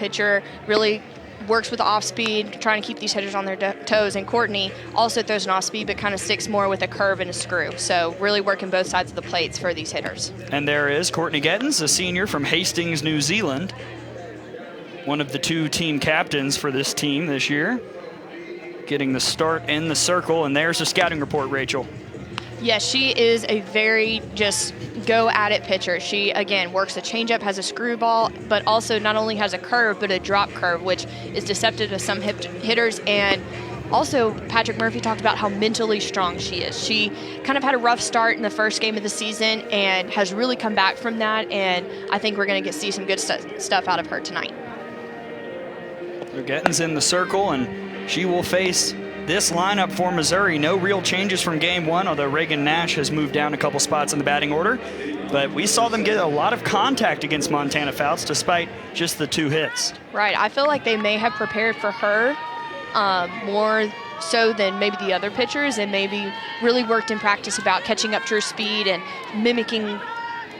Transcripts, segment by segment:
pitcher, really works with off speed, trying to keep these hitters on their toes. And Courtney also throws an off speed, but kind of sticks more with a curve and a screw. So really working both sides of the plates for these hitters. And there is Courtney Gettins, a senior from Hastings, New Zealand. One of the 2 team captains for this team this year. Getting the start in the circle, and there's a scouting report, Rachel. Yes, she is a very just go-at-it pitcher. She, again, works a changeup, has a screwball, but also not only has a curve, but a drop curve, which is deceptive to some hitters. And also, Patrick Murphy talked about how mentally strong she is. She kind of had a rough start in the first game of the season and has really come back from that, and I think we're going to see some good stuff out of her tonight. So Gettins in the circle, and she will face this lineup for Missouri. No real changes from game 1, although Reagan Nash has moved down a couple spots in the batting order. But we saw them get a lot of contact against Montana Fouts despite just the 2 hits. Right. I feel like they may have prepared for her more so than maybe the other pitchers, and maybe really worked in practice about catching up to her speed and mimicking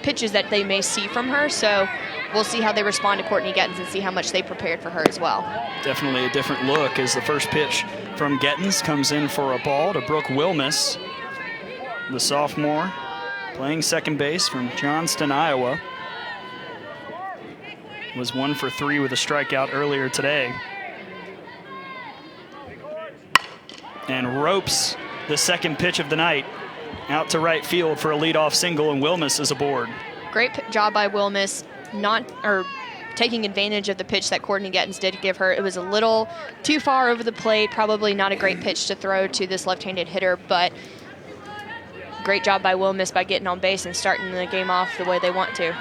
pitches that they may see from her. So we'll see how they respond to Courtney Gettins and see how much they prepared for her as well. Definitely a different look as the first pitch from Gettins comes in for a ball to Brooke Wilmus, the sophomore playing second base from Johnston, Iowa. Was 1 for 3 with a strikeout earlier today. And ropes the second pitch of the night out to right field for a leadoff single, and Wilmus is aboard. Great job by Wilmus, taking advantage of the pitch that Courtney Gettins did give her. It was a little too far over the plate, probably not a great pitch to throw to this left-handed hitter, but great job by Wilmus by getting on base and starting the game off the way they want to.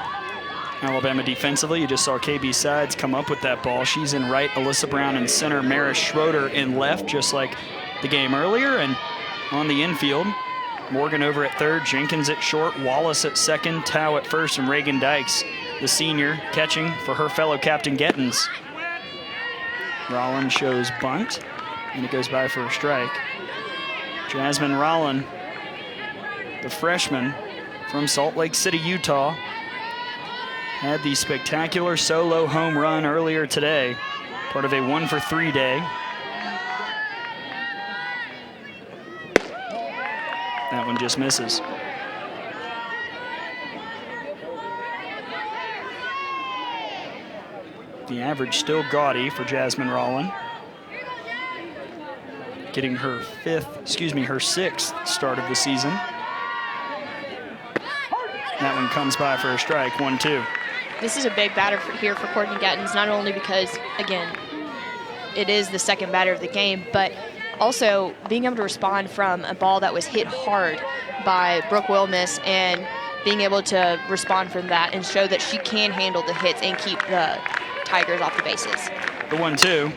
Alabama defensively, you just saw KB Sides come up with that ball. She's in right, Alyssa Brown in center, Maris Schroeder in left, just like the game earlier. And on the infield, Morgan over at third, Jenkins at short, Wallace at second, Tao at first, and Reagan Dykes, the senior, catching for her fellow captain Gettins. Rollin shows bunt, and it goes by for a strike. Jasmine Rollin, the freshman from Salt Lake City, Utah, had the spectacular solo home run earlier today, part of a 1 for 3 day. That one just misses. The average still gaudy for Jasmine Rollin. Getting her her sixth start of the season. That one comes by for a strike, 1-2. This is a big batter here for Courtney Gettins, not only because, again, it is the second batter of the game, but also being able to respond from a ball that was hit hard by Brooke Wilmus and being able to respond from that and show that she can handle the hits and keep the Tigers off the bases. The 1-2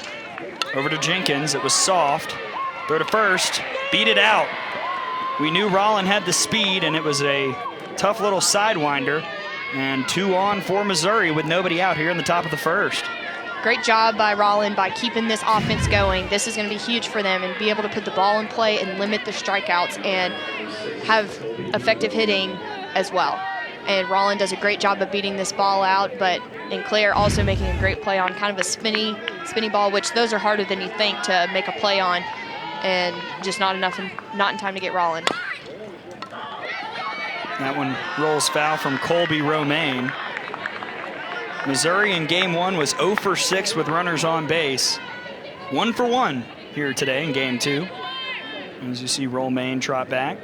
over to Jenkins. It was soft. Throw to first. Beat it out. We knew Rollin had the speed, and it was a tough little sidewinder. And 2 on for Missouri with nobody out here in the top of the first. Great job by Rollin by keeping this offense going. This is going to be huge for them, and be able to put the ball in play and limit the strikeouts and have effective hitting as well. And Rollin does a great job of beating this ball out, and Claire also making a great play on kind of a spinny ball, which those are harder than you think to make a play on, and just not in time to get Rollin. That one rolls foul from Colby Romaine. Missouri in game 1 was 0 for 6 with runners on base. 1 for 1 here today in game 2. As you see Romaine trot back.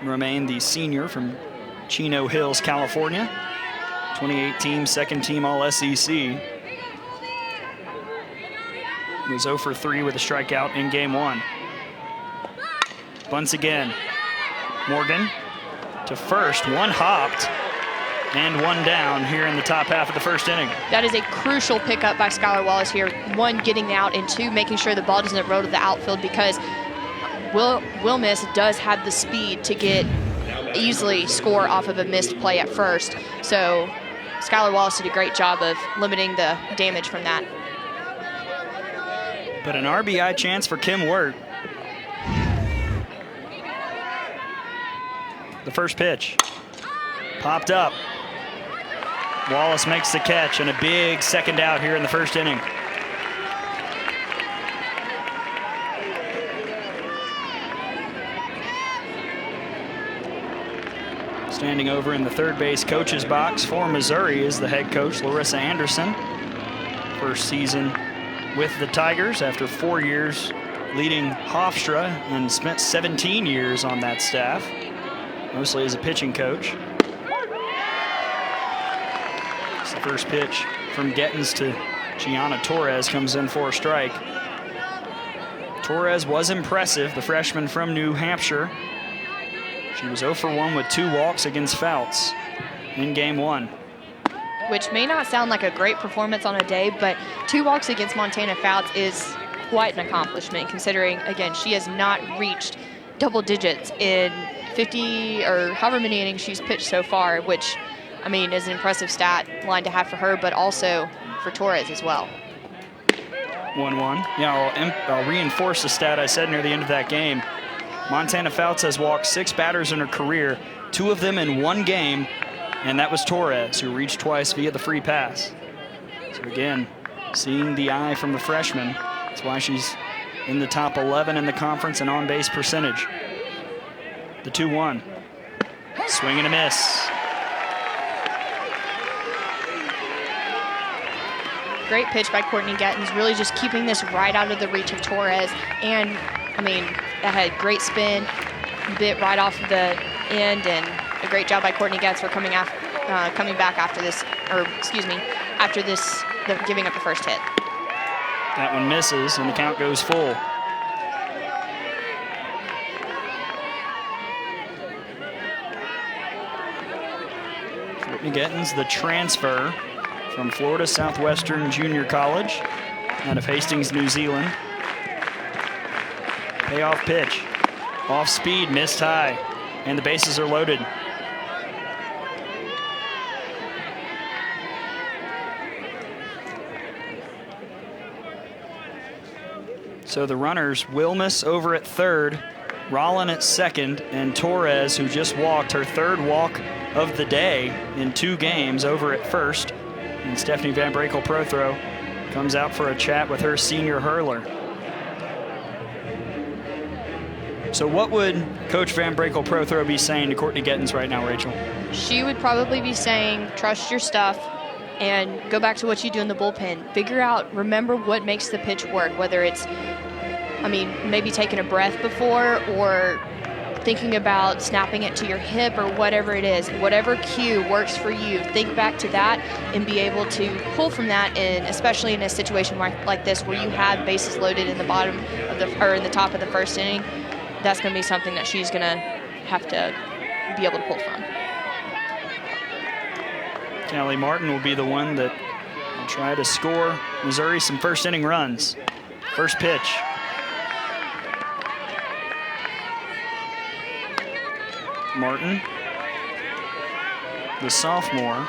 Romaine, the senior from Chino Hills, California. 2018 second team All-SEC. Was 0 for 3 with a strikeout in game 1. Bunts again. Morgan to first, one hopped and one down here in the top half of the first inning. That is a crucial pickup by Skylar Wallace here. 1, getting out, and 2, making sure the ball doesn't roll to the outfield, because Wilmus does have the speed to easily score off of a missed play at first. So Skylar Wallace did a great job of limiting the damage from that. But an RBI chance for Kim Wirt. The first pitch popped up. Wallace makes the catch and a big second out here in the first inning. Standing over in the third base coach's box for Missouri is the head coach, Larissa Anderson. First season with the Tigers after 4 years leading Hofstra and spent 17 years on that staff, mostly as a pitching coach. It's the first pitch from Gettins to Gianna Torres comes in for a strike. Torres was impressive, the freshman from New Hampshire. She was 0 for 1 with 2 walks against Fouts in game 1. Which may not sound like a great performance on a day, but 2 walks against Montana Fouts is quite an accomplishment, considering, again, she has not reached double digits in 50 or however many innings she's pitched so far, which, I mean, is an impressive stat line to have for her, but also for Torres as well. 1-1. Yeah, I'll reinforce the stat I said near the end of that game. Montana Fouts has walked 6 batters in her career, 2 of them in 1 game, and that was Torres, who reached twice via the free pass. So again, seeing the eye from the freshman, that's why she's in the top 11 in the conference in on-base percentage. The 2-1. Swing and a miss. Great pitch by Courtney Gettins, really just keeping this right out of the reach of Torres. And, I mean, that had great spin, bit right off of the end, and a great job by Courtney Gettins for coming back after this, or excuse me, after this, giving up the first hit. That one misses, and the count goes full. Courtney Gettins, the transfer from Florida Southwestern Junior College out of Hastings, New Zealand. Payoff pitch. Off speed, missed high, and the bases are loaded. So the runners, Wilmus over at third, Rollin at second, and Torres, who just walked her 3rd walk of the day in 2 games, over at first. And Stephanie Van Brakel-Prothro comes out for a chat with her senior hurler. So what would Coach Van Brakel-Prothro be saying to Courtney Gettins right now, Rachel? She would probably be saying, trust your stuff and go back to what you do in the bullpen. Figure out, remember what makes the pitch work, whether it's, I mean, maybe taking a breath before or thinking about snapping it to your hip or whatever it is. Whatever cue works for you, think back to that and be able to pull from that, and especially in a situation like this where you have bases loaded in the bottom of the, or in the top of the first inning, that's going to be something that she's going to have to be able to pull from. Callie Martin will be the one that will try to score Missouri some first inning runs. First pitch. Martin, the sophomore,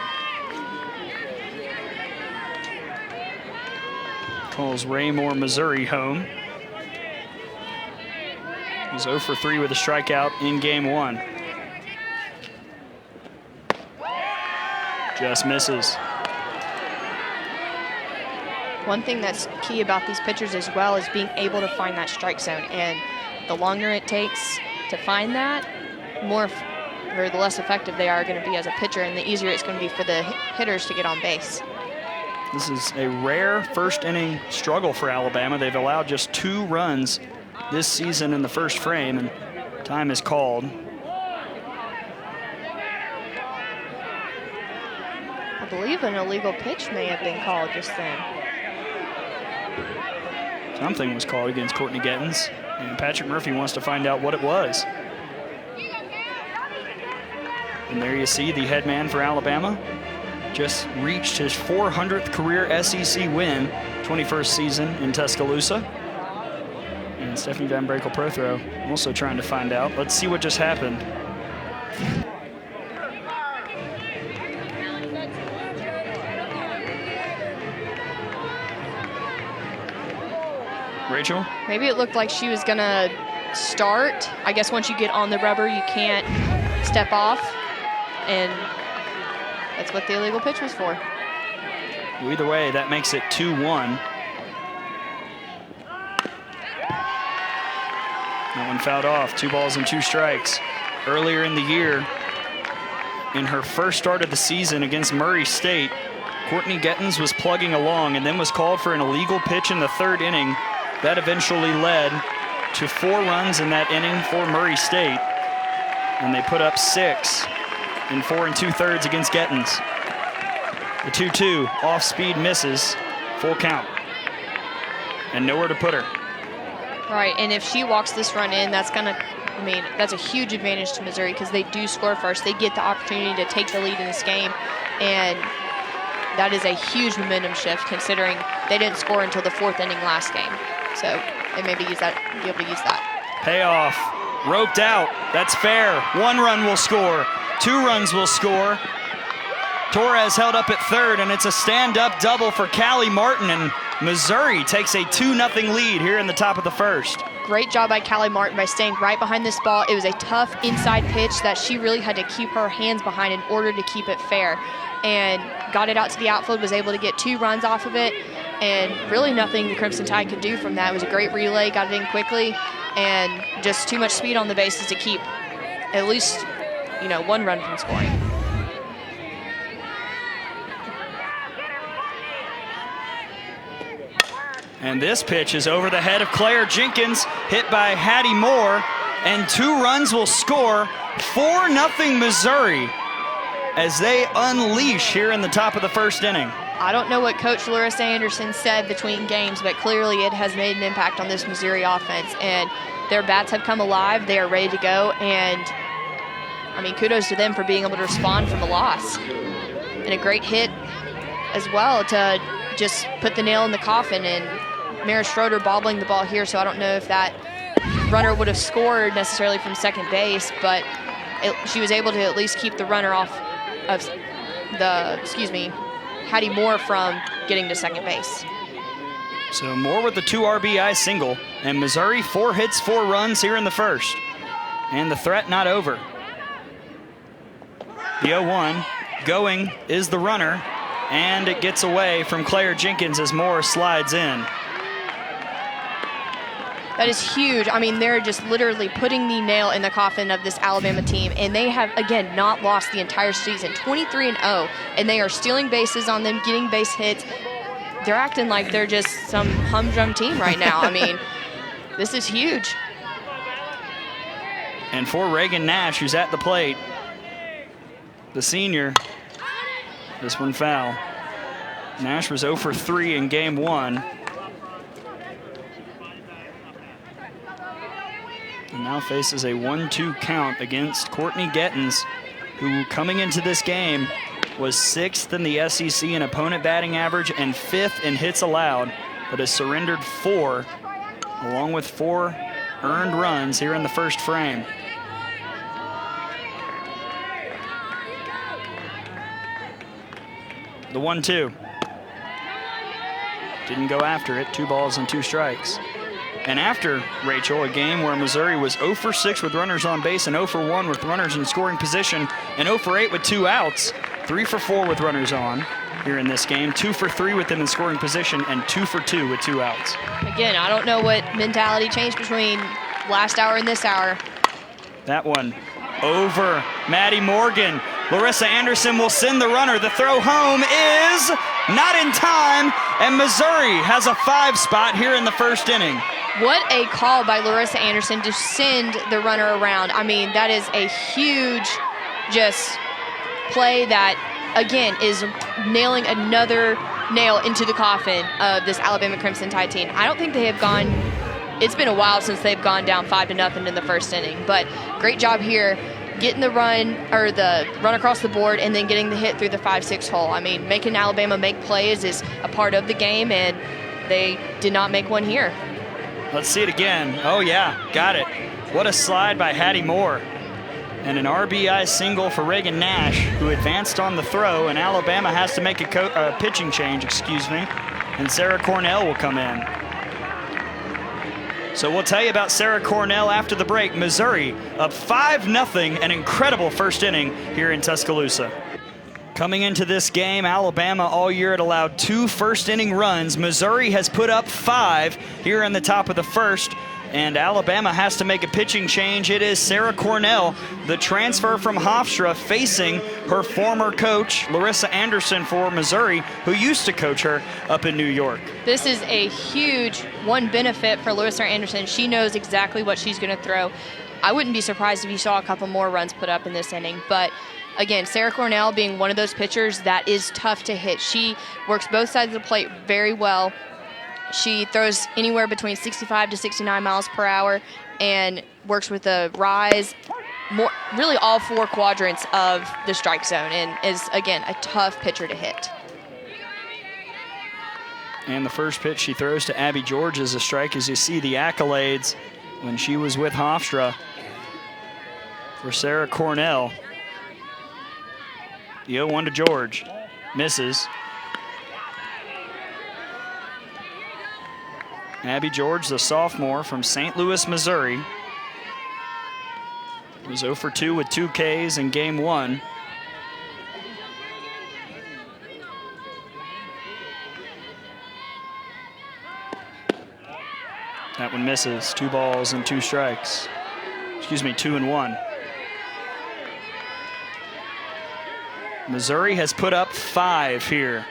calls Raymore, Missouri home. He's 0 for 3 with a strikeout in game 1. Just misses. One thing that's key about these pitchers as well is being able to find that strike zone, and the longer it takes to find that, the less effective they are going to be as a pitcher, and the easier it's going to be for the hitters to get on base. This is a rare first inning struggle for Alabama. They've allowed just 2 runs this season in the first frame, and time is called. I believe an illegal pitch may have been called just then. Something was called against Courtney Gettins, and Patrick Murphy wants to find out what it was. And there you see the head man for Alabama just reached his 400th career SEC win, 21st season in Tuscaloosa. And Stephanie Van Brakel-Prothro also trying to find out. Let's see what just happened. Rachel? Maybe it looked like she was going to start. I guess once you get on the rubber, you can't step off. And that's what the illegal pitch was for. Either way, that makes it 2-1. That one fouled off. 2 balls and 2 strikes. Earlier in the year, in her first start of the season against Murray State, Courtney Gettins was plugging along and then was called for an illegal pitch in the 3rd inning. That eventually led to 4 runs in that inning for Murray State. And they put up 6 in 4 2/3 against Gettins. The 2-2 off speed misses, full count. And nowhere to put her. Right, and if she walks this run in, that's that's a huge advantage to Missouri because they do score first. They get the opportunity to take the lead in this game, and that is a huge momentum shift considering they didn't score until the 4th inning last game. So they may be able to use that. Payoff, roped out, that's fair. 1 run will score, 2 runs will score. Torres held up at 3rd, and it's a stand-up double for Callie Martin, and Missouri takes a 2-0 lead here in the top of the 1st. Great job by Callie Martin by staying right behind this ball. It was a tough inside pitch that she really had to keep her hands behind in order to keep it fair, and got it out to the outfield, was able to get 2 runs off of it, and really nothing the Crimson Tide could do from that. It was a great relay, got it in quickly, and just too much speed on the bases to keep at least 1 run from scoring. And this pitch is over the head of Claire Jenkins, hit by Hattie Moore, and 2 runs will score. 4-0 Missouri as they unleash here in the top of the 1st inning. I don't know what Coach Larissa Anderson said between games, but clearly it has made an impact on this Missouri offense, and their bats have come alive. They are ready to go, and kudos to them for being able to respond from a loss. And a great hit as well to just put the nail in the coffin, and Mara Schroeder bobbling the ball here, so I don't know if that runner would have scored necessarily from second base, but she was able to at least keep the runner off of Hattie Moore from getting to second base. So Moore with the 2 RBI single, and Missouri 4 hits, 4 runs here in the 1st. And the threat not over. The 0-1 going is the runner, and it gets away from Claire Jenkins as Moore slides in. That is huge. They're just literally putting the nail in the coffin of this Alabama team, and they have, again, not lost the entire season, 23-0, and they are stealing bases on them, getting base hits. They're acting like they're just some humdrum team right now. This is huge. And for Reagan Nash, who's at the plate, the senior, this one foul. Nash was 0 for 3 in game 1. And now faces a 1-2 count against Courtney Gettins, who coming into this game was 6th in the SEC in opponent batting average and 5th in hits allowed, but has surrendered 4, along with 4 earned runs here in the 1st frame. The 1-2. Didn't go after it, 2 balls and 2 strikes. And after, Rachel, a game where Missouri was 0 for 6 with runners on base and 0 for 1 with runners in scoring position and 0 for 8 with 2 outs, 3 for 4 with runners on here in this game, 2 for 3 with them in scoring position, and 2 for 2 with 2 outs. Again, I don't know what mentality changed between last hour and this hour. That one over Maddie Morgan. Larissa Anderson will send the runner. The throw home is not in time, and Missouri has a 5 spot here in the 1st inning. What a call by Larissa Anderson to send the runner around. That is a huge just play that, again, is nailing another nail into the coffin of this Alabama Crimson Tide team. I don't think they have gone, it's been a while since they've gone down 5-0 in the 1st inning, but great job here getting the run across the board and then getting the hit through the 5-6 hole. Making Alabama make plays is a part of the game, and they did not make one here. Let's see it again. Oh yeah, got it. What a slide by Hattie Moore. And an RBI single for Reagan Nash, who advanced on the throw, and Alabama has to make a pitching change, and Sarah Cornell will come in. So we'll tell you about Sarah Cornell after the break. Missouri up 5-0, an incredible 1st inning here in Tuscaloosa. Coming into this game, Alabama all year had allowed 2 first-inning runs. Missouri has put up 5 here in the top of the first, and Alabama has to make a pitching change. It is Sarah Cornell, the transfer from Hofstra, facing her former coach, Larissa Anderson, for Missouri, who used to coach her up in New York. This is a huge one benefit for Larissa Anderson. She knows exactly what she's going to throw. I wouldn't be surprised if you saw a couple more runs put up in this inning, but again, Sarah Cornell being one of those pitchers that is tough to hit. She works both sides of the plate very well. She throws anywhere between 65 to 69 miles per hour and works with a rise, really all 4 quadrants of the strike zone, and is, again, a tough pitcher to hit. And the first pitch she throws to Abby George is a strike, as you see the accolades when she was with Hofstra for Sarah Cornell. The 0-1 to George. Misses. Abby George, the sophomore from St. Louis, Missouri, was 0 for 2 with 2 Ks in game 1. That one misses. 2 balls and 2 strikes. Excuse me, 2 and 1. Missouri has put up 5 here,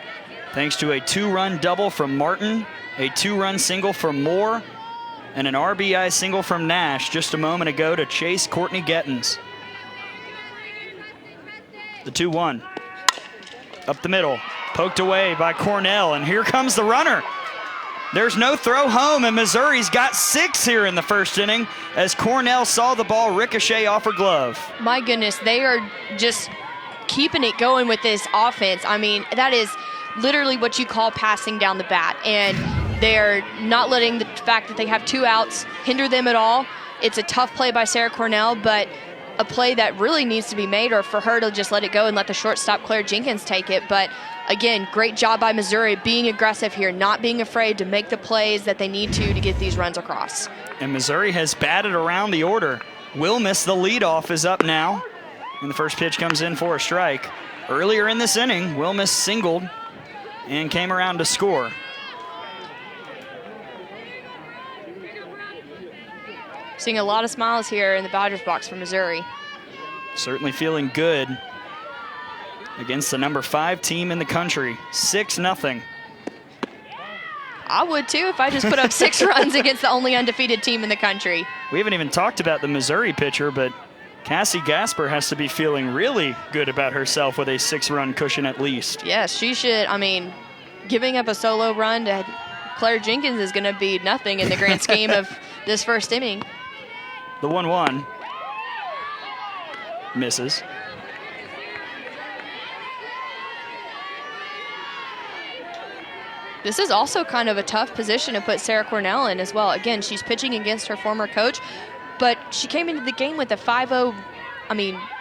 thanks to a 2-run double from Martin, a 2-run single from Moore, and an RBI single from Nash just a moment ago to chase Courtney Gettins. The 2-1. Up the middle, poked away by Cornell, and here comes the runner. There's no throw home, and Missouri's got 6 here in the first inning as Cornell saw the ball ricochet off her glove. My goodness, they are just keeping it going with this offense. I mean, that is literally what you call passing down the bat, and they're not letting the fact that they have 2 outs hinder them at all. It's a tough play by Sarah Cornell, but a play that really needs to be made, or for her to just let it go and let the shortstop Claire Jenkins take it. But again, great job by Missouri being aggressive here, not being afraid to make the plays that they need to get these runs across. And Missouri has batted around the order. Wilmus, the leadoff, is up now. And the first pitch comes in for a strike. Earlier in this inning, Wilmus singled and came around to score. Seeing a lot of smiles here in the batter's box for Missouri. Certainly feeling good against the number 5 team in the country. 6-0. I would too if I just put up 6 runs against the only undefeated team in the country. We haven't even talked about the Missouri pitcher, but Cassie Gasper has to be feeling really good about herself with a 6-run cushion at least. Yes, she should. I mean, giving up a solo run to Claire Jenkins is going to be nothing in the grand scheme of this first inning. The 1-1 misses. This is also kind of a tough position to put Sarah Cornell in as well. Again, she's pitching against her former coach, but she came into the game with a 5-0,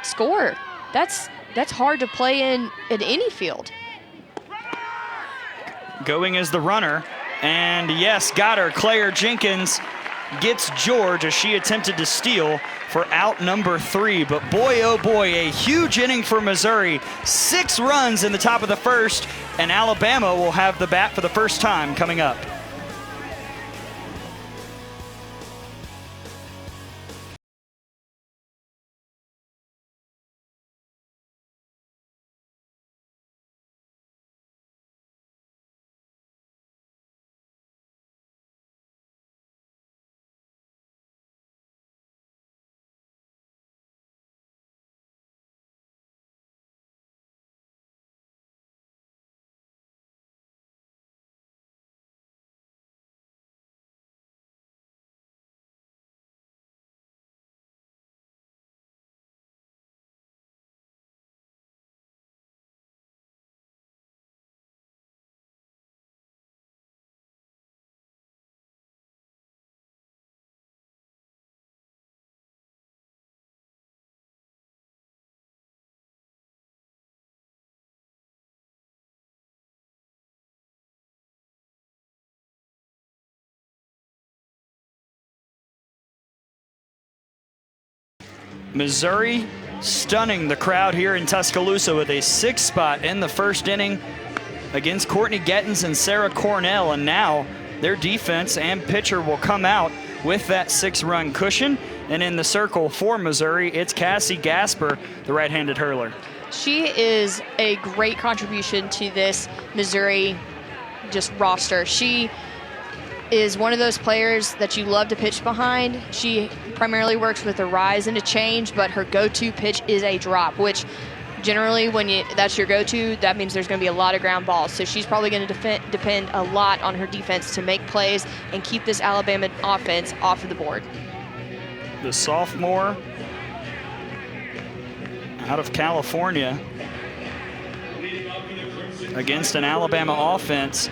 score. That's hard to play in at any field. Going as the runner, and yes, got her. Claire Jenkins gets George as she attempted to steal for out number 3. But boy, oh boy, a huge inning for Missouri. 6 runs in the top of the first, and Alabama will have the bat for the first time coming up. Missouri stunning the crowd here in Tuscaloosa with a 6th spot in the first inning against Courtney Gettins and Sarah Cornell. And now their defense and pitcher will come out with that 6-run cushion. And in the circle for Missouri, it's Cassie Gasper, the right-handed hurler. She is a great contribution to this Missouri just roster. She is one of those players that you love to pitch behind. She primarily works with a rise and a change, but her go-to pitch is a drop, which generally when that's your go-to, that means there's going to be a lot of ground balls. So she's probably going to depend a lot on her defense to make plays and keep this Alabama offense off of the board. The sophomore out of California against an Alabama offense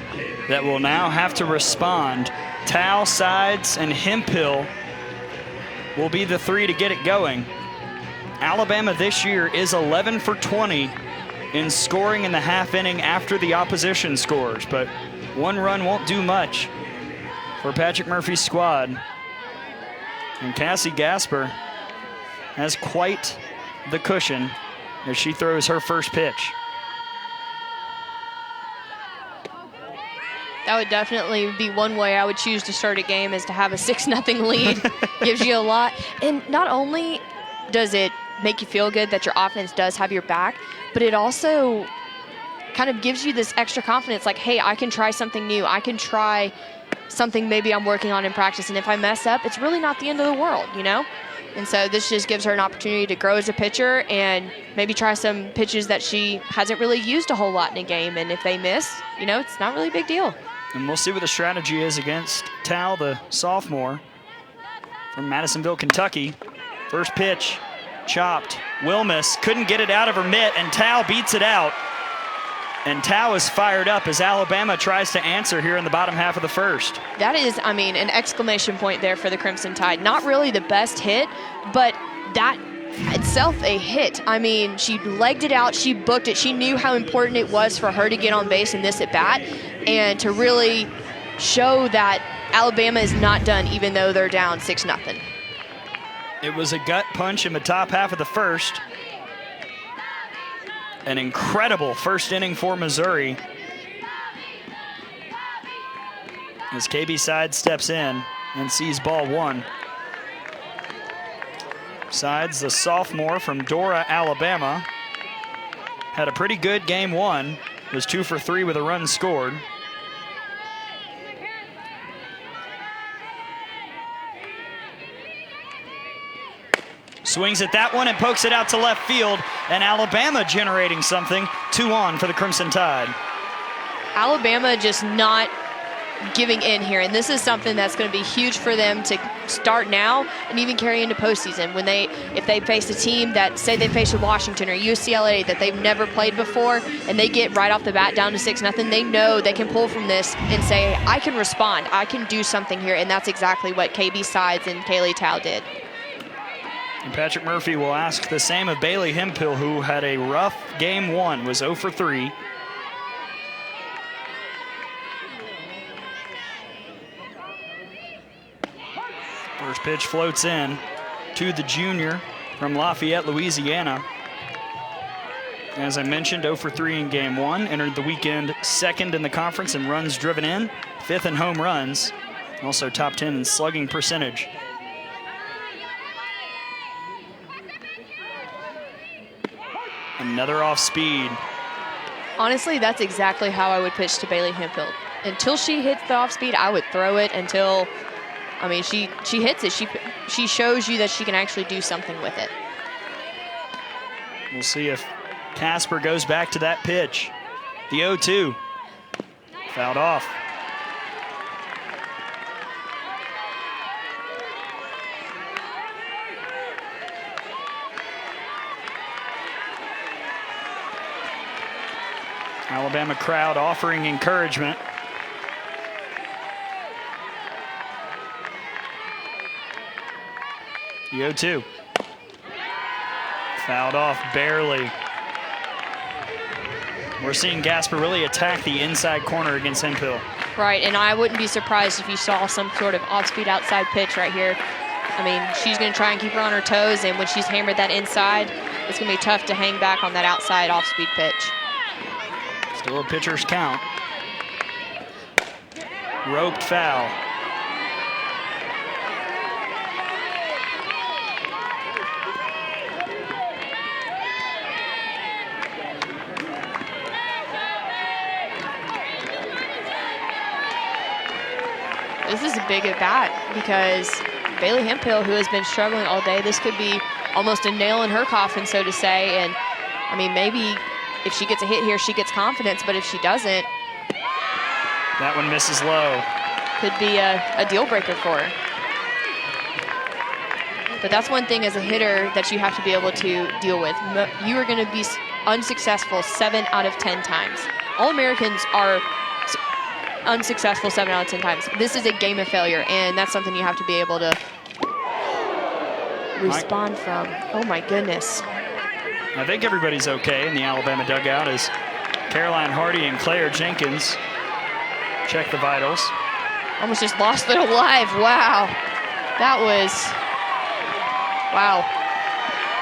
that will now have to respond. Tao, Sides, and Hemphill will be the 3 to get it going. Alabama this year is 11 for 20 in scoring in the half inning after the opposition scores, but 1 run won't do much for Patrick Murphy's squad. And Cassie Gasper has quite the cushion as she throws her first pitch. That would definitely be one way I would choose to start a game, is to have a 6-0 lead. Gives you a lot. And not only does it make you feel good that your offense does have your back, but it also kind of gives you this extra confidence, like, hey, I can try something new. I can try something maybe I'm working on in practice, and if I mess up, it's really not the end of the world, you know? And so this just gives her an opportunity to grow as a pitcher and maybe try some pitches that she hasn't really used a whole lot in a game. And if they miss, you know, it's not really a big deal. And we'll see what the strategy is against Tal, the sophomore from Madisonville, Kentucky. First pitch, chopped. Wilmus couldn't get it out of her mitt, and Tal beats it out. And Tao is fired up as Alabama tries to answer here in the bottom half of the first. That is, I mean, an exclamation point there for the Crimson Tide. Not really the best hit, but that itself a hit. I mean, she legged it out, she booked it. She knew how important it was for her to get on base in this at-bat and to really show that Alabama is not done even though they're down 6-0. It was a gut punch in the top half of the first. An incredible first inning for Missouri as KB Sides steps in and sees ball 1. Sides, the sophomore from Dora, Alabama, had a pretty good game 1, was 2 for 3 with a run scored. Swings at that one and pokes it out to left field, and Alabama generating something. 2 on for the Crimson Tide. Alabama just not giving in here, and this is something that's going to be huge for them to start now and even carry into postseason. When if they face a team that, say they face Washington or UCLA that they've never played before, and they get right off the bat down to 6-0, they know they can pull from this and say, I can respond, I can do something here, and that's exactly what KB Sides and Kaylee Tao did. And Patrick Murphy will ask the same of Bailey Hemphill, who had a rough game 1, was 0 for 3. First pitch floats in to the junior from Lafayette, Louisiana. As I mentioned, 0 for 3 in game 1. Entered the weekend 2nd in the conference in runs driven in, 5th in home runs. Also top 10 in slugging percentage. Another off speed. Honestly, that's exactly how I would pitch to Bailey Hemphill. Until she hits the off speed, I would throw it until, I mean, she hits it. She shows you that she can actually do something with it. We'll see if Casper goes back to that pitch. The 0-2. Fouled off. Alabama crowd offering encouragement. The 0-2. Fouled off barely. We're seeing Gasper really attack the inside corner against Hemphill. Right, and I wouldn't be surprised if you saw some sort of off-speed outside pitch right here. I mean, she's going to try and keep her on her toes, and when she's hammered that inside, it's going to be tough to hang back on that outside off-speed pitch. Still a pitcher's count. Roped foul. This is a big at bat because Bailey Hemphill, who has been struggling all day, this could be almost a nail in her coffin, so to say. And I mean, maybe if she gets a hit here, she gets confidence, but if she doesn't, that one misses low. Could be a deal breaker for her. But that's one thing as a hitter that you have to be able to deal with. You are going to be unsuccessful 7 out of 10 times. All-Americans are unsuccessful 7 out of 10 times. This is a game of failure, and that's something you have to be able to respond from. Oh my goodness. I think everybody's okay in the Alabama dugout as Caroline Hardy and Claire Jenkins check the vitals. Almost just lost it alive. Wow. That was, wow.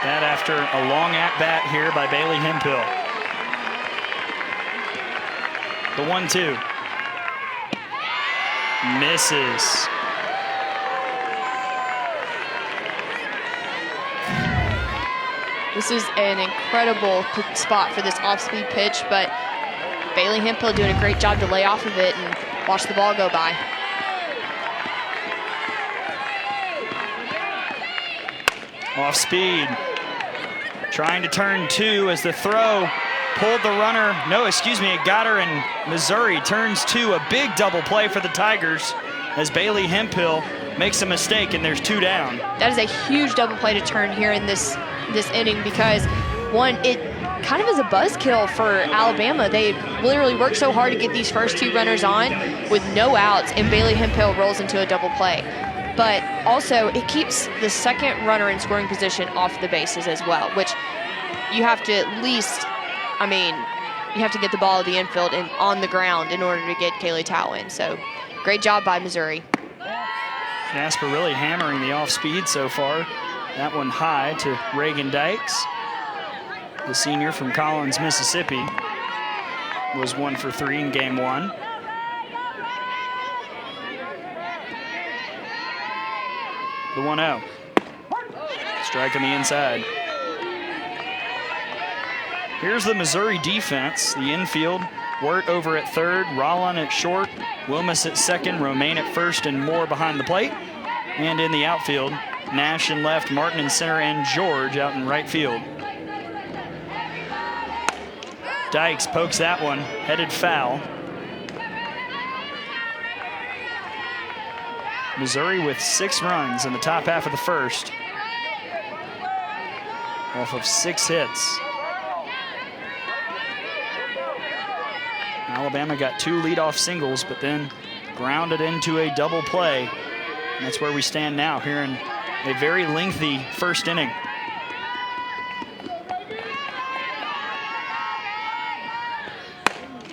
That after a long at-bat here by Bailey Hemphill. The 1-2. Misses. This is an incredible spot for this off-speed pitch, but Bailey Hemphill doing a great job to lay off of it and watch the ball go by. Off speed. Trying to turn 2 as the throw pulled the runner. No, excuse me, it got her, and Missouri turns 2. A big double play for the Tigers as Bailey Hemphill makes a mistake, and there's 2 down. That is a huge double play to turn here in this inning because, one, it kind of is a buzzkill for Alabama. They literally worked so hard to get these first 2 runners on with no outs, and Bailey Hemphill rolls into a double play. But also, it keeps the second runner in scoring position off the bases as well, which you have to at least, I mean, you have to get the ball at the infield and on the ground in order to get Kaylee Tao in. So, great job by Missouri. Jasper really hammering the off-speed so far. That one high to Reagan Dykes. The senior from Collins, Mississippi, was 1 for 3 in game 1. The 1-0. Strike on the inside. Here's the Missouri defense. The infield, Wirt over at third, Rollin at short, Wilmus at second, Romaine at first, and Moore behind the plate. And in the outfield, Nash in left, Martin in center, and George out in right field. Dykes pokes that one, headed foul. Missouri with 6 runs in the top half of the first, off of 6 hits. Alabama got 2 leadoff singles, but then grounded into a double play. And that's where we stand now, here in a very lengthy first inning.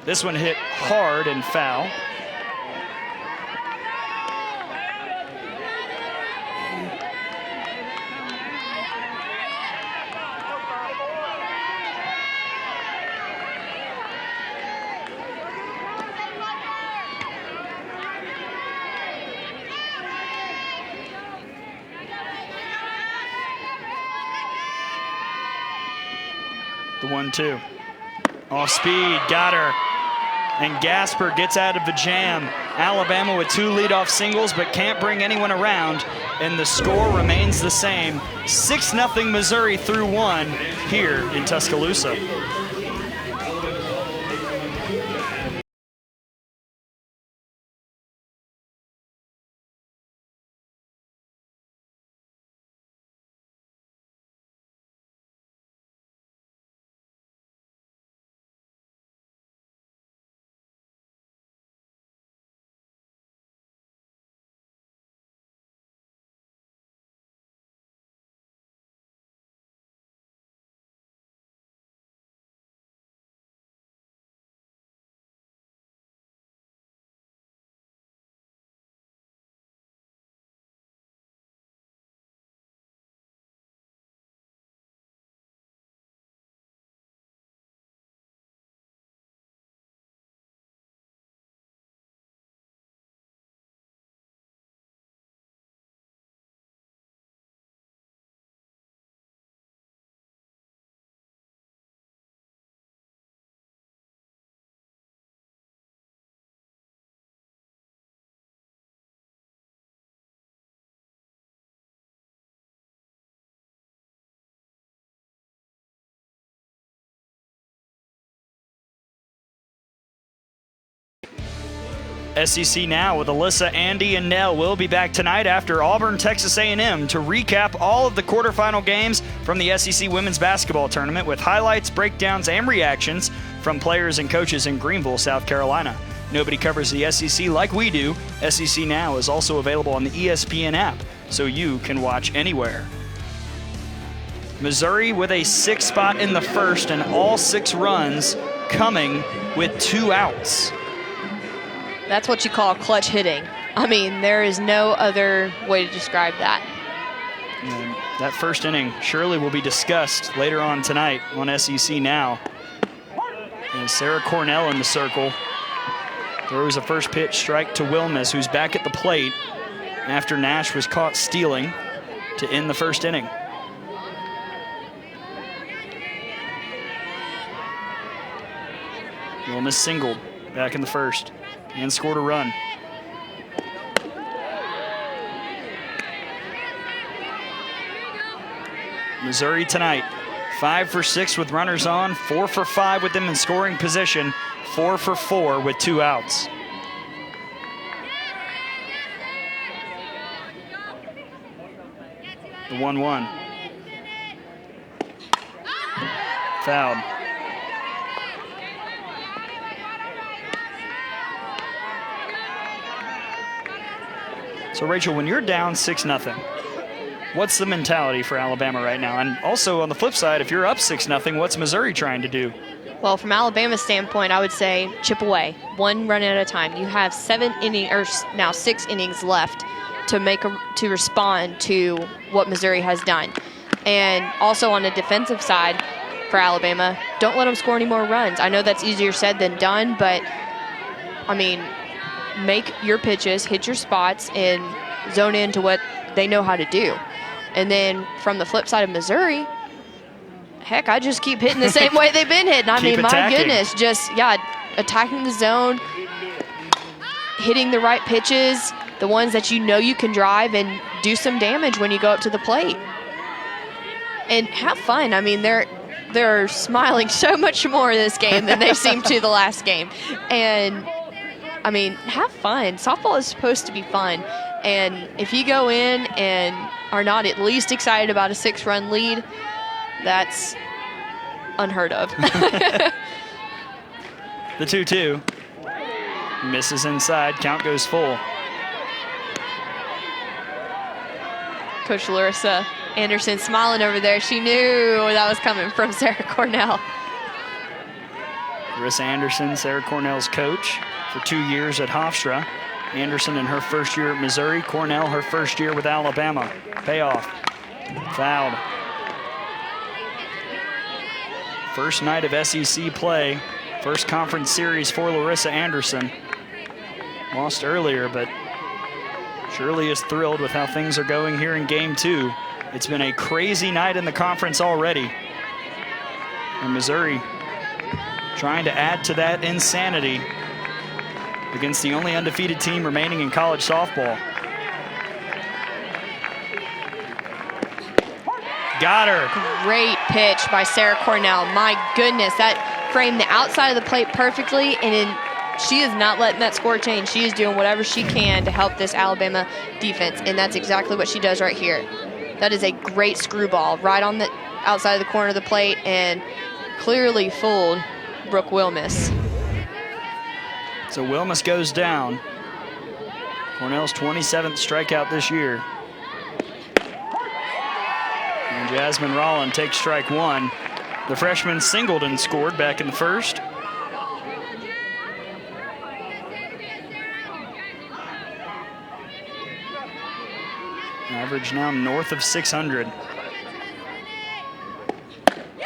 This one hit hard and foul. The 1-2. Off speed, got her. And Gasper gets out of the jam. Alabama with 2 leadoff singles, but can't bring anyone around. And the score remains the same. 6-0 Missouri through 1 here in Tuscaloosa. SEC Now with Alyssa, Andy, and Nell will be back tonight after Auburn, Texas A&M to recap all of the quarterfinal games from the SEC Women's Basketball Tournament with highlights, breakdowns, and reactions from players and coaches in Greenville, South Carolina. Nobody covers the SEC like we do. SEC Now is also available on the ESPN app, so you can watch anywhere. Missouri with a 6 spot in the first and all 6 runs coming with 2 outs. That's what you call clutch hitting. I mean, there is no other way to describe that. And that first inning surely will be discussed later on tonight on SEC Now. And Sarah Cornell in the circle throws a first pitch strike to Wilmus, who's back at the plate after Nash was caught stealing to end the first inning. Wilmus singled back in the first and scored a run. Missouri tonight, 5 for 6 with runners on, 4 for 5 with them in scoring position, 4 for 4 with 2 outs. The 1-1. Fouled. So, Rachel, when you're down 6-0, what's the mentality for Alabama right now? And also, on the flip side, if you're up 6-0, what's Missouri trying to do? Well, from Alabama's standpoint, I would say chip away, 1 run at a time. You have 6 innings left to respond to what Missouri has done. And also on the defensive side for Alabama, don't let them score any more runs. I know that's easier said than done, but, I mean, make your pitches, hit your spots, and zone into what they know how to do. And then from the flip side of Missouri, heck, I just keep hitting the same way they've been hitting. I mean, my goodness, just, attacking the zone, hitting the right pitches, the ones that you know you can drive and do some damage when you go up to the plate. And have fun. I mean, they're smiling so much more this game than they seemed to the last game. And I mean, have fun. Softball is supposed to be fun. And if you go in and are not at least excited about a 6-run lead, that's unheard of. The 2-2. Misses inside. Count goes full. Coach Larissa Anderson smiling over there. She knew that was coming from Sarah Cornell. Larissa Anderson, Sarah Cornell's coach for 2 years at Hofstra. Anderson in her first year at Missouri. Cornell her first year with Alabama. Payoff. Fouled. First night of SEC play. First conference series for Larissa Anderson. Lost earlier, but Shirley is thrilled with how things are going here in game 2. It's been a crazy night in the conference already. And Missouri trying to add to that insanity against the only undefeated team remaining in college softball. Got her. Great pitch by Sarah Cornell. My goodness, that framed the outside of the plate perfectly, and she is not letting that score change. She is doing whatever she can to help this Alabama defense, and that's exactly what she does right here. That is a great screwball right on the outside of the corner of the plate and clearly fooled Brooke Wilmus. So Wilmus goes down. Cornell's 27th strikeout this year. And Jasmine Rollin takes strike 1. The freshman singled and scored back in the first. Average now north of 600.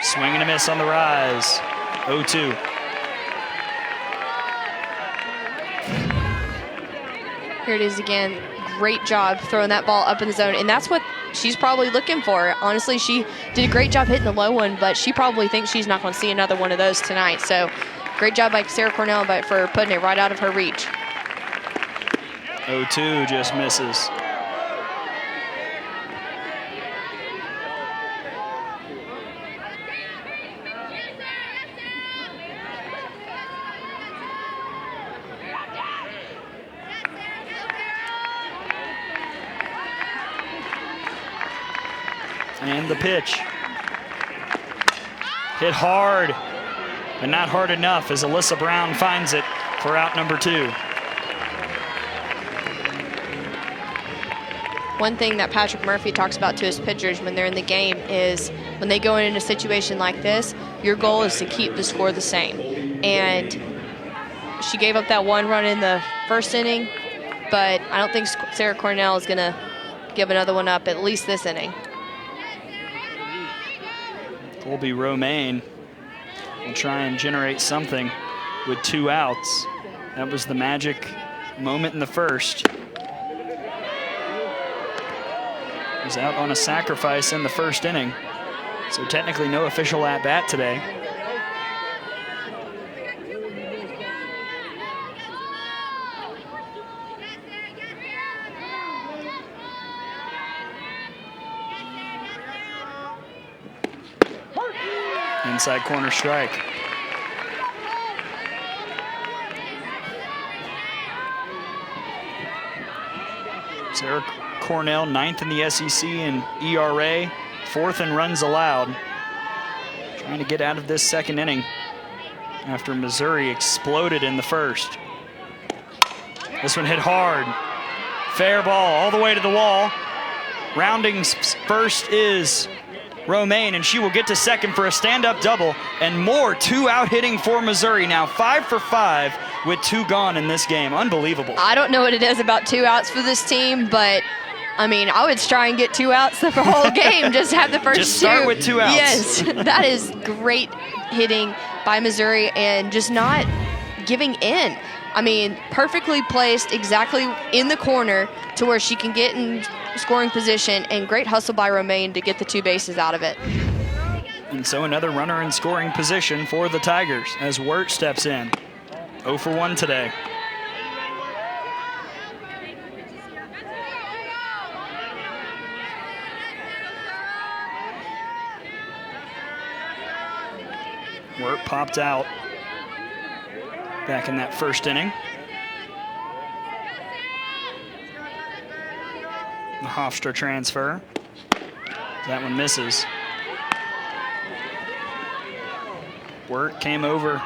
Swing and a miss on the rise. 0-2. Here it is again. Great job throwing that ball up in the zone. And that's what she's probably looking for. Honestly, she did a great job hitting the low one, but she probably thinks she's not going to see another one of those tonight. So great job by Sarah Cornell for putting it right out of her reach. 0-2 just misses. And the pitch. Hit hard, but not hard enough as Alyssa Brown finds it for out number 2. One thing that Patrick Murphy talks about to his pitchers when they're in the game is when they go in a situation like this, your goal is to keep the score the same. And she gave up that 1 run in the first inning, but I don't think Sarah Cornell is going to give another one up, at least this inning. Colby Romaine will try and generate something with 2 outs. That was the magic moment in the first. Was out on a sacrifice in the first inning, so technically no official at-bat today. Inside corner strike. Sarah Cornell, 9th in the SEC in ERA, 4th in runs allowed. Trying to get out of this second inning after Missouri exploded in the first. This one hit hard. Fair ball all the way to the wall. Rounding first is Romaine, and she will get to second for a stand-up double and more. 2 out hitting for Missouri now, 5 for 5 with 2 gone in this game. Unbelievable. I don't know what it is about 2 outs for this team, but I mean, I would try and get 2 outs the whole game. Just have the first 2. Just start with 2 outs. Yes, that is great hitting by Missouri and just not giving in. I mean, perfectly placed exactly in the corner to where she can get in scoring position, and great hustle by Romaine to get the 2 bases out of it. And so another runner in scoring position for the Tigers as Wirt steps in. 0 for 1 today. Wirt popped out back in that first inning. The Hofstra transfer. That one misses. Wirt came over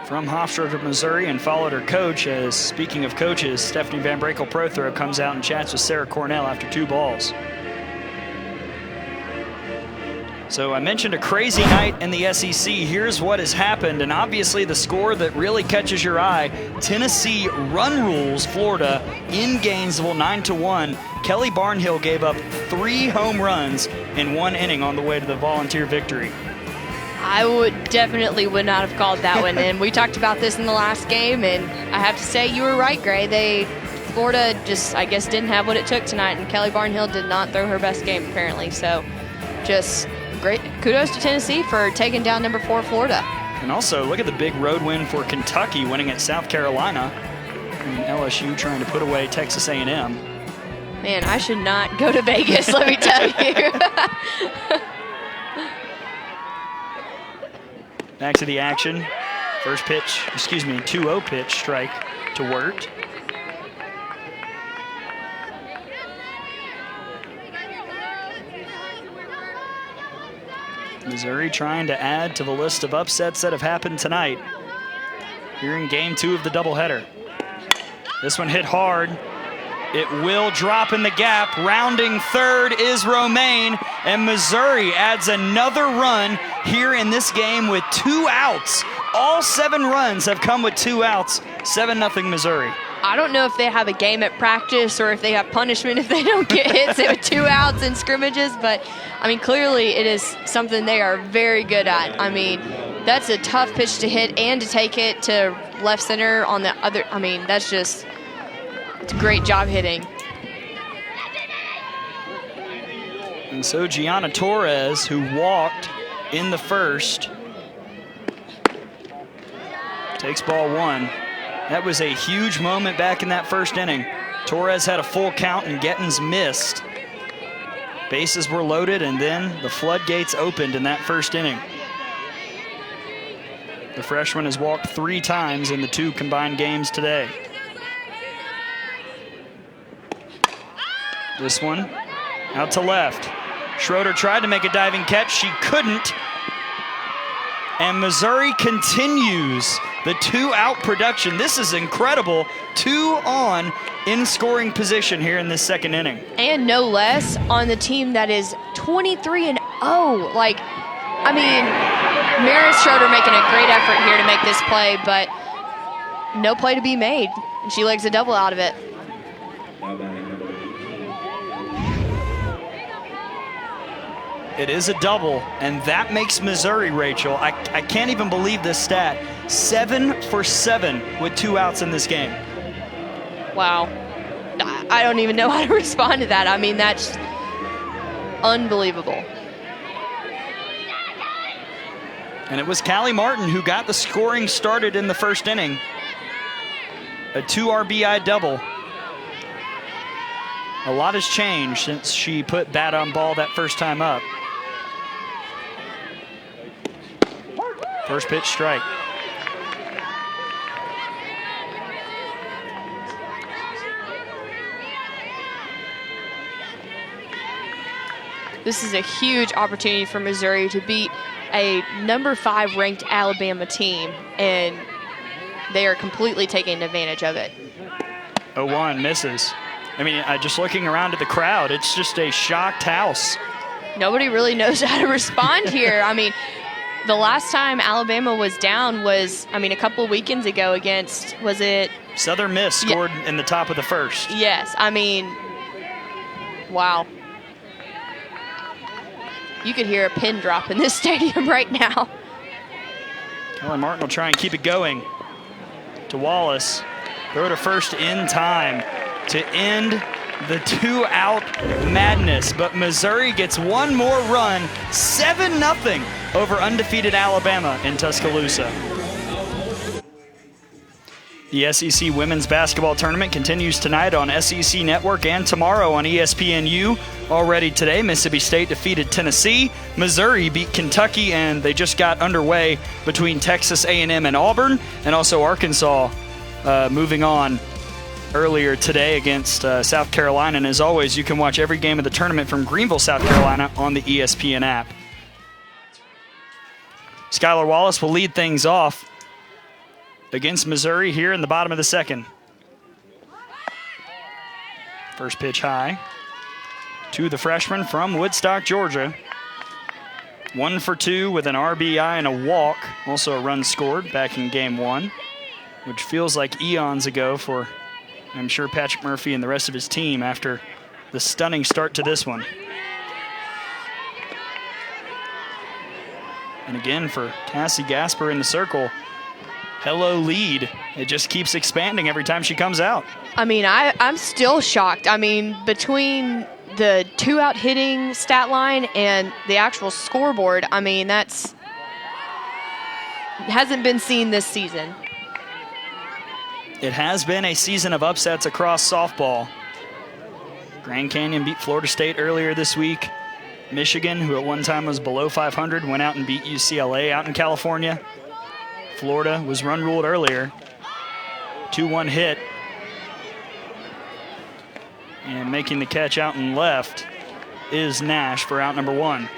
from Hofstra to Missouri and followed her coach. As speaking of coaches, Stephanie Van Brakel-Prothro comes out and chats with Sarah Cornell after 2 balls. So I mentioned a crazy night in the SEC. Here's what has happened, and obviously the score that really catches your eye. Tennessee run rules Florida in Gainesville 9-1. Kelly Barnhill gave up 3 home runs in 1 inning on the way to the Volunteer victory. I would not have called that one. And we talked about this in the last game, and I have to say you were right, Gray. Florida just, I guess, didn't have what it took tonight, and Kelly Barnhill did not throw her best game apparently. So just great kudos to Tennessee for taking down number 4 Florida. And also look at the big road win for Kentucky, winning at South Carolina, and LSU trying to put away Texas A&M. Man, I should not go to Vegas, let me tell you. Back to the action. First pitch, 2-0 pitch strike to Wirt. Missouri trying to add to the list of upsets that have happened tonight here in game 2 of the doubleheader. This one hit hard. It will drop in the gap. Rounding third is Romaine, and Missouri adds another run here in this game with 2 outs. All 7 runs have come with 2 outs. 7-0 Missouri. I don't know if they have a game at practice or if they have punishment if they don't get hits with 2 outs in scrimmages, but I mean, clearly it is something they are very good at. I mean, that's a tough pitch to hit and to take it to left center on the other. I mean, that's just, it's a great job hitting. And so Gianna Torres, who walked in the first, takes ball 1. That was a huge moment back in that first inning. Torres had a full count and Gettins missed. Bases were loaded, and then the floodgates opened in that first inning. The freshman has walked 3 times in the 2 combined games today. This one out to left. Schroeder tried to make a diving catch. She couldn't. And Missouri continues the 2-out production. This is incredible. 2 on in scoring position here in this second inning. And no less on the team that is 23-0. Like, I mean, Maris Schroeder making a great effort here to make this play, but no play to be made. She legs a double out of it. It is a double, and that makes Missouri, Rachel. I can't even believe this stat. 7 for 7 with 2 outs in this game. Wow. I don't even know how to respond to that. I mean, that's unbelievable. And it was Callie Martin who got the scoring started in the first inning. A 2 RBI double. A lot has changed since she put bat on ball that first time up. First pitch strike. This is a huge opportunity for Missouri to beat a number 5 ranked Alabama team, and they are completely taking advantage of it. 0-1 misses. I mean, just looking around at the crowd, it's just a shocked house. Nobody really knows how to respond here. I mean, the last time Alabama was down was, I mean, a couple of weekends ago against, was it? Southern Miss scored in the top of the first. Yes, I mean, wow. You could hear a pin drop in this stadium right now. Callie Martin will try and keep it going to Wallace. Throw to first in time to end the 2-out madness. But Missouri gets one more run, 7-0 over undefeated Alabama in Tuscaloosa. The SEC Women's Basketball Tournament continues tonight on SEC Network and tomorrow on ESPNU. Already today, Mississippi State defeated Tennessee. Missouri beat Kentucky, and they just got underway between Texas A&M and Auburn, and also Arkansas moving on earlier today against South Carolina. And as always, you can watch every game of the tournament from Greenville, South Carolina on the ESPN app. Skylar Wallace will lead things off against Missouri here in the bottom of the second. First pitch high to the freshman from Woodstock, Georgia. 1 for 2 with an RBI and a walk. Also a run scored back in game 1, which feels like eons ago for, I'm sure, Patrick Murphy and the rest of his team after the stunning start to this one. And again for Cassie Gasper in the circle. Hello lead. It just keeps expanding every time she comes out. I mean, I'm still shocked. I mean, between the 2-out hitting stat line and the actual scoreboard, I mean, that's hasn't been seen this season. It has been a season of upsets across softball. Grand Canyon beat Florida State earlier this week. Michigan, who at one time was below 500, went out and beat UCLA out in California. Florida was run ruled earlier. 2-1 hit. And making the catch out and left is Nash for out number 1.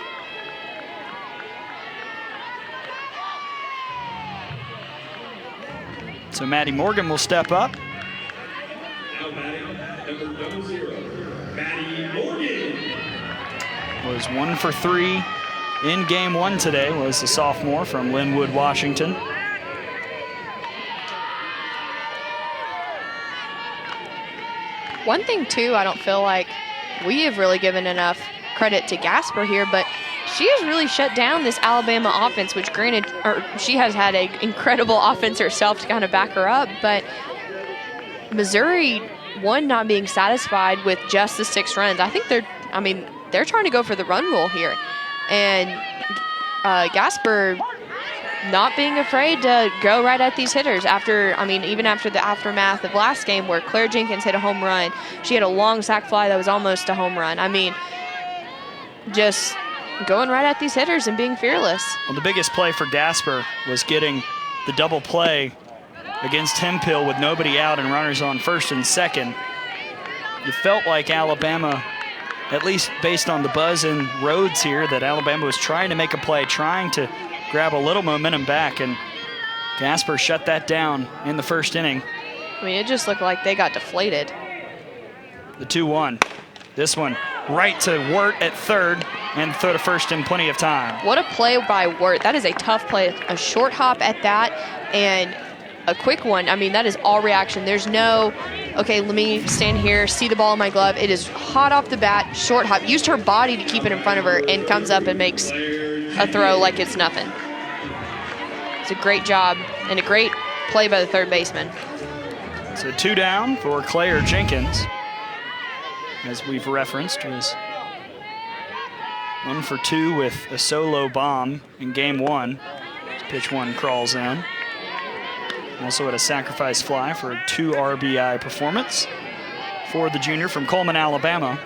So Maddie Morgan will step up. Now batting, number 0, Maddie Morgan. Was 1 for 3 in game 1 today, was the sophomore from Linwood, Washington. One thing, too, I don't feel like we have really given enough credit to Gasper here, but she has really shut down this Alabama offense, which granted, she has had an incredible offense herself to kind of back her up, but Missouri, one, not being satisfied with just the 6 runs. I think they're trying to go for the run rule here. And Gasper not being afraid to go right at these hitters after, I mean, even after the aftermath of last game where Claire Jenkins hit a home run. She had a long sac fly that was almost a home run. I mean, just going right at these hitters and being fearless. Well, the biggest play for Gasper was getting the double play against Hemphill with nobody out and runners on first and second. You felt like Alabama at least based on the buzz in Rhodes here, that Alabama was trying to make a play, trying to grab a little momentum back, and Gasper shut that down in the first inning. I mean, it just looked like they got deflated. The 2-1. This one right to Wirt at third, and throw to first in plenty of time. What a play by Wirt. That is a tough play. A short hop at that, and a quick one. I mean, that is all reaction. There's no, okay, let me stand here, see the ball in my glove. It is hot off the bat, short hop. Used her body to keep it in front of her, and comes up and makes a throw like it's nothing. It's a great job and a great play by the third baseman. So 2 down for Claire Jenkins. As we've referenced, was 1 for 2 with a solo bomb in game 1. Pitch 1 crawls in. Also had a sacrifice fly for a 2 RBI performance for the junior from Coleman, Alabama.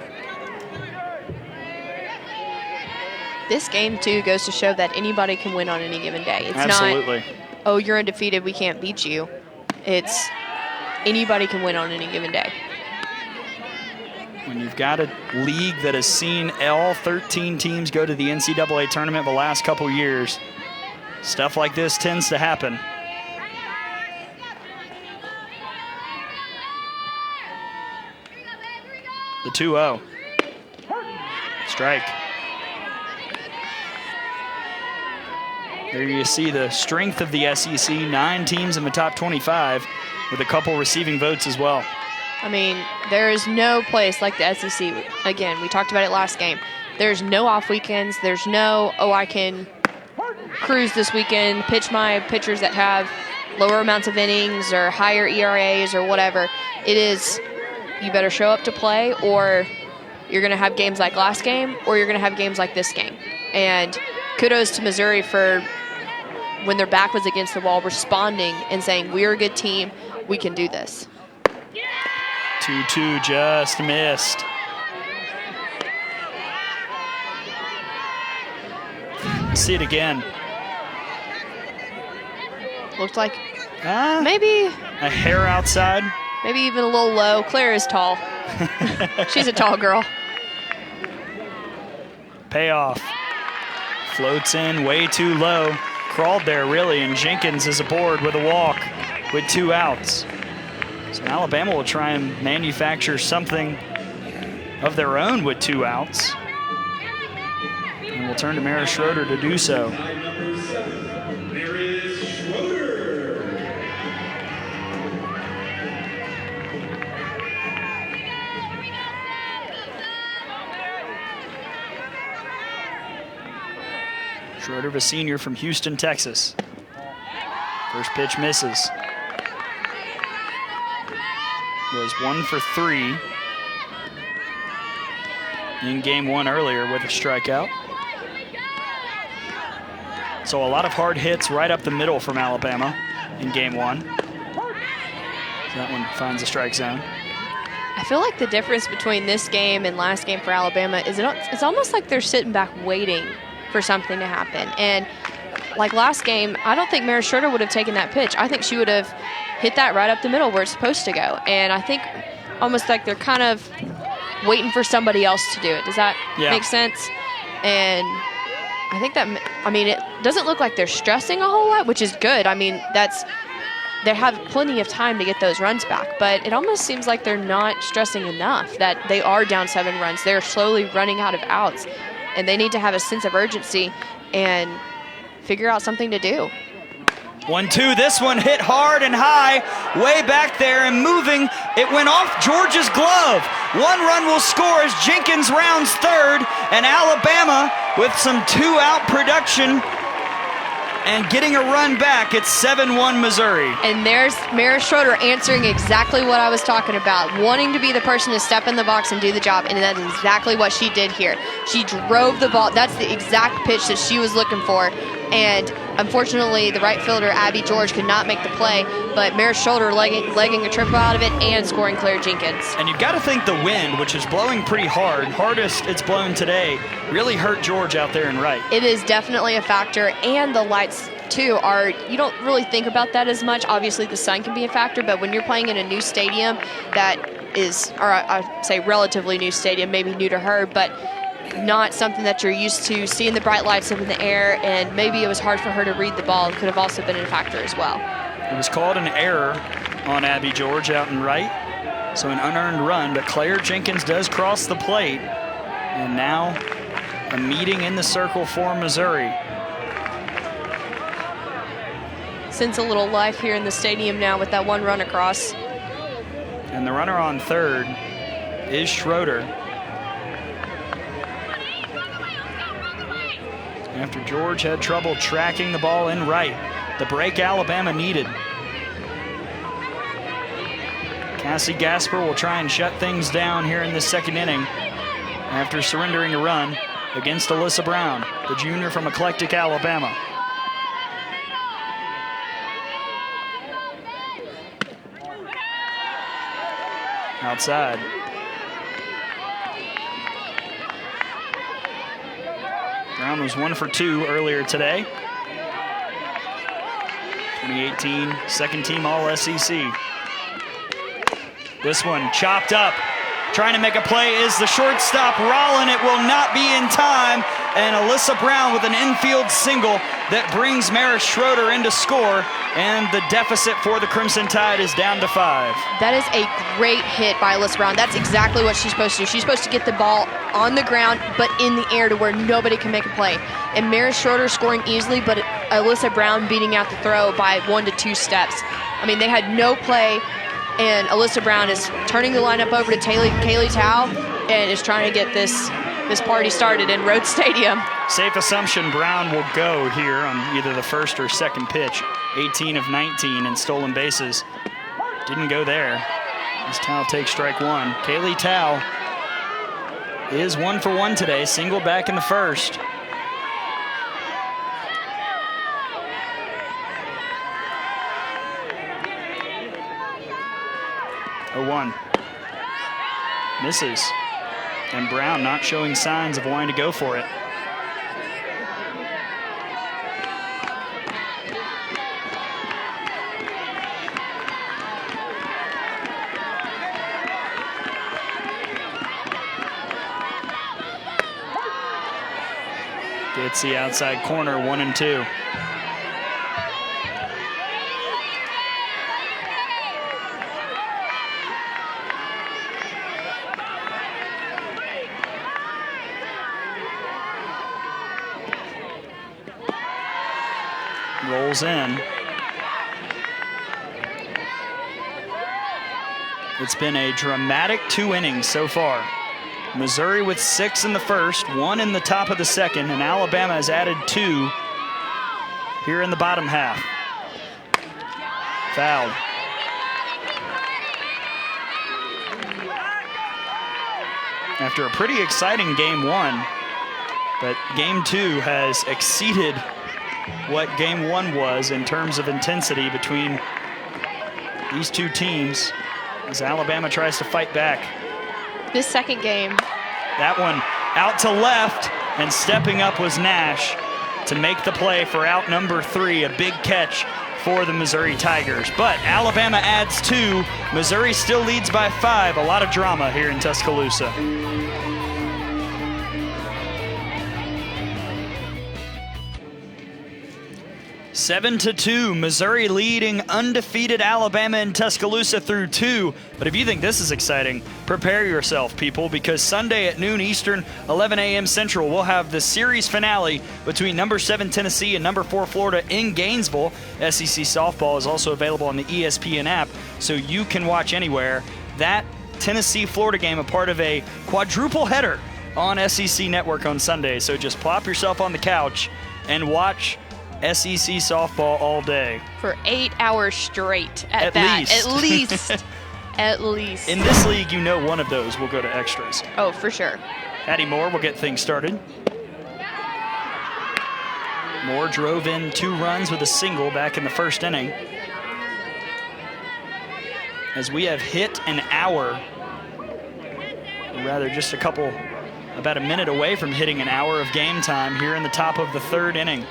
This game, too, goes to show that anybody can win on any given day. It's Absolutely. not, oh, you're undefeated, we can't beat you. It's anybody can win on any given day. When you've got a league that has seen all 13 teams go to the NCAA tournament the last couple years, stuff like this tends to happen. The 2-0. Strike. There you see the strength of the SEC. 9 teams in the top 25 with a couple receiving votes as well. I mean, there is no place like the SEC. Again, we talked about it last game. There's no off weekends. There's no, oh, I can cruise this weekend, pitch my pitchers that have lower amounts of innings or higher ERAs or whatever. It is, you better show up to play, or you're going to have games like last game, or you're going to have games like this game. And kudos to Missouri for, when their back was against the wall, responding and saying, we're a good team, we can do this. 2-2 just missed. See it again. Looked like maybe a hair outside. Maybe even a little low. Claire is tall. She's a tall girl. Payoff. Floats in way too low. Crawled there, really, and Jenkins is aboard with a walk with 2 outs. So Alabama will try and manufacture something of their own with 2 outs. And we'll turn to Mara Schroeder to do so. Number 7, Mary Schroeder. Schroeder, a senior from Houston, Texas. First pitch misses. Was 1 for 3 in game 1 earlier with a strikeout. So a lot of hard hits right up the middle from Alabama in game 1. So that one finds a strike zone. I feel like the difference between this game and last game for Alabama is it's almost like they're sitting back waiting for something to happen. And like last game, I don't think Mara Schroeder would have taken that pitch. I think she would have hit that right up the middle where it's supposed to go. And I think almost like they're kind of waiting for somebody else to do it. Does that make sense? And I think that, I mean, it doesn't look like they're stressing a whole lot, which is good. I mean, they have plenty of time to get those runs back, but it almost seems like they're not stressing enough, that they are down 7 runs. They're slowly running out of outs, and they need to have a sense of urgency and figure out something to do. 1-2, this one hit hard and high, way back there and moving. It went off Georgia's glove. 1 run will score as Jenkins rounds third, and Alabama with some 2-out production and getting a run back. It's 7-1 Missouri. And there's Mara Schroeder answering exactly what I was talking about, wanting to be the person to step in the box and do the job, and that's exactly what she did here. She drove the ball. That's the exact pitch that she was looking for. And unfortunately, the right fielder, Abby George, could not make the play, but Mara Schroeder legging a triple out of it and scoring Claire Jenkins. And you've got to think the wind, which is blowing pretty hard, hardest it's blown today, really hurt George out there in right. It is definitely a factor, and the lights, too, you don't really think about that as much. Obviously, the sun can be a factor, but when you're playing in a new stadium that is, or I say relatively new stadium, maybe new to her, but not something that you're used to, seeing the bright lights up in the air, and maybe it was hard for her to read the ball. It could have also been a factor as well. It was called an error on Abby George out and right, so an unearned run, but Claire Jenkins does cross the plate, and now a meeting in the circle for Missouri. Sense a little life here in the stadium now with that one run across. And the runner on third is Schroeder. After George had trouble tracking the ball in right, the break Alabama needed. Cassie Gasper will try and shut things down here in the second inning after surrendering a run against Alyssa Brown, the junior from Eclectic, Alabama. Outside. Brown was 1 for 2 earlier today. 2018 second team All-SEC. This one chopped up. Trying to make a play is the shortstop, Rollin. It will not be in time. And Alyssa Brown with an infield single that brings Maris Schroeder into score. And the deficit for the Crimson Tide is down to 5. That is a great hit by Alyssa Brown. That's exactly what she's supposed to do. She's supposed to get the ball on the ground, but in the air to where nobody can make a play. And Maris Schroeder scoring easily, but Alyssa Brown beating out the throw by 1 to 2 steps. I mean, they had no play, and Alyssa Brown is turning the lineup over to Kaylee Tao and is trying to get this party started in Rhodes Stadium. Safe assumption Brown will go here on either the first or second pitch. 18 of 19 in stolen bases. Didn't go there as Tao takes strike one. Kaylee Tao is 1 for 1 today, single back in the first. Oh, 1. Misses. And Brown not showing signs of wanting to go for it. Gets the outside corner, 1 and 2. Rolls in. It's been a dramatic 2 innings so far. Missouri with 6 in the first, 1 in the top of the second, and Alabama has added 2 here in the bottom half. Fouled. After a pretty exciting game 1, but game 2 has exceeded what game 1 was in terms of intensity between these two teams as Alabama tries to fight back. This second game. That one out to left, and stepping up was Nash to make the play for out number 3, a big catch for the Missouri Tigers. But Alabama adds 2. Missouri still leads by 5. A lot of drama here in Tuscaloosa. Seven to 2, Missouri leading undefeated Alabama in Tuscaloosa through 2. But if you think this is exciting, prepare yourself, people, because Sunday at noon Eastern, 11 a.m. Central, we'll have the series finale between number 7 Tennessee and number 4 Florida in Gainesville. SEC softball is also available on the ESPN app, so you can watch anywhere. That Tennessee-Florida game, a part of a quadruple header on SEC Network on Sunday. So just plop yourself on the couch and watch SEC softball all day. For 8 hours straight At least. At least. In this league, you know one of those will go to extras. Oh, for sure. Addie Moore will get things started. Moore drove in 2 runs with a single back in the first inning. As we have hit an hour, or rather just about a minute away from hitting an hour of game time here in the top of the 3rd inning.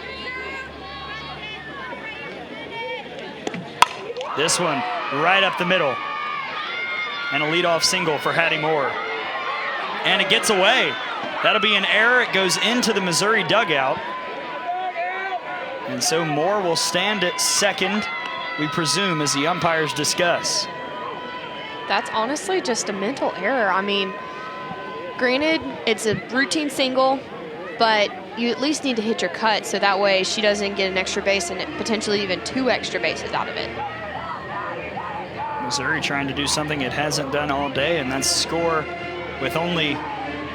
This one right up the middle. And a leadoff single for Hattie Moore. And it gets away. That'll be an error. It goes into the Missouri dugout. And so Moore will stand at second, we presume, as the umpires discuss. That's honestly just a mental error. I mean, granted, it's a routine single, but you at least need to hit your cut so that way she doesn't get an extra base and potentially even 2 extra bases out of it. Missouri trying to do something it hasn't done all day, and that's score with only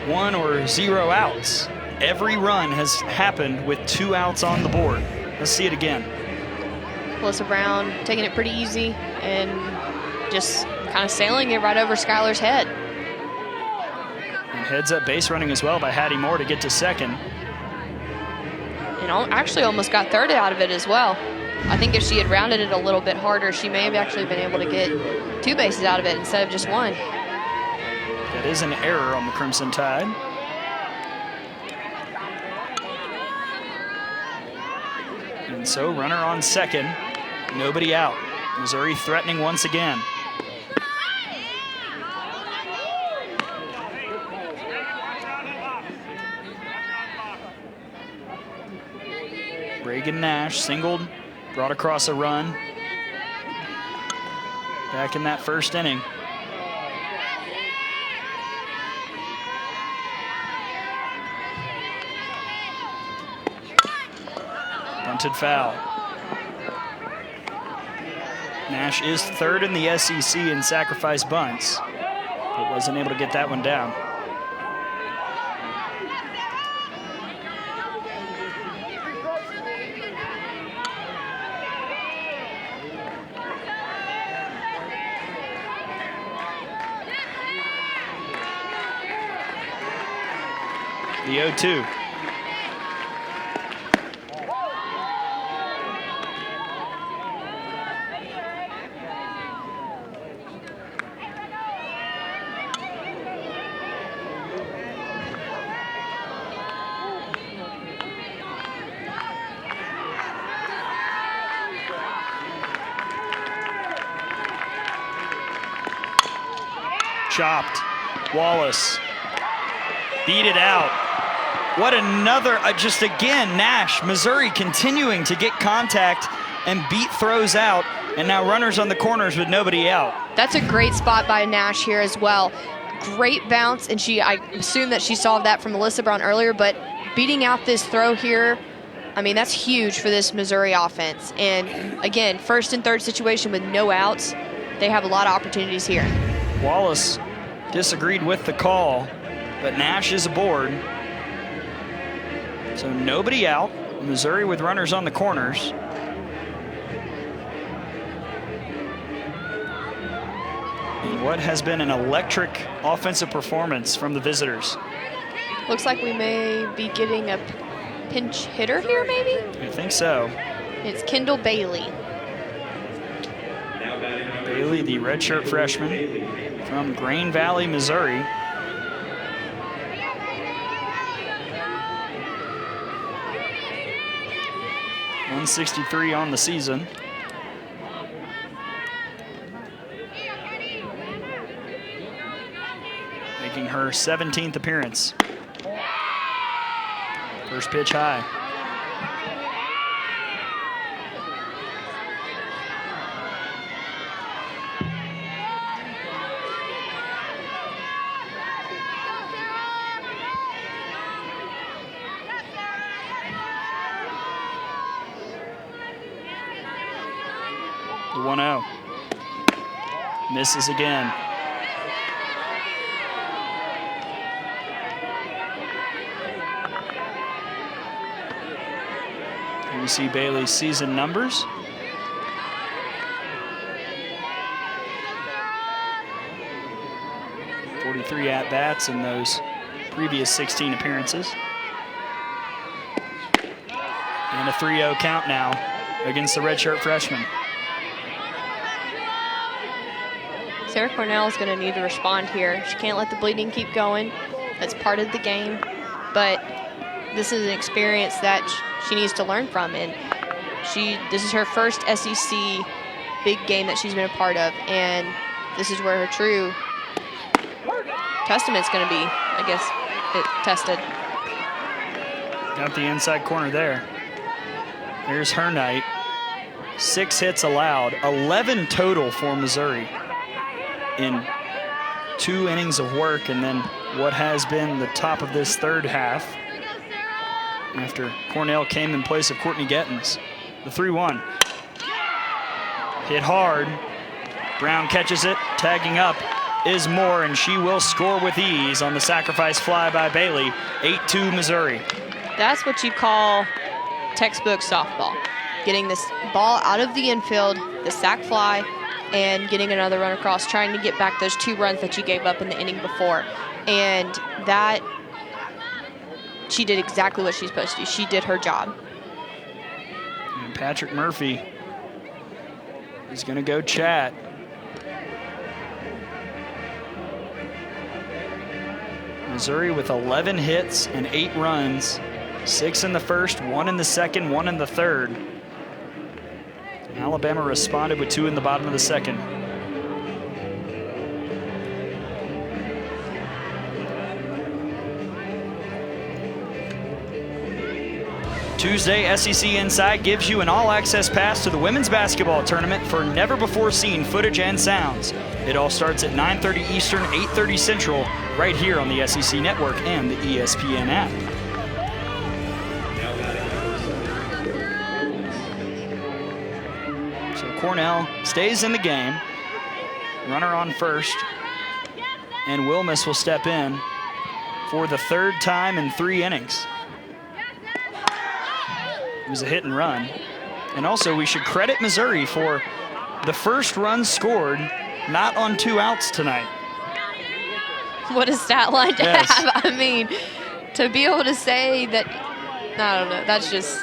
1 or 0 outs. Every run has happened with 2 outs on the board. Let's see it again. Melissa Brown taking it pretty easy and just kind of sailing it right over Skylar's head. And heads up base running as well by Hattie Moore to get to second. And actually almost got third out of it as well. I think if she had rounded it a little bit harder, she may have actually been able to get 2 bases out of it instead of just 1. That is an error on the Crimson Tide. And so runner on second, nobody out. Missouri threatening once again. Reagan Nash singled, brought across a run. Back in that first inning. Bunted foul. Nash is third in the SEC in sacrifice bunts, but wasn't able to get that one down. The 0-2. Chopped. Wallace beat it out. What another, just again, Nash, Missouri continuing to get contact and beat throws out, and now runners on the corners with nobody out. That's a great spot by Nash here as well. Great bounce, and I assume that she saw that from Melissa Brown earlier, but beating out this throw here, I mean, that's huge for this Missouri offense. And again, first and third situation with no outs, they have a lot of opportunities here. Wallace disagreed with the call, but Nash is aboard. So nobody out. Missouri with runners on the corners. And what has been an electric offensive performance from the visitors. Looks like we may be getting a pinch hitter here, maybe? I think so. It's Kendall Bailey. Bailey, the redshirt freshman from Grain Valley, Missouri. .163 on the season. Making her 17th appearance. First pitch high. The 1-0. Misses again. Here you see Bailey's season numbers. .43 at-bats in those previous 16 appearances. And a 3-0 count now against the redshirt freshman. Sarah Cornell is going to need to respond here. She can't let the bleeding keep going. That's part of the game. But this is an experience that she needs to learn from. And this is her first SEC big game that she's been a part of. And this is where her true testament's going to be, I guess, tested. Got the inside corner there. There's her night. 6 hits allowed, 11 total for Missouri in 2 innings of work, and then what has been the top of this third half after Cornell came in place of Courtney Gettins. The 3-1. Hit hard. Brown catches it. Tagging up is Moore, and she will score with ease on the sacrifice fly by Bailey. 8-2 Missouri. That's what you call textbook softball. Getting this ball out of the infield, the sac fly, and getting another run across, trying to get back those 2 runs that you gave up in the inning before. And that, she did exactly what she's supposed to do. She did her job. And Patrick Murphy is going to go chat. Missouri with 11 hits and 8 runs. 6 in the first, 1 in the second, 1 in the third. Alabama responded with 2 in the bottom of the second. Tuesday, SEC Inside gives you an all-access pass to the women's basketball tournament for never-before-seen footage and sounds. It all starts at 9:30 Eastern, 8:30 Central, right here on the SEC Network and the ESPN app. So Cornell stays in the game. Runner on first, and Wilmus will step in for the 3rd time in 3 innings. It was a hit and run. And also, we should credit Missouri for the first run scored not on 2 outs tonight. What a stat line to Yes. have. I mean, to be able to say that, I don't know, that's just...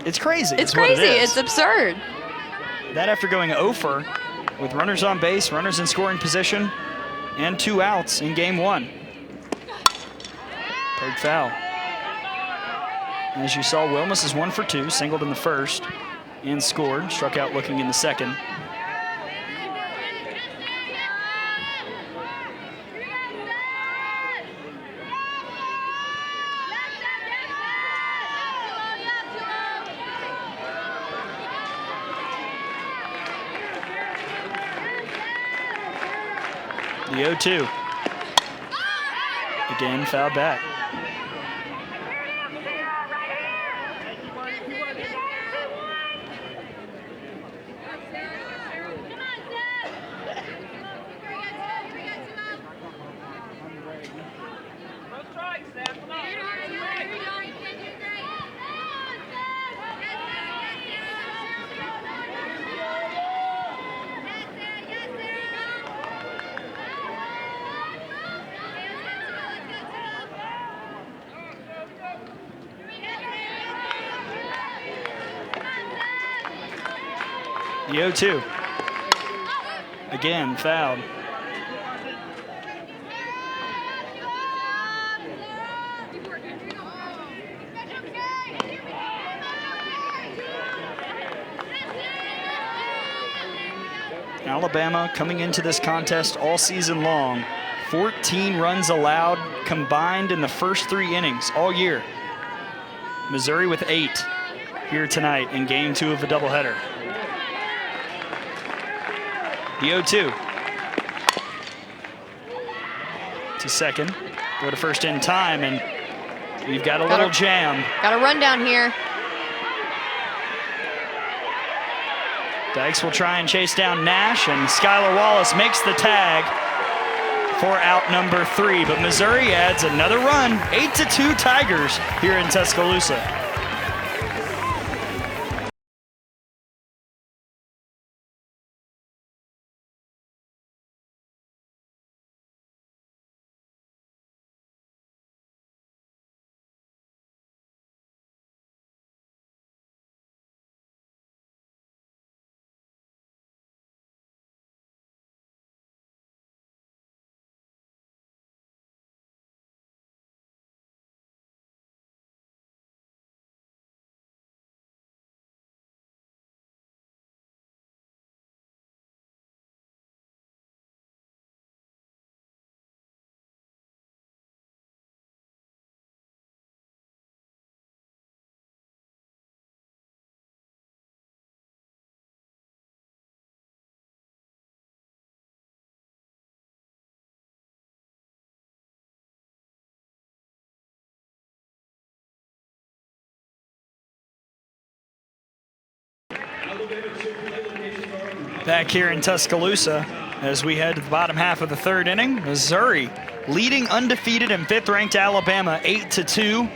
It's crazy. It's what it crazy. is. It's absurd. That after going 0 for with runners on base, runners in scoring position, and 2 outs in game 1. Peg foul. As you saw, Wilmus is 1 for 2, singled in the first and scored, struck out looking in the second. The 0-2. Again, foul back. The 0-2. Again, fouled. Alabama coming into this contest all season long. 14 runs allowed combined in the first 3 innings all year. Missouri with 8 here tonight in game 2 of the doubleheader. The 0-2. To second. Go to first in time, and we've got a little jam. Got a run down here. Dykes will try and chase down Nash, and Skylar Wallace makes the tag for out number 3. But Missouri adds another run, 8-2 Tigers here in Tuscaloosa. Back here in Tuscaloosa as we head to the bottom half of the third inning. Missouri leading undefeated and 5th-ranked Alabama 8-2.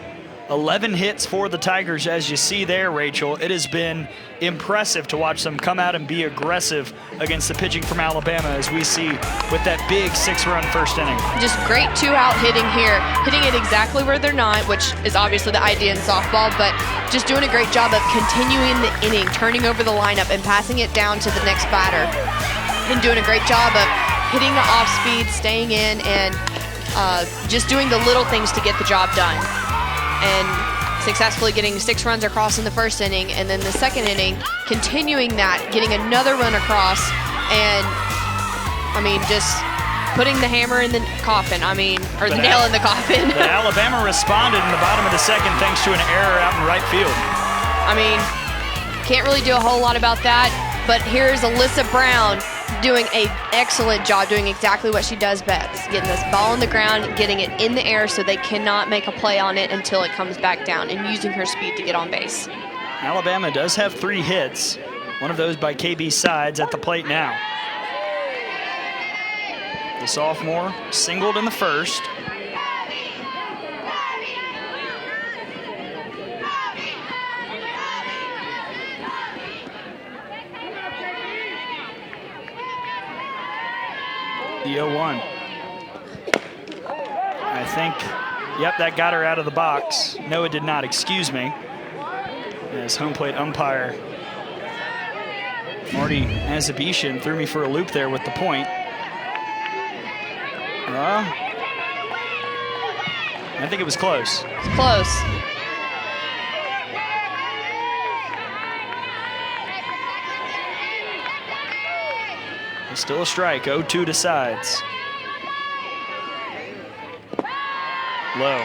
11 hits for the Tigers, as you see there, Rachel. It has been impressive to watch them come out and be aggressive against the pitching from Alabama, as we see with that big 6-run first inning. Just great 2-out hitting here, hitting it exactly where they're not, which is obviously the idea in softball, but just doing a great job of continuing the inning, turning over the lineup and passing it down to the next batter, and doing a great job of hitting the off speed, staying in, and just doing the little things to get the job done. And successfully getting 6 runs across in the first inning, and then the second inning, continuing that, getting another run across, and, I mean, just putting the hammer in the coffin, or the nail in the coffin. But Alabama responded in the bottom of the second thanks to an error out in right field. I mean, can't really do a whole lot about that, but here's Alyssa Brown doing an excellent job, doing exactly what she does best, getting this ball on the ground, getting it in the air so they cannot make a play on it until it comes back down, and using her speed to get on base. Alabama does have 3 hits, one of those by KB Sides at the plate now. The sophomore singled in the first. The 0-1. I think, yep, that got her out of the box. No, it did not, excuse me. As home plate umpire Marty Azabishan threw me for a loop there with the point. I think it was close. It's close. Still a strike, 0-2 to Sides. Low.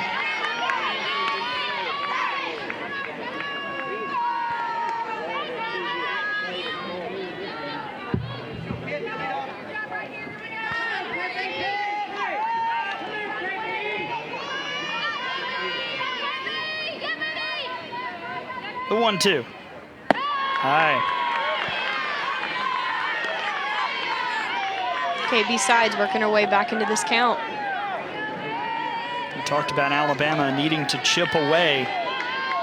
The 1-2. High. KB Sides working her way back into this count. We talked about Alabama needing to chip away.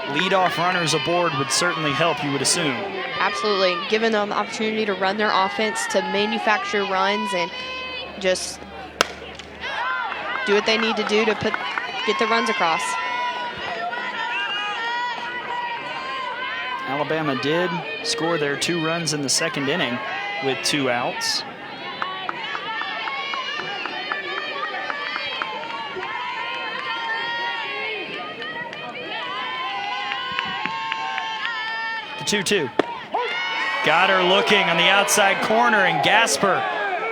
Leadoff runners aboard would certainly help, you would assume. Absolutely. Giving them the opportunity to run their offense, to manufacture runs, and just do what they need to do to get the runs across. Alabama did score their 2 runs in the second inning with 2 outs. The 2-2. Got her looking on the outside corner, and Gasper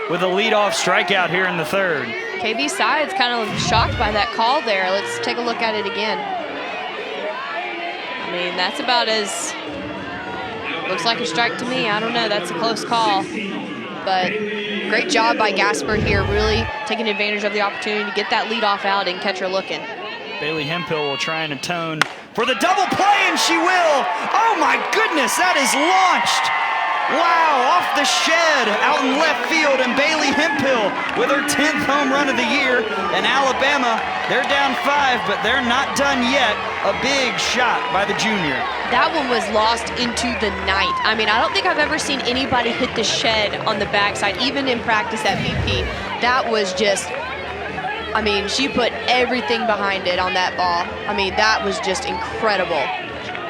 with a leadoff strikeout here in the third. KB Sides kind of shocked by that call there. Let's take a look at it again. I mean, that's about as, looks like a strike to me. I don't know, that's a close call. But great job by Gasper here, really taking advantage of the opportunity to get that leadoff out and catch her looking. Bailey Hemphill will try and atone for the double play, and she will. Oh my goodness, that is launched. Wow, off the shed, out in left field, and Bailey Hemphill with her 10th home run of the year. And Alabama, they're down 5, but they're not done yet. A big shot by the junior. That one was lost into the night. I mean, I don't think I've ever seen anybody hit the shed on the backside, even in practice at BP. That was just, I mean, she put everything behind it on that ball. I mean, that was just incredible.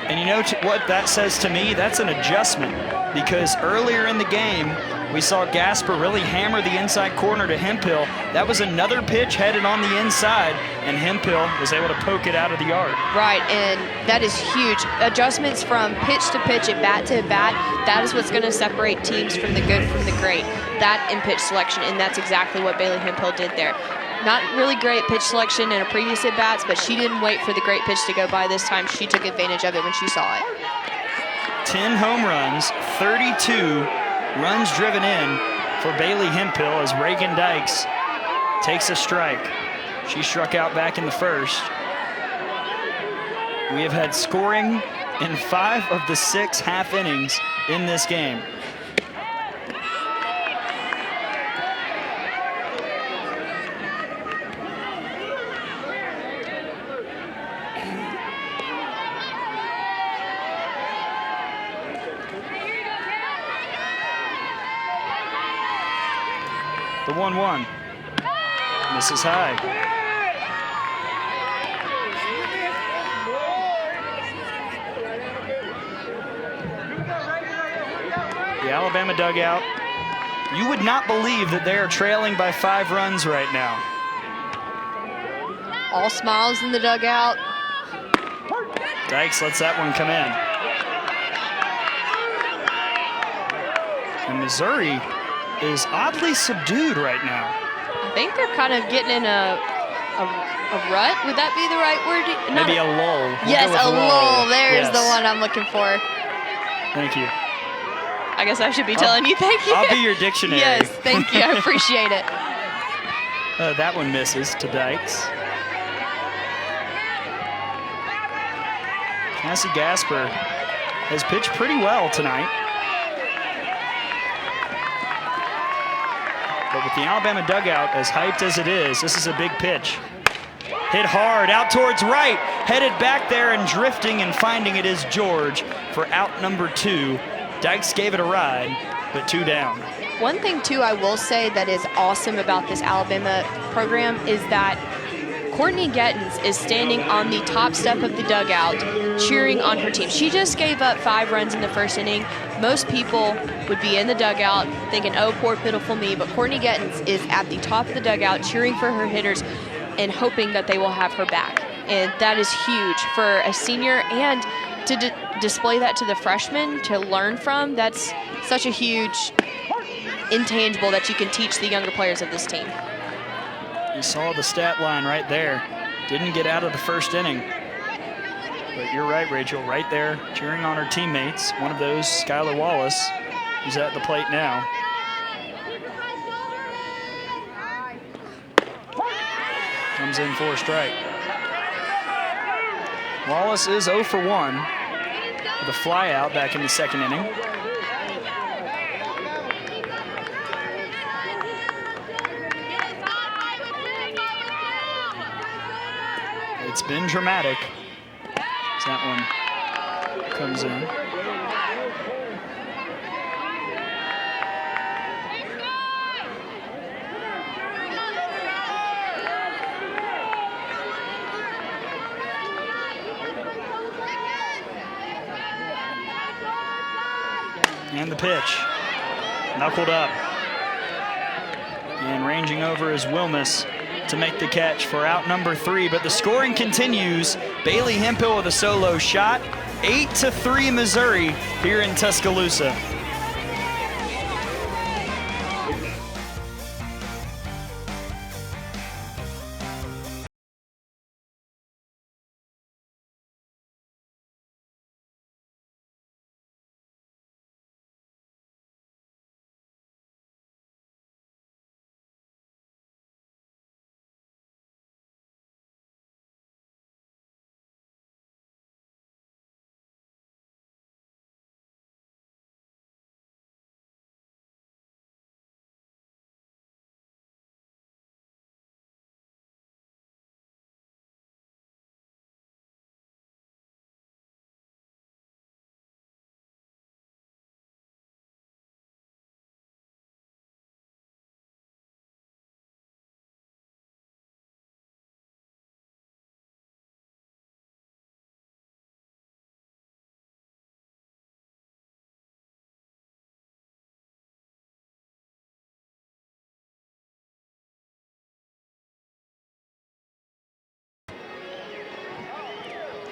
And you know what that says to me? That's an adjustment, because earlier in the game, we saw Gasper really hammer the inside corner to Hemphill. That was another pitch headed on the inside, and Hemphill was able to poke it out of the yard. Right, and that is huge. Adjustments from pitch to pitch, at bat to bat, that is what's going to separate teams from the good from the great. That and pitch selection, and that's exactly what Bailey Hemphill did there. Not really great pitch selection in her previous at-bats, but she didn't wait for the great pitch to go by this time. She took advantage of it when she saw it. 10 home runs, 32 runs driven in for Bailey Hemphill as Reagan Dykes takes a strike. She struck out back in the first. We have had scoring in 5 of the 6 half innings in this game. The 1-1. Misses high. The Alabama dugout. You would not believe that they are trailing by 5 runs right now. All smiles in the dugout. Dykes lets that one come in. And Missouri is oddly subdued right now. I think they're kind of getting in a rut. Would that be the right word? Maybe a lull. Yes, a lull. There's the one I'm looking for. Thank you. I guess I should be telling you thank you. I'll be your dictionary. Yes, thank you. I appreciate it. That one misses to Dykes. Cassie Gasper has pitched pretty well tonight. But with the Alabama dugout as hyped as it is, this is a big pitch. Hit hard, out towards right, headed back there and drifting and finding it is George for out number 2. Dykes gave it a ride, but 2 down. One thing, too, I will say that is awesome about this Alabama program is that Courtney Gettins is standing on the top step of the dugout cheering on her team. She just gave up 5 runs in the first inning. Most people would be in the dugout thinking, oh, poor pitiful me, but Courtney Gettins is at the top of the dugout cheering for her hitters and hoping that they will have her back. And that is huge for a senior, and to display that to the freshmen to learn from. That's such a huge intangible that you can teach the younger players of this team. You saw the stat line right there. Didn't get out of the first inning. But you're right, Rachel, right there cheering on her teammates. One of those, Skylar Wallace, who's at the plate now. Comes in for a strike. Wallace is 0 for 1 with a fly out back in the second inning. It's been dramatic as that one comes in. And the pitch, knuckled up. And ranging over is Wilmus to make the catch for out number 3, but the scoring continues. Bailey Hemphill with a solo shot. 8-3 Missouri here in Tuscaloosa.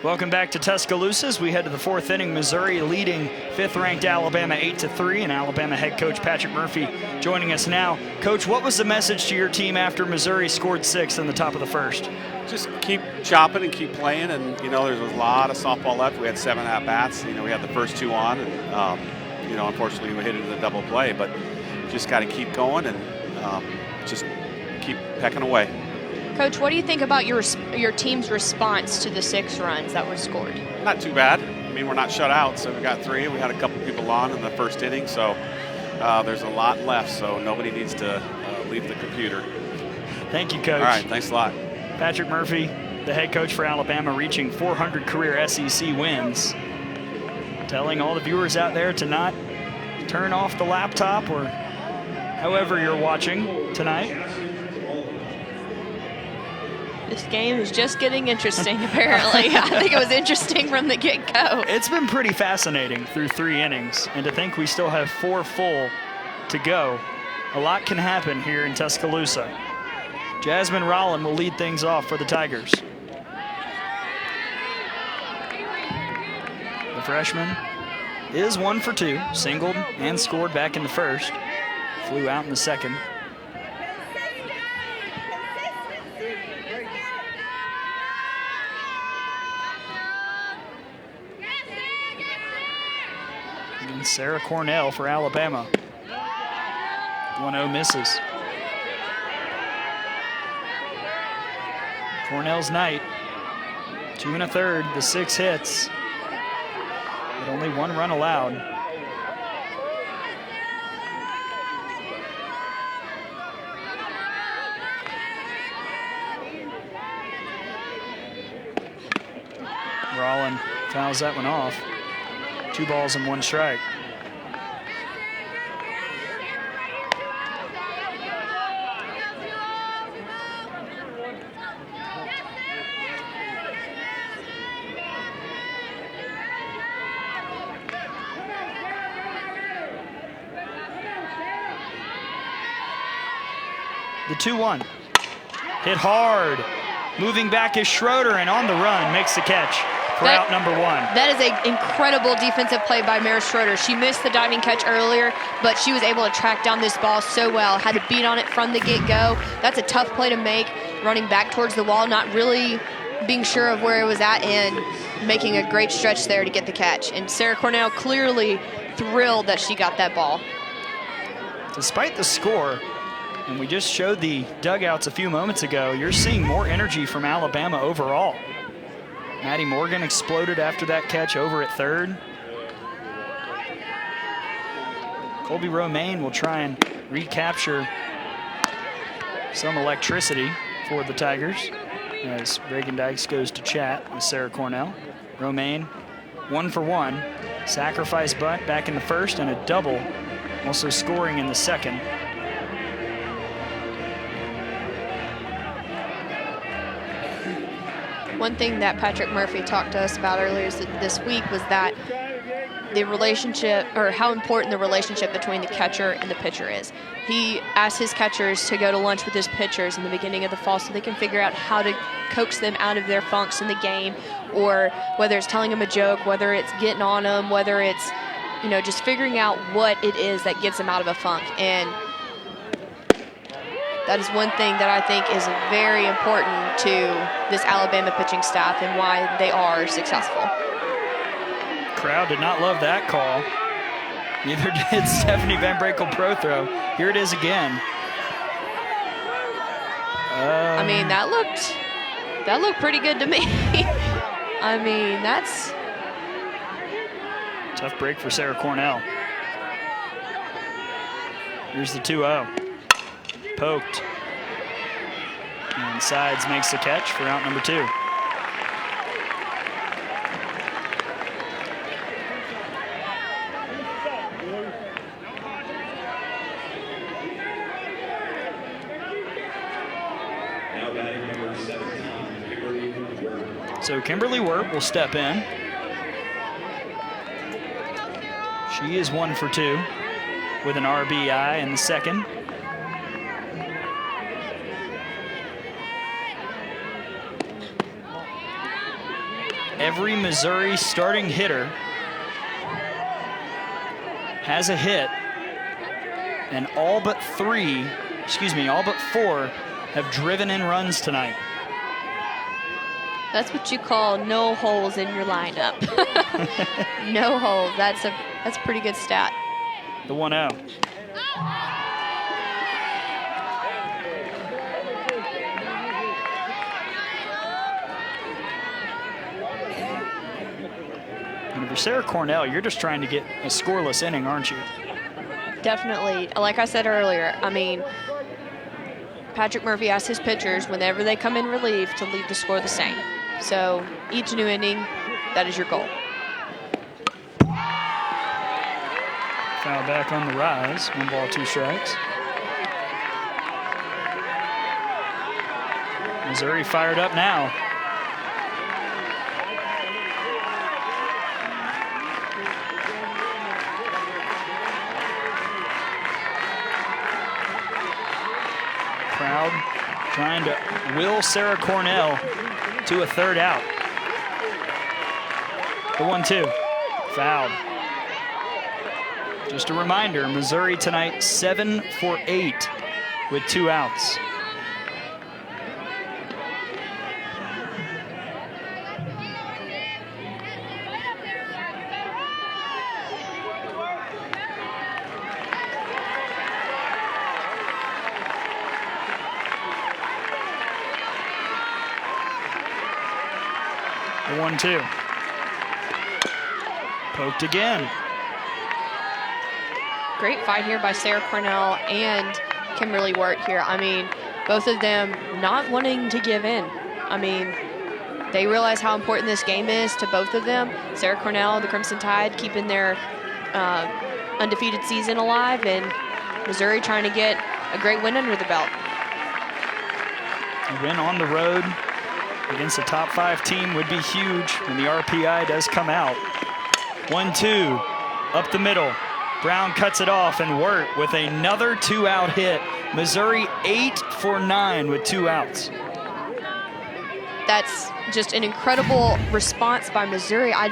Welcome back to Tuscaloosa as we head to the 4th inning. Missouri leading 5th-ranked Alabama 8-3, and Alabama head coach Patrick Murphy joining us now. Coach, what was the message to your team after Missouri scored 6 in the top of the first? Just keep chopping and keep playing, and there's a lot of softball left. We had 7 at-bats. We had the first 2 on, and unfortunately we hit it in the double play, but just got to keep going and just keep pecking away. Coach, what do you think about your team's response to the 6 runs that were scored? Not too bad. mean, we're not shut out, so we got 3. We had a couple people on in the first inning, so there's a lot left, so nobody needs to leave the computer. Thank you, Coach. All right, thanks a lot. Patrick Murphy, the head coach for Alabama, reaching 400 career SEC wins. Telling all the viewers out there to not turn off the laptop or however you're watching tonight. This game is just getting interesting, apparently. I think it was interesting from the get-go. It's been pretty fascinating through 3 innings, and to think we still have 4 full to go. A lot can happen here in Tuscaloosa. Jasmine Rollin will lead things off for the Tigers. The freshman is 1 for 2, singled and scored back in the first. Flew out in the second. And Sarah Cornell for Alabama. 1-0 misses. Cornell's night. 2 1/3, the 6 hits. But only 1 run allowed. Rollin fouls that one off. 2 balls and 1 strike. The 2-1. Hit hard. Moving back is Schroeder, and on the run makes the catch for out number 1. That is an incredible defensive play by Mara Schroeder. She missed the diving catch earlier, but she was able to track down this ball so well. Had to beat on it from the get-go. That's a tough play to make, running back towards the wall, not really being sure of where it was at, and making a great stretch there to get the catch. And Sarah Cornell clearly thrilled that she got that ball. Despite the score, and we just showed the dugouts a few moments ago, you're seeing more energy from Alabama overall. Maddie Morgan exploded after that catch over at third. Colby Romaine will try and recapture some electricity for the Tigers as Reagan Dykes goes to chat with Sarah Cornell. Romaine, 1 for 1. Sacrifice bunt back in the first and a double, also scoring in the second. One thing that Patrick Murphy talked to us about earlier this week was that the relationship, or how important the relationship between the catcher and the pitcher is. He asked his catchers to go to lunch with his pitchers in the beginning of the fall so they can figure out how to coax them out of their funks in the game, or whether it's telling them a joke, whether it's getting on them, whether it's, you know, just figuring out what it is that gets them out of a funk. And that is one thing that I think is very important to this Alabama pitching staff and why they are successful. Crowd did not love that call. Neither did Stephanie Van Brakel Prothro. Here it is again. I mean, that looked pretty good to me. I mean, that's tough break for Sarah Cornell. Here's the 2-0. Poked. And Sides makes the catch for out number 2. Now batting number 17, Kimberly Wirt. So Kimberly Wirt will step in. She is 1 for 2 with an RBI in the second. Every Missouri starting hitter has a hit, and all but 4 have driven in runs tonight. That's what you call no holes in your lineup. No holes. That's a pretty good stat. The 1-0. And if you're Sarah Cornell, you're just trying to get a scoreless inning, aren't you? Definitely. Like I said earlier, I mean, Patrick Murphy asks his pitchers whenever they come in relief to leave the score the same. So each new inning, that is your goal. Foul back on the rise. 1 ball, 2 strikes. Missouri fired up now. Crowd trying to will Sarah Cornell to a 3rd out. The 1-2. Fouled. Just a reminder, Missouri tonight 7 for 8 with 2 outs. The 1-2. Poked again. Great fight here by Sarah Cornell and Kimberly Wirt here. I mean, both of them not wanting to give in. I mean, they realize how important this game is to both of them. Sarah Cornell, the Crimson Tide, keeping their undefeated season alive, and Missouri trying to get a great win under the belt. A win on the road against a top 5 team would be huge when the RPI does come out. 1-2 up the middle. Brown cuts it off, and Wirt with another 2-out hit. Missouri 8 for 9 with 2 outs. That's just an incredible response by Missouri. I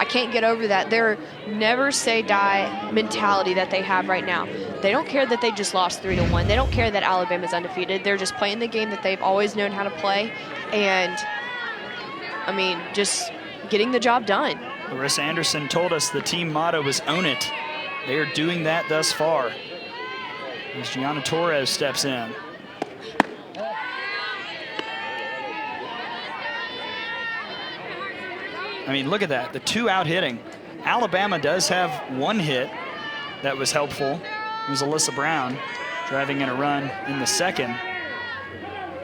can't get over that. Their never say die mentality that they have right now. They don't care that they just lost 3-1. They don't care that Alabama's undefeated. They're just playing the game that they've always known how to play. And, I mean, just getting the job done. Larissa Anderson told us the team motto was own it. They are doing that thus far. As Gianna Torres steps in. I mean, look at that, the 2-out hitting. Alabama does have 1 hit that was helpful. It was Alyssa Brown driving in a run in the 2nd.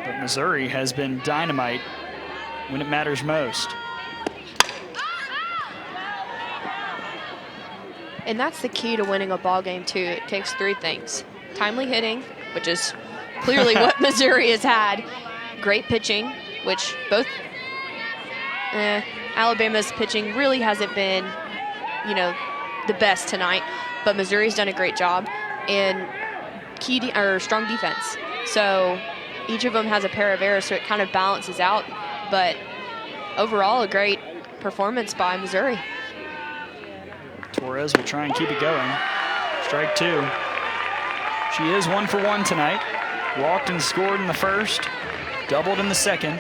But Missouri has been dynamite when it matters most. And that's the key to winning a ball game too. It takes 3 things. Timely hitting, which is clearly what Missouri has had. Great pitching, which both Alabama's pitching really hasn't been, you know, the best tonight, but Missouri's done a great job. And strong defense. So each of them has a pair of errors, so it kind of balances out. But overall, a great performance by Missouri. Torres will try and keep it going. Strike 2. She is 1 for 1 tonight. Walked and scored in the 1st, doubled in the 2nd.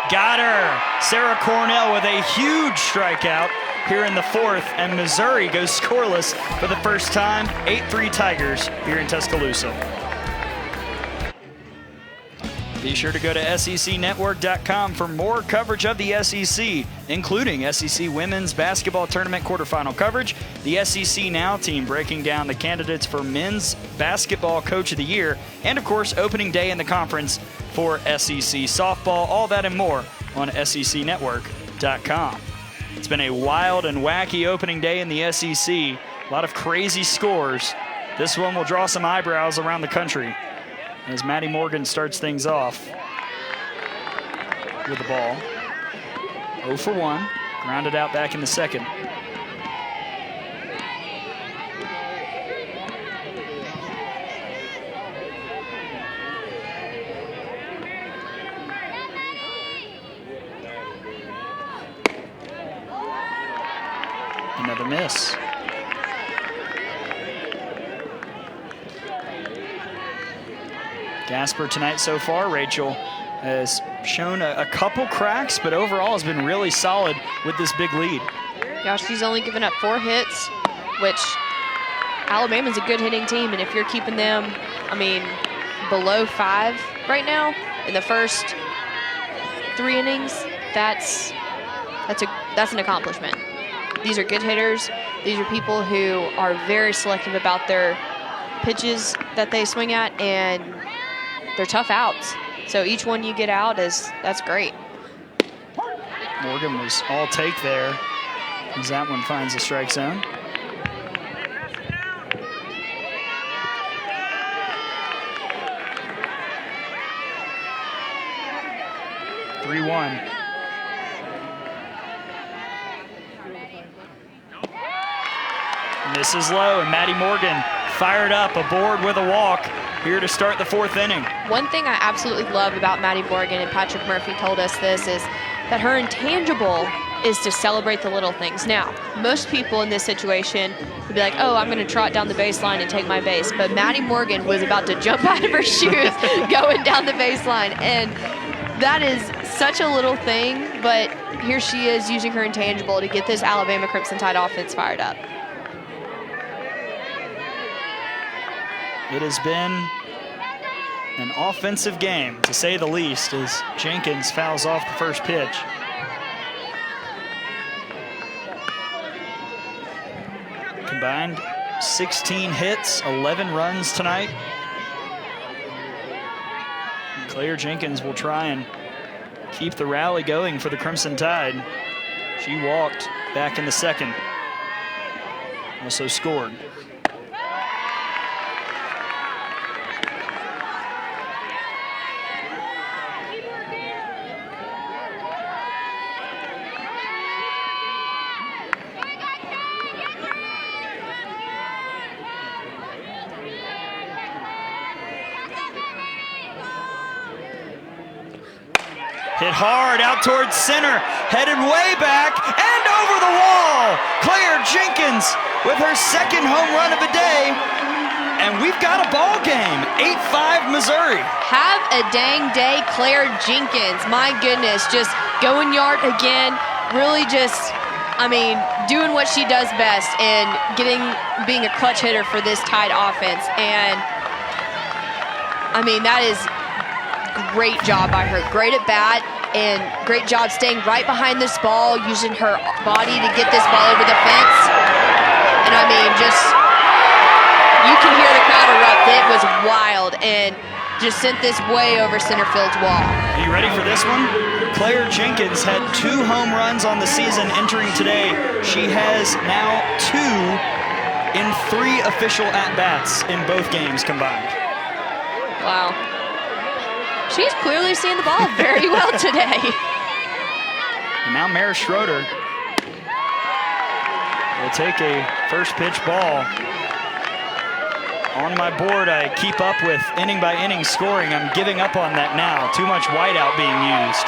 Got her. Sarah Cornell with a huge strikeout here in the 4th, and Missouri goes scoreless for the first time. 8-3 Tigers here in Tuscaloosa. Be sure to go to SECnetwork.com for more coverage of the SEC, including SEC Women's Basketball Tournament quarterfinal coverage, the SEC Now team breaking down the candidates for Men's Basketball Coach of the Year, and of course, opening day in the conference for SEC Softball. All that and more on SECnetwork.com. It's been a wild and wacky opening day in the SEC. A lot of crazy scores. This one will draw some eyebrows around the country as Maddie Morgan starts things off with the ball. 0 for 1, grounded out back in the 2nd. Another miss. Gasper tonight so far, Rachel has shown a couple cracks, but overall has been really solid with this big lead. Yeah, she's only given up 4 hits, which Alabama's a good hitting team, and if you're keeping them, I mean, below 5 right now in the first 3 innings, that's an accomplishment. These are good hitters. These are people who are very selective about their pitches that they swing at, and they're tough outs. So each one you get out that's great. Morgan was all take there as that one finds the strike zone. (3-1). Misses low, and Maddie Morgan fired up, aboard with a walk, here to start the 4th inning. One thing I absolutely love about Maddie Morgan, and Patrick Murphy told us this, is that her intangible is to celebrate the little things. Now, most people in this situation would be like, oh, I'm going to trot down the baseline and take my base. But Maddie Morgan was about to jump out of her shoes going down the baseline. And that is such a little thing, but here she is using her intangible to get this Alabama Crimson Tide offense fired up. It has been an offensive game, to say the least, as Jenkins fouls off the first pitch. Combined 16 hits, 11 runs tonight. And Claire Jenkins will try and keep the rally going for the Crimson Tide. She walked back in the 2nd. Also scored. Hit hard out towards center, headed way back and over the wall. Claire Jenkins with her 2nd home run of the day. And we've got a ball game, 8-5 Missouri. Have a dang day, Claire Jenkins. My goodness, just going yard again, really just, I mean, doing what she does best and being a clutch hitter for this Tide offense. And, I mean, that is great job by her. Great at bat and great job staying right behind this ball, using her body to get this ball over the fence. And I mean, just, you can hear the crowd erupt. It was wild and just sent this way over center field's wall. Are you ready for this one? Claire Jenkins had 2 home runs on the season entering today. She has now 2 in 3 official at-bats in both games combined. Wow. She's clearly seeing the ball very well today. And now Mara Schroeder will take a first pitch ball. On my board, I keep up with inning by inning scoring. I'm giving up on that now. Too much whiteout being used.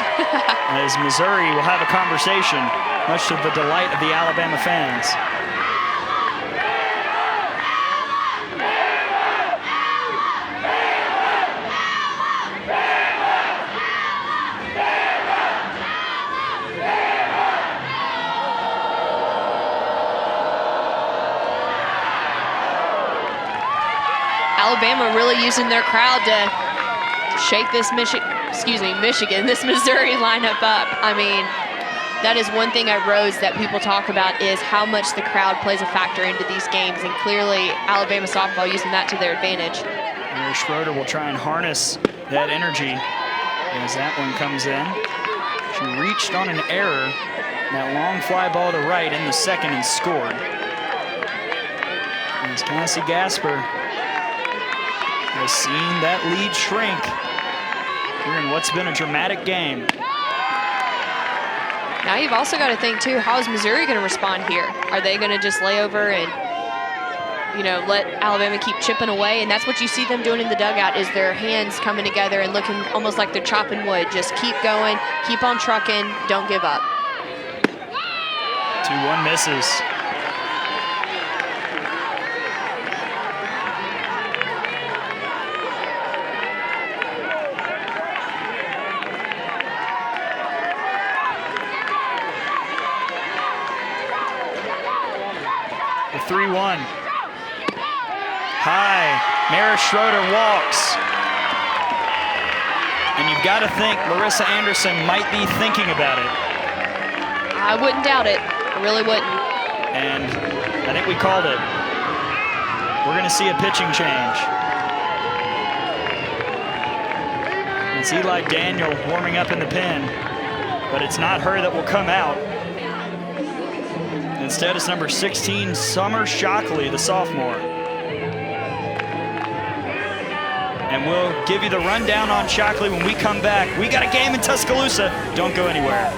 As Missouri will have a conversation, much to the delight of the Alabama fans. Alabama really using their crowd to shake this Michigan, this Missouri lineup up. I mean, that is one thing at Rhodes that people talk about, is how much the crowd plays a factor into these games, and clearly Alabama softball using that to their advantage. Mary Schroeder will try and harness that energy as that one comes in. She reached on an error, that long fly ball to right in the 2nd, and scored. As Cassie Gasper has seen that lead shrink here in what's been a dramatic game. Now you've also got to think too, how is Missouri going to respond here? Are they going to just lay over and, you know, let Alabama keep chipping away? And that's what you see them doing in the dugout, is their hands coming together and looking almost like they're chopping wood. Just keep going, keep on trucking, don't give up. 2-1 misses. 3-1. High. Mara Schroeder walks. And you've got to think Larissa Anderson might be thinking about it. I wouldn't doubt it. I really wouldn't. And I think we called it. We're going to see a pitching change. It's Eli Daniel warming up in the pen, but it's not her that will come out. Instead, it's number 16, Summer Shockley, the sophomore. And we'll give you the rundown on Shockley when we come back. We got a game in Tuscaloosa. Don't go anywhere.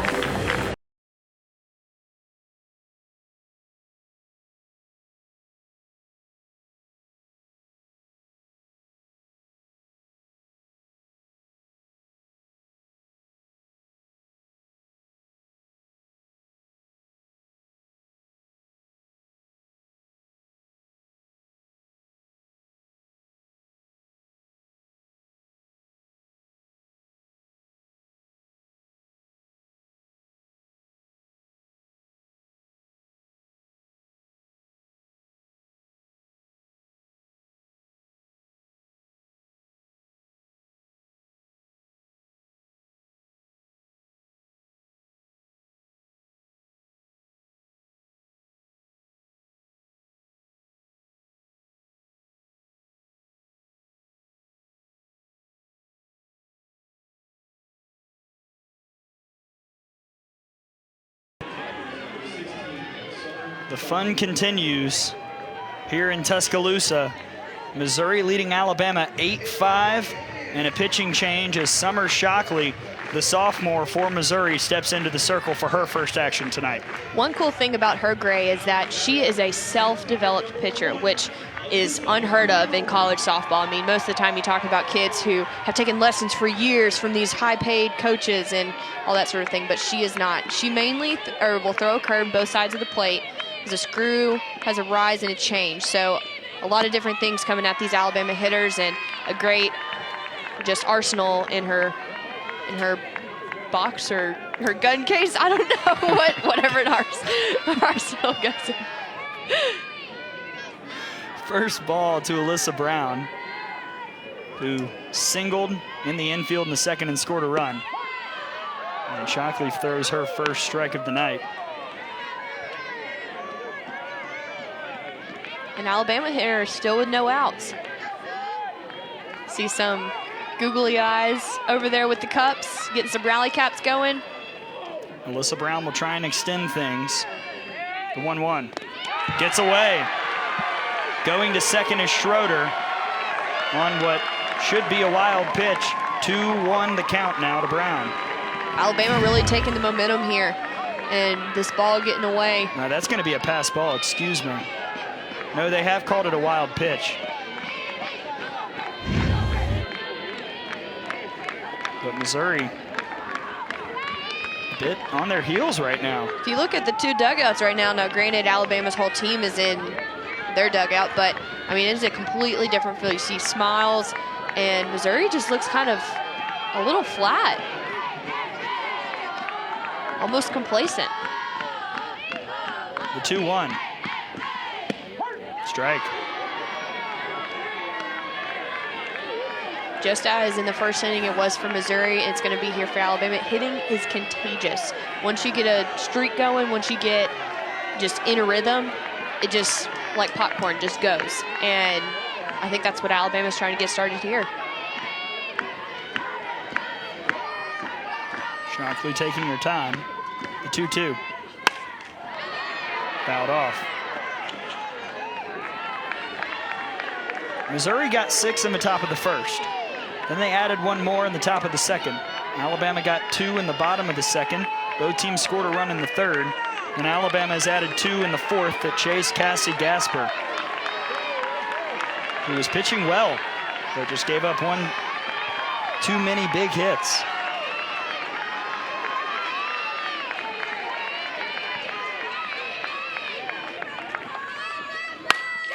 The fun continues here in Tuscaloosa. Missouri leading Alabama 8-5, and a pitching change as Summer Shockley, the sophomore for Missouri, steps into the circle for her first action tonight. One cool thing about her, Gray, is that she is a self-developed pitcher, which is unheard of in college softball. I mean, most of the time you talk about kids who have taken lessons for years from these high-paid coaches and all that sort of thing, but she is not. She mainly will throw a curve both sides of the plate. Has a screw, has a rise, and a change. So a lot of different things coming at these Alabama hitters, and a great just arsenal in her box or her gun case. I don't know whatever an arsenal goes in. First ball to Alyssa Brown, who singled in the infield in the second and scored a run. And Shockley throws her first strike of the night. And Alabama hitter still with no outs. See some googly eyes over there with the cups, getting some rally caps going. Alyssa Brown will try and extend things. The 1-1 gets away. Going to second is Schroeder on what should be a wild pitch. 2-1 the count now to Brown. Alabama really taking the momentum here, and this ball getting away. Now that's going to be a pass ball, excuse me. No, they have called it a wild pitch. But Missouri a bit on their heels right now. If you look at the two dugouts right now, granted Alabama's whole team is in their dugout, but I mean, it's a completely different feel. You see smiles, and Missouri just looks kind of a little flat. Almost complacent. The 2-1. Strike. Just as in the first inning it was for Missouri, it's going to be here for Alabama. Hitting is contagious. Once you get a streak going, once you get just in a rhythm, it just, like popcorn, just goes. And I think that's what Alabama's trying to get started here. Shockley taking her time. The 2-2. Fouled off. Missouri got 6 in the top of the first. Then they added 1 more in the top of the second. Alabama got 2 in the bottom of the second. Both teams scored a run in the third. And Alabama has added 2 in the fourth that chased Cassie Gasper, who was pitching well, but just gave up 1 too many big hits.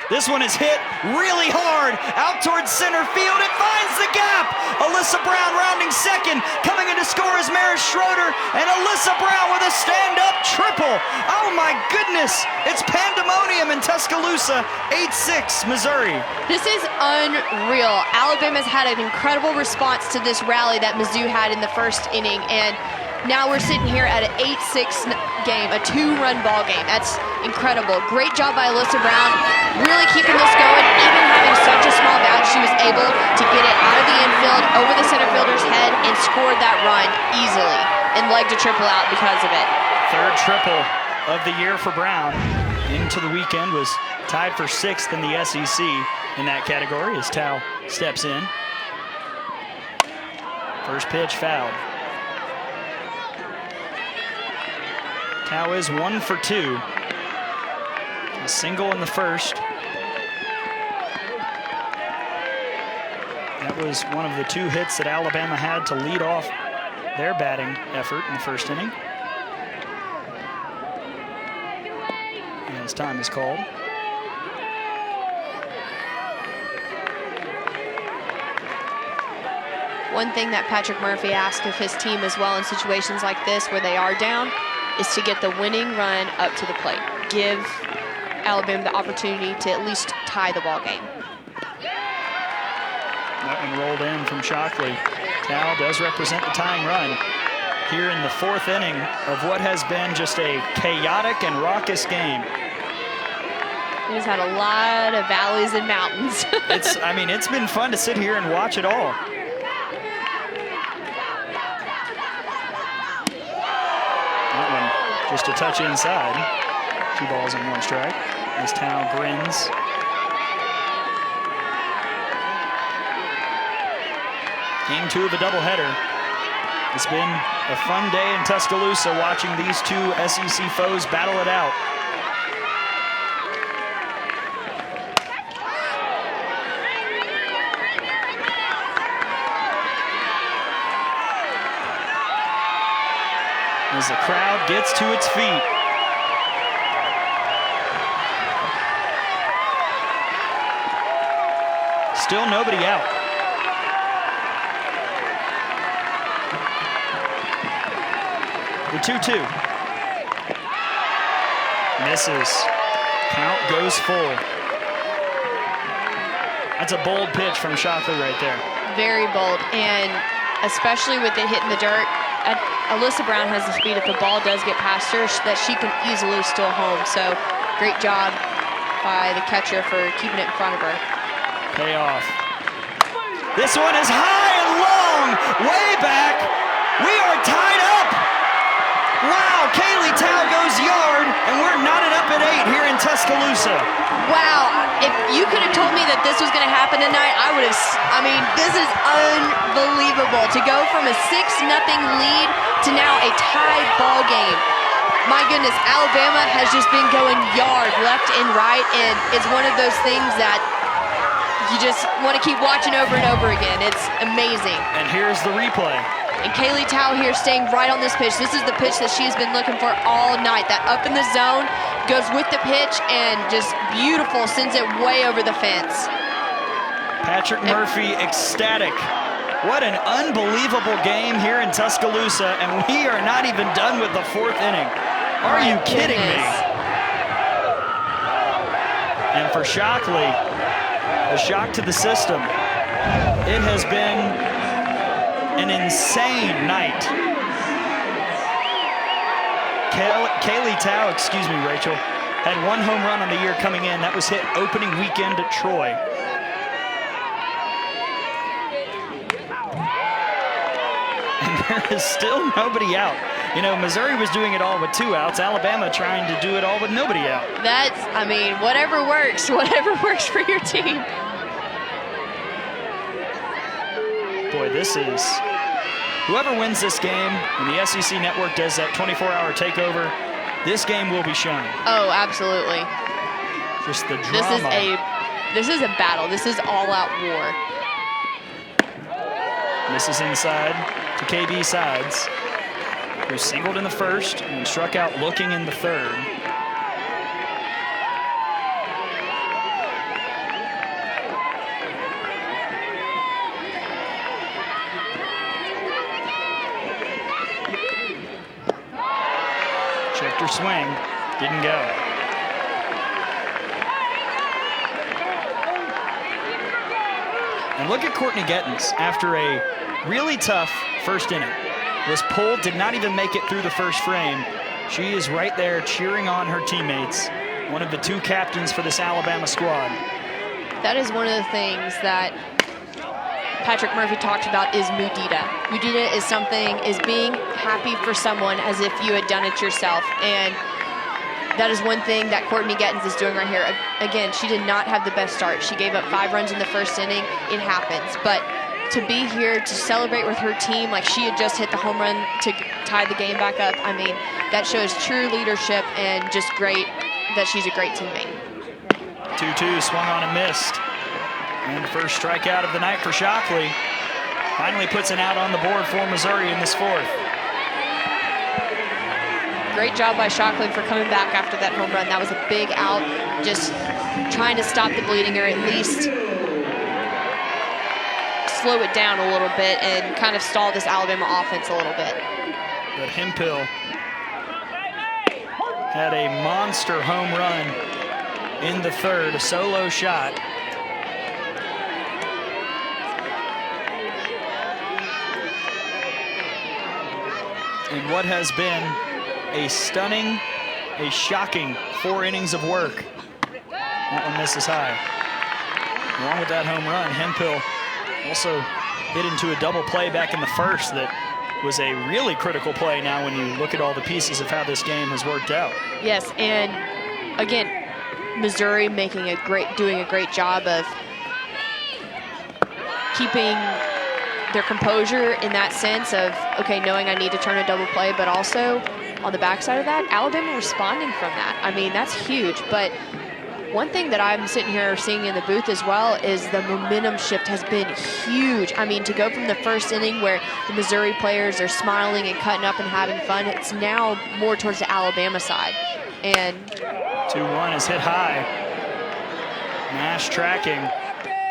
This one is hit really hard out towards center field. It finds the gap. Alyssa Brown rounding second. Coming in to score is Mara Schroeder, and Alyssa Brown with a stand-up triple. Oh my goodness, it's pandemonium in Tuscaloosa, 8-6 Missouri. This is unreal. Alabama's had an incredible response to this rally that Mizzou had in the first inning, and now we're sitting here at an 8-6 game, a 2-run ball game. That's incredible. Great job by Alyssa Brown, really keeping this going. Even having such a small bat, she was able to get it out of the infield, over the center fielder's head, and scored that run easily, and legged a triple out because of it. Third triple of the year for Brown. Into the weekend, was tied for 6th in the SEC in that category as Tao steps in. First pitch fouled. Tao is 1 for 2. A single in the first. That was one of the 2 hits that Alabama had to lead off their batting effort in the first inning. And his time is called. One thing that Patrick Murphy asked of his team as well in situations like this where they are down is to get the winning run up to the plate. Give Alabama the opportunity to at least tie the ball game. That one rolled in from Shockley. Tao does represent the tying run here in the 4th inning of what has been just a chaotic and raucous game. He's had a lot of valleys and mountains. It's been fun to sit here and watch it all. That one just a touch inside. 2 balls and 1 strike. As Tao grins. Game 2 of a doubleheader. It's been a fun day in Tuscaloosa watching these 2 SEC foes battle it out. As the crowd gets to its feet. Still nobody out. The 2-2. Misses. Count goes full. That's a bold pitch from Shockley right there. Very bold, and especially with it hitting the dirt. Alyssa Brown has the speed if the ball does get past her that she can easily steal home. So great job by the catcher for keeping it in front of her. Payoff. This one is high and long, way back. We are tied up. Wow, Kaylee Tao goes yard, and we're knotted up at 8 here in Tuscaloosa. Wow, if you could have told me that this was going to happen tonight, I would have, this is unbelievable. To go from a 6-0 lead to now a tied ball game. My goodness, Alabama has just been going yard left and right, and it's one of those things that you just want to keep watching over and over again. It's amazing. And here's the replay. And Kaylee Tao here staying right on this pitch. This is the pitch that she's been looking for all night. That up in the zone, goes with the pitch, and just beautiful, sends it way over the fence. Patrick Murphy ecstatic. What an unbelievable game here in Tuscaloosa, and we are not even done with the 4th inning. Are you kidding me? And for Shockley, a shock to the system. It has been an insane night. Kaylee Tao, excuse me, Rachel, had 1 home run on the year coming in. That was hit opening weekend at Troy. And there is still nobody out. You know, Missouri was doing it all with 2 outs. Alabama trying to do it all with nobody out. That's, whatever works for your team. Boy, this is, whoever wins this game, when the SEC Network does that 24-hour takeover, this game will be shown. Oh, absolutely. Just the drama. This is a battle. This is all-out war. Misses inside to KB Sides, who singled in the first and struck out looking in the 3rd. after swing. Didn't go. And look at Courtney Gettins after a really tough first inning. Was pulled, did not even make it through the first frame. She is right there cheering on her teammates. One of the 2 captains for this Alabama squad. That is one of the things that Patrick Murphy talked about is mudita. Mudita is being happy for someone as if you had done it yourself. And that is one thing that Courtney Gettins is doing right here. Again, she did not have the best start. She gave up 5 runs in the first inning. It happens. But to be here to celebrate with her team like she had just hit the home run to tie the game back up, I mean, that shows true leadership and just great that she's a great teammate. 2-2 swung on and missed. And first strikeout of the night for Shockley. Finally puts an out on the board for Missouri in this 4th. Great job by Shockley for coming back after that home run. That was a big out, just trying to stop the bleeding or at least slow it down a little bit and kind of stall this Alabama offense a little bit. But Hemphill had a monster home run in the 3rd, a solo shot. In what has been a stunning, a shocking 4 innings of work. That one misses high. Along with that home run, Hemphill also hit into a double play back in the 1st that was a really critical play now when you look at all the pieces of how this game has worked out. Yes, and again, Missouri doing a great job of keeping their composure in that sense of, okay, knowing I need to turn a double play, but also on the backside of that, Alabama responding from that. I mean, that's huge, but one thing that I'm sitting here seeing in the booth as well is the momentum shift has been huge. I mean, to go from the first inning where the Missouri players are smiling and cutting up and having fun, it's now more towards the Alabama side. And 2-1 is hit high. Nash tracking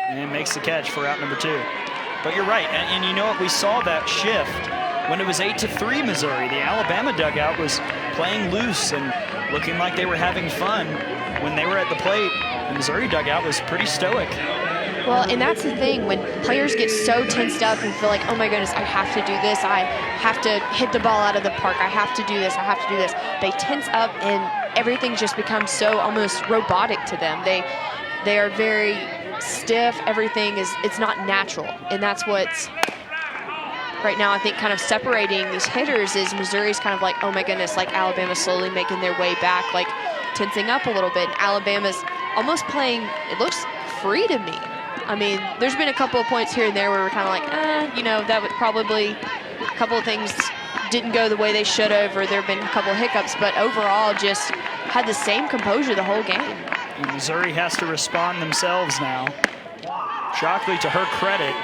and makes the catch for out number 2. But you're right, and you know what? We saw that shift when it was 8-3 Missouri. The Alabama dugout was playing loose and looking like they were having fun. When they were at the plate, the Missouri dugout was pretty stoic. Well, and that's the thing, when players get so tensed up and feel like, oh my goodness, I have to do this, I have to hit the ball out of the park, I have to do this, I have to do this. They tense up and everything just becomes so almost robotic to them. They are very stiff, everything it's not natural. And that's what's right now, I think, kind of separating these hitters is Missouri's kind of like, oh my goodness, like Alabama's slowly making their way back, like tensing up a little bit. And Alabama's almost playing, it looks free to me. I mean, there's been a couple of points here and there where we're kind of like, you know, that would probably, a couple of things didn't go the way they should have, or there have been a couple of hiccups, but overall just had the same composure the whole game. And Missouri has to respond themselves now. Shockley, to her credit,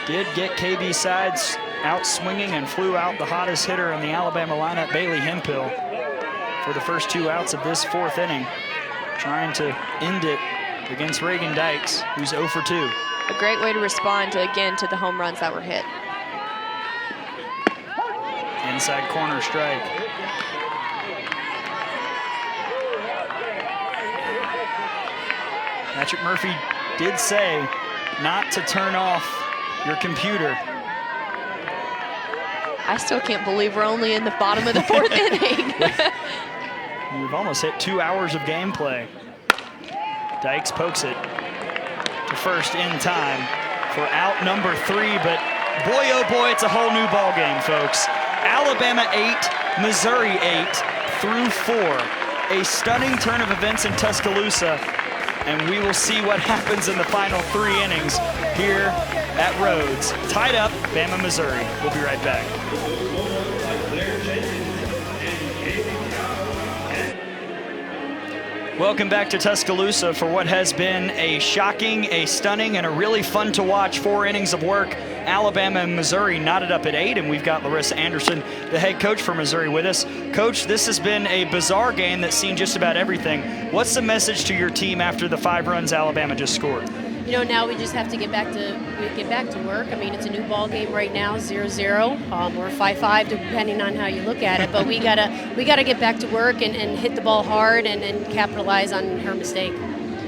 did get KB Sides out swinging and flew out the hottest hitter in the Alabama lineup, Bailey Hemphill, for the first 2 outs of this 4th inning, trying to end it against Reagan Dykes, who's 0 for 2. A great way to respond to the home runs that were hit. Inside corner strike. Patrick Murphy did say not to turn off your computer. I still can't believe we're only in the bottom of the 4th inning. We've almost hit 2 hours of gameplay. Dykes pokes it to first in time for out number 3, but boy, oh boy, it's a whole new ball game, folks. Alabama 8, Missouri 8 through 4. A stunning turn of events in Tuscaloosa, and we will see what happens in the final 3 innings here at Rhodes. Tied up, Bama, Missouri. We'll be right back. Welcome back to Tuscaloosa for what has been a shocking, a stunning, and a really fun to watch 4 innings of work. Alabama and Missouri knotted up at 8, and we've got Larissa Anderson, the head coach for Missouri, with us. Coach, this has been a bizarre game that's seen just about everything. What's the message to your team after the 5 runs Alabama just scored? you know, now we just have to get back to work. I mean, it's a new ball game right now, 0-0 or 5-5, depending on how you look at it. But we gotta get back to work and hit the ball hard and capitalize on her mistake.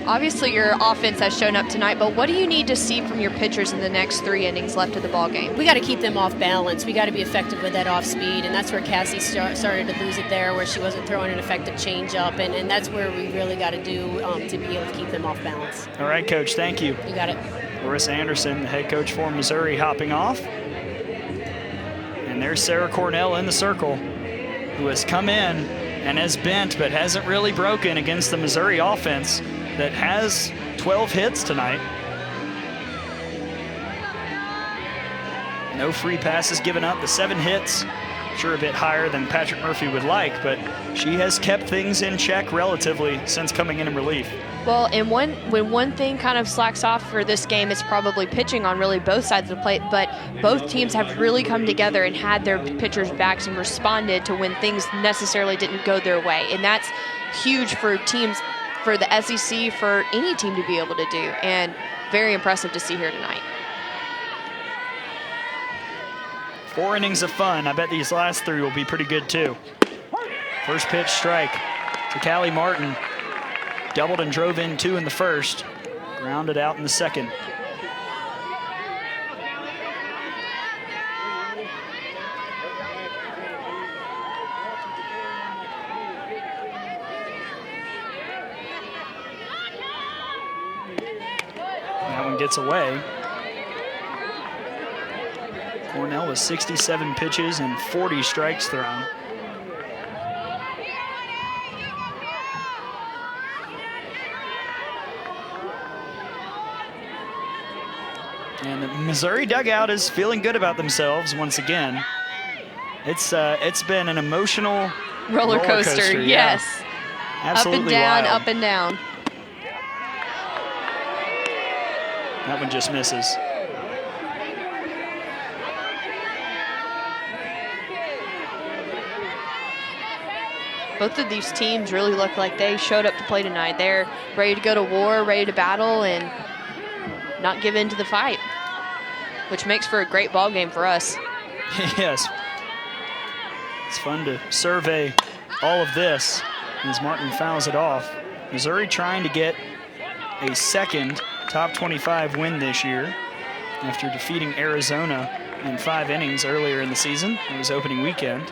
Obviously, your offense has shown up tonight, but what do you need to see from your pitchers in the next 3 innings left of the ball game? We got to keep them off balance. We got to be effective with that off speed, and that's where Cassie started to lose it there, where she wasn't throwing an effective changeup, and that's where we really got to do to be able to keep them off balance. All right, Coach, thank you. You got it. Larissa Anderson, the head coach for Missouri, hopping off. And there's Sarah Cornell in the circle, who has come in and has bent but hasn't really broken against the Missouri offense that has 12 hits tonight. No free passes given up. The 7 hits, sure a bit higher than Patrick Murphy would like, but she has kept things in check relatively since coming in relief. Well, and when one thing kind of slacks off for this game, it's probably pitching on really both sides of the plate, but both teams have really come together and had their pitchers' backs and responded to when things necessarily didn't go their way. And that's huge for teams, for the SEC, for any team to be able to do, and very impressive to see here tonight. 4 innings of fun. I bet these last 3 will be pretty good too. First pitch strike to Callie Martin. Doubled and drove in 2 in the first. Grounded out in the second. That one gets away. Cornell with 67 pitches and 40 strikes thrown. And the Missouri dugout is feeling good about themselves once again. It's been an emotional roller coaster, yes. Yeah. Absolutely up and down, wild. up and down. That one just misses. Both of these teams really look like they showed up to play tonight. They're ready to go to war, ready to battle, and not give in to the fight, which makes for a great ball game for us. Yes. It's fun to survey all of this as Martin fouls it off. Missouri trying to get a second top 25 win this year after defeating Arizona in 5 innings earlier in the season. It was opening weekend.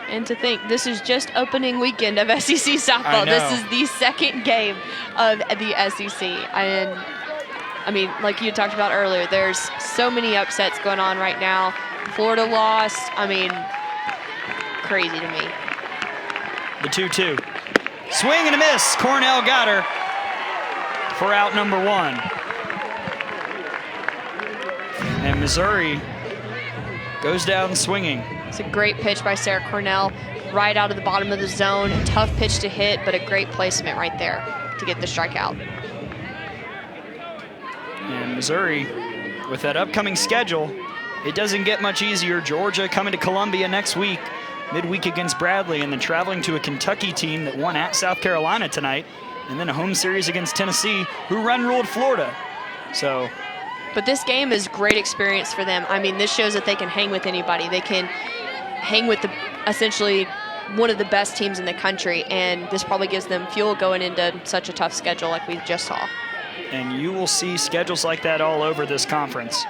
And to think, this is just opening weekend of SEC softball. This is the second game of the SEC. And I mean, like you talked about earlier, there's so many upsets going on right now. Florida lost. I mean, crazy to me. The 2-2. Swing and a miss. Cornell got her for out number 1. And Missouri goes down swinging. It's a great pitch by Sarah Cornell, right out of the bottom of the zone. A tough pitch to hit, but a great placement right there to get the strikeout. And Missouri, with that upcoming schedule, it doesn't get much easier. Georgia coming to Columbia next week, midweek against Bradley, and then traveling to a Kentucky team that won at South Carolina tonight, and then a home series against Tennessee, who run-ruled Florida. So. But this game is great experience for them. I mean, this shows that they can hang with anybody. They can hang with essentially one of the best teams in the country, and this probably gives them fuel going into such a tough schedule like we just saw. And you will see schedules like that all over this conference,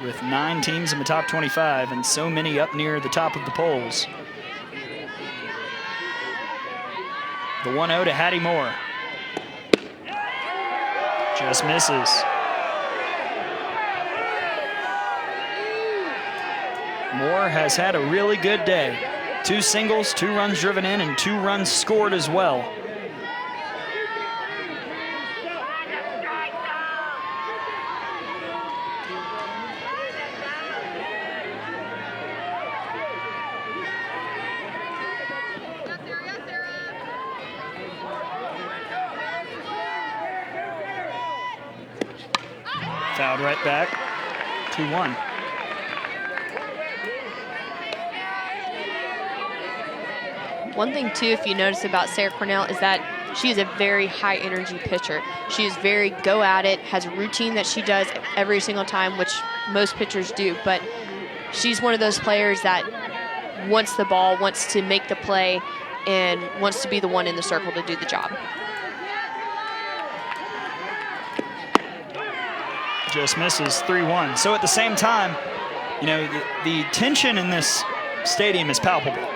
with 9 teams in the top 25 and so many up near the top of the polls. The 1-0 to Hattie Moore. Just misses. Moore has had a really good day. 2 singles, 2 runs driven in, and 2 runs scored as well. Fouled right back, 2-1. One thing, too, if you notice about Sarah Cornell is that she is a very high energy pitcher. She is very go at it, has a routine that she does every single time, which most pitchers do, but she's one of those players that wants the ball, wants to make the play, and wants to be the one in the circle to do the job. Just misses 3-1. So at the same time, you know, the tension in this stadium is palpable.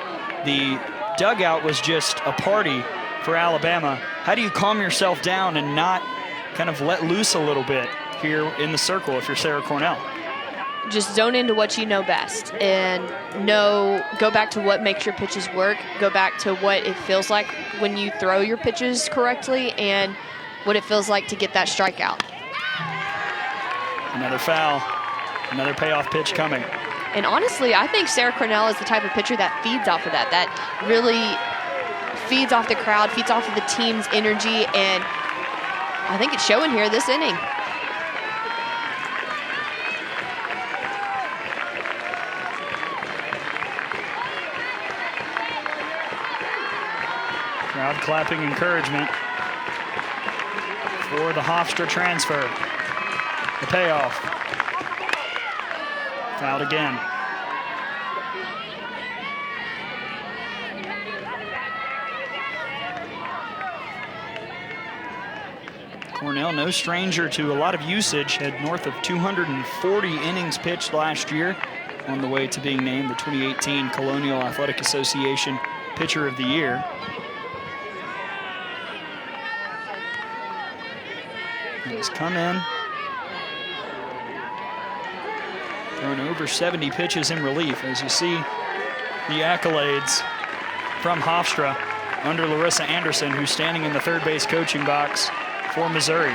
The dugout was just a party for Alabama. How do you calm yourself down and not kind of let loose a little bit here in the circle if you're Sarah Cornell? Just zone into what you know best and go back to what makes your pitches work, go back to what it feels like when you throw your pitches correctly and what it feels like to get that strikeout. Another foul, another payoff pitch coming. And honestly, I think Sarah Cornell is the type of pitcher that feeds off of that really feeds off the crowd, feeds off of the team's energy, and I think it's showing here this inning. Crowd clapping encouragement for the Hofstra transfer. The payoff. Fouled again. Cornell, no stranger to a lot of usage, had north of 240 innings pitched last year, on the way to being named the 2018 Colonial Athletic Association Pitcher of the Year. He's come in, thrown over 70 pitches in relief. As you see the accolades from Hofstra under Larissa Anderson, who's standing in the third base coaching box for Missouri.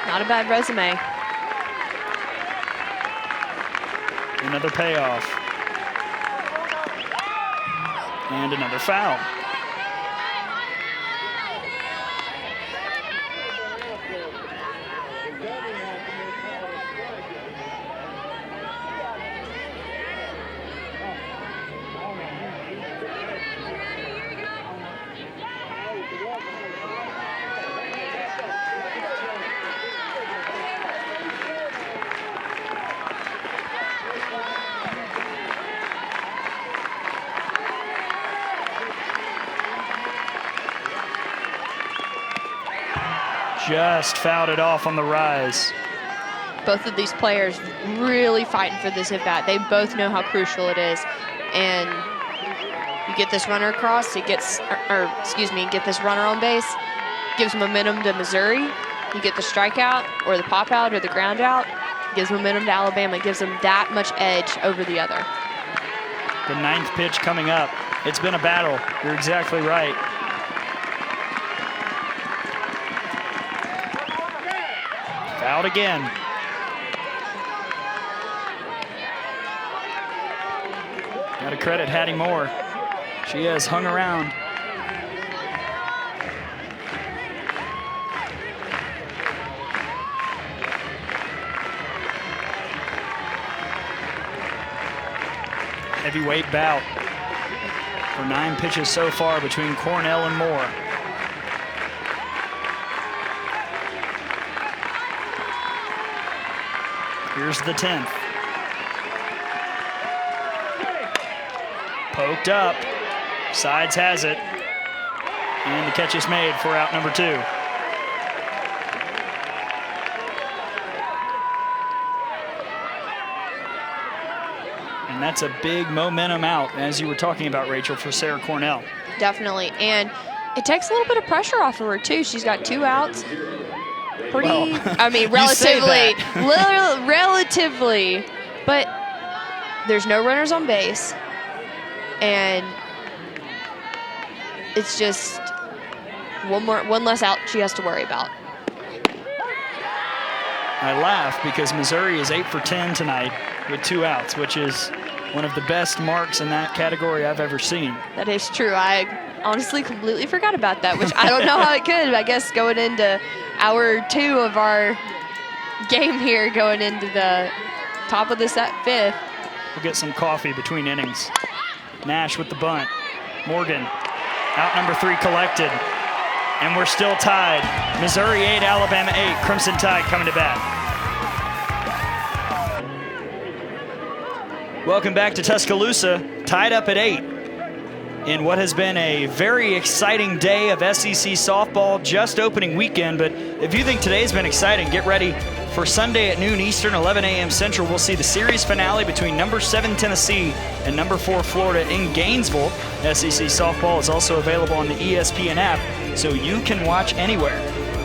Not a bad resume. Another payoff. And another foul. Just fouled it off on the rise. Both of these players really fighting for this at bat. They both know how crucial it is. And you get this runner across, get this runner on base, gives momentum to Missouri. You get the strikeout or the pop out or the ground out, gives momentum to Alabama, gives them that much edge over the other. The ninth pitch coming up. It's been a battle. You're exactly right. Fouled again. Got to credit Hattie Moore. She has hung around. Heavyweight bout for 9 pitches so far between Cornell and Moore. Here's the 10th. Poked up. Sides has it. And the catch is made for out number 2. And that's a big momentum out, as you were talking about, Rachel, for Sarah Cornell. Definitely. And it takes a little bit of pressure off of her, too. She's got 2 outs. Relatively, relatively, but there's no runners on base, and it's just one less out she has to worry about. I laugh because Missouri is 8 for 10 tonight with 2 outs, which is one of the best marks in that category I've ever seen. That is true. I honestly completely forgot about that, which I don't know how it could. I guess going into hour 2 of our game here, going into the top of the 5th. We'll get some coffee between innings. Nash with the bunt. Morgan, out number 3 collected. And we're still tied. Missouri 8, Alabama 8. Crimson Tide coming to bat. Welcome back to Tuscaloosa. Tied up at 8 in what has been a very exciting day of SEC softball, just opening weekend. But if you think today's been exciting, get ready for Sunday at noon Eastern, 11 a.m. Central. We'll see the series finale between number 7 Tennessee and number 4 Florida in Gainesville. SEC softball is also available on the ESPN app, so you can watch anywhere.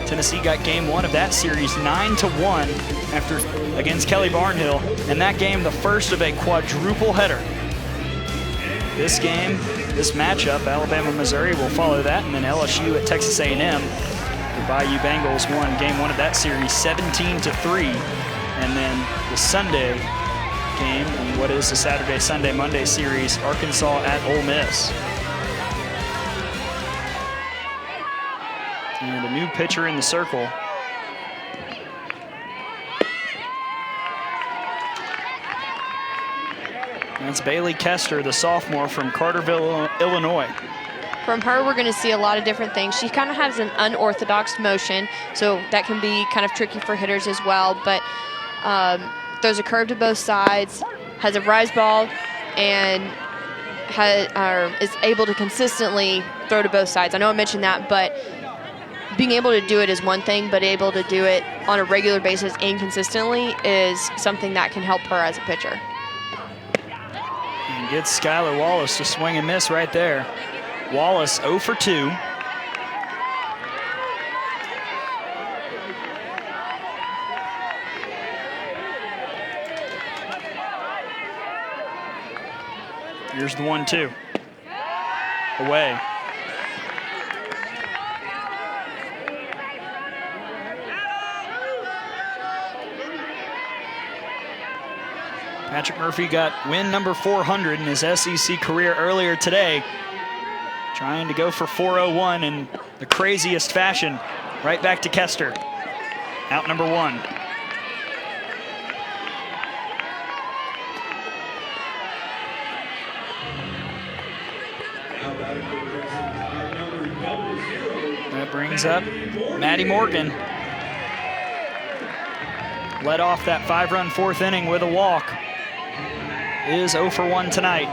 Tennessee got game 1 of that series 9-1 against Kelly Barnhill, and that game the first of a quadruple header. This game, this matchup, Alabama-Missouri will follow that, and then LSU at Texas A&M. The Bayou Bengals won game 1 of that series 17-3, and then the Sunday game, and what is the Saturday, Sunday, Monday series, Arkansas at Ole Miss. And a new pitcher in the circle. That's Bailey Kester, the sophomore from Carterville, Illinois. From her, we're going to see a lot of different things. She kind of has an unorthodox motion, so that can be kind of tricky for hitters as well. But throws a curve to both sides, has a rise ball, and is able to consistently throw to both sides. I know I mentioned that, but being able to do it is one thing, but able to do it on a regular basis and consistently is something that can help her as a pitcher. And gets Skylar Wallace to swing and miss right there. Wallace 0 for 2. Here's the 1-2. Away. Patrick Murphy got win number 400 in his SEC career earlier today. Trying to go for 401 in the craziest fashion. Right back to Kester. Out number 1. That brings up Maddie Morgan. Led off that 5-run 4th inning with a walk. Is 0 for 1 tonight.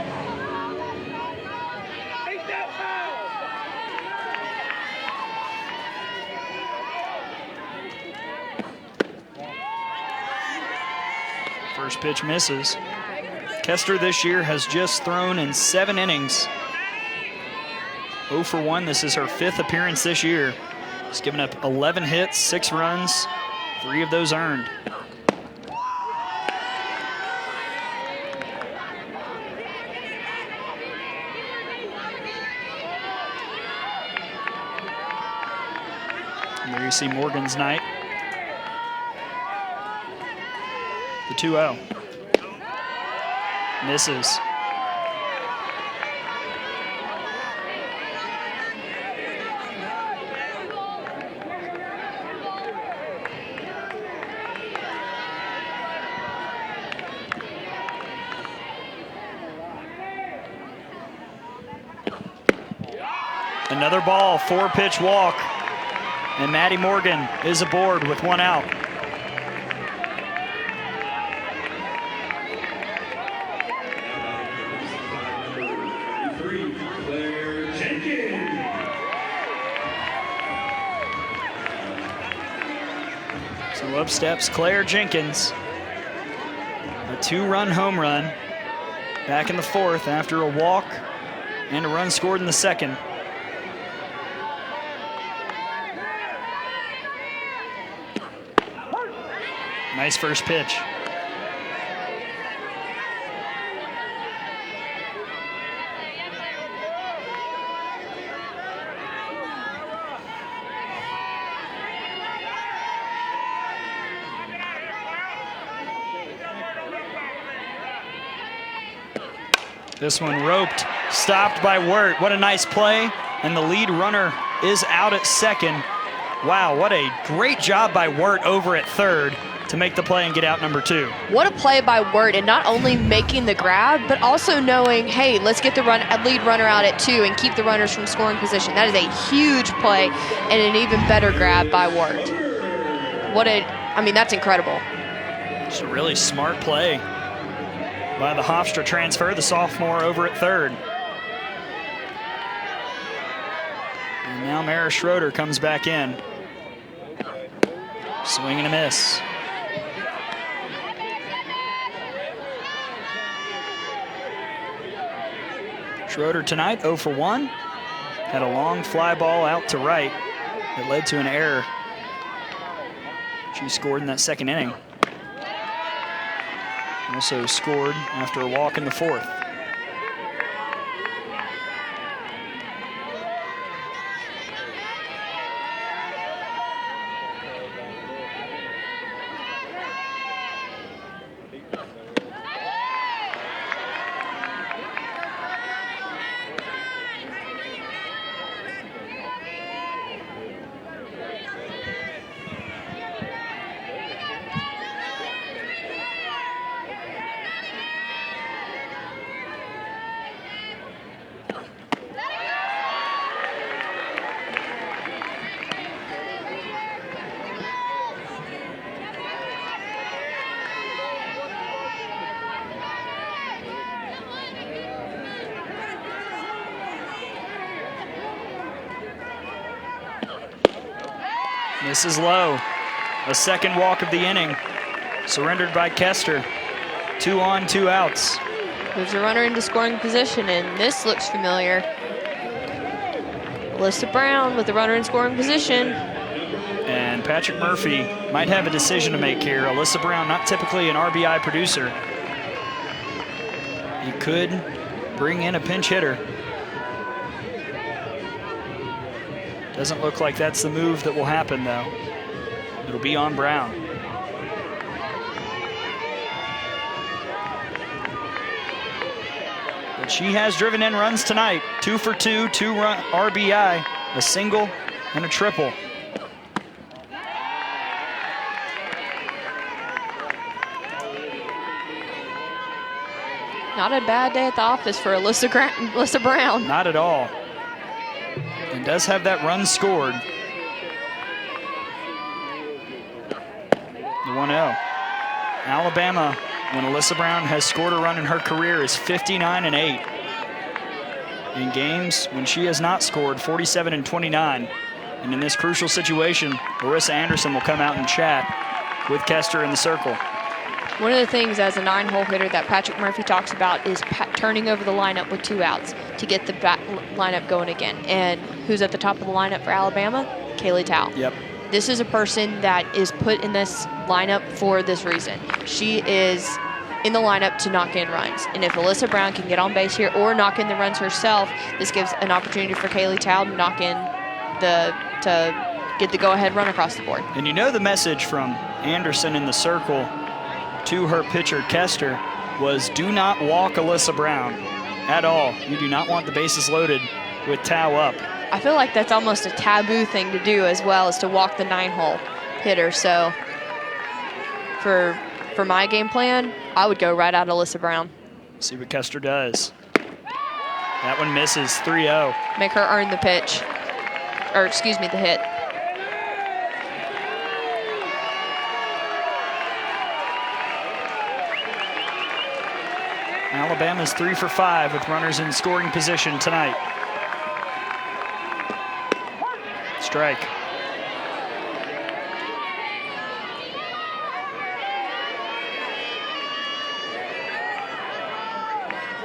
First pitch misses. Kester this year has just thrown in 7 innings. 0 for 1. This is her 5th appearance this year. She's given up 11 hits, 6 runs, 3 of those earned. And there you see Morgan's night. The 2-0. Misses. Another ball, 4-pitch walk. And Maddie Morgan is aboard with 1 out. So up steps Claire Jenkins. A 2-run home run back in the 4th after a walk and a run scored in the 2nd. Nice first pitch. This one roped, stopped by Wirt. What a nice play. And the lead runner is out at second. Wow, what a great job by Wirt over at third to make the play and get out number 2. What a play by Wirt, and not only making the grab, but also knowing, hey, let's get the lead runner out at 2 and keep the runners from scoring position. That is a huge play and an even better grab by Wirt. That's incredible. It's a really smart play by the Hofstra transfer, the sophomore over at third. And now Mara Schroeder comes back in. Swing and a miss. Schroeder tonight 0 for 1. Had a long fly ball out to right that led to an error. She scored in that second inning. Also scored after a walk in the 4th. This is low. A second walk of the inning. Surrendered by Kester. 2 on, 2 outs. Moves a runner into scoring position, and this looks familiar. Alyssa Brown with the runner in scoring position. And Patrick Murphy might have a decision to make here. Alyssa Brown, not typically an RBI producer. He could bring in a pinch hitter. Doesn't look like that's the move that will happen, though. It'll be on Brown. But she has driven in runs tonight. 2 for 2, 2 RBI, a single and a triple. Not a bad day at the office for Alyssa Brown. Not at all. And does have that run scored. The 1-0. Alabama, when Alyssa Brown has scored a run in her career, is 59-8. In games when she has not scored, 47-29. And in this crucial situation, Larissa Anderson will come out and chat with Kester in the circle. One of the things as a 9-hole hitter that Patrick Murphy talks about is turning over the lineup with 2 outs to get the lineup going again. And who's at the top of the lineup for Alabama? Kaylee Tao. Yep. This is a person that is put in this lineup for this reason. She is in the lineup to knock in runs. And if Alyssa Brown can get on base here or knock in the runs herself, this gives an opportunity for Kaylee Tao to knock in to get the go-ahead run across the board. And you know the message from Anderson in the circle to her pitcher, Kester, was do not walk Alyssa Brown at all. You do not want the bases loaded with Tao up. I feel like that's almost a taboo thing to do as well, as to walk the 9-hole hitter. So for my game plan, I would go right out Alyssa Brown. See what Kester does. That one misses, 3-0. Make her earn the pitch, or excuse me, the hit. Alabama's 3 for 5 with runners in scoring position tonight. Strike.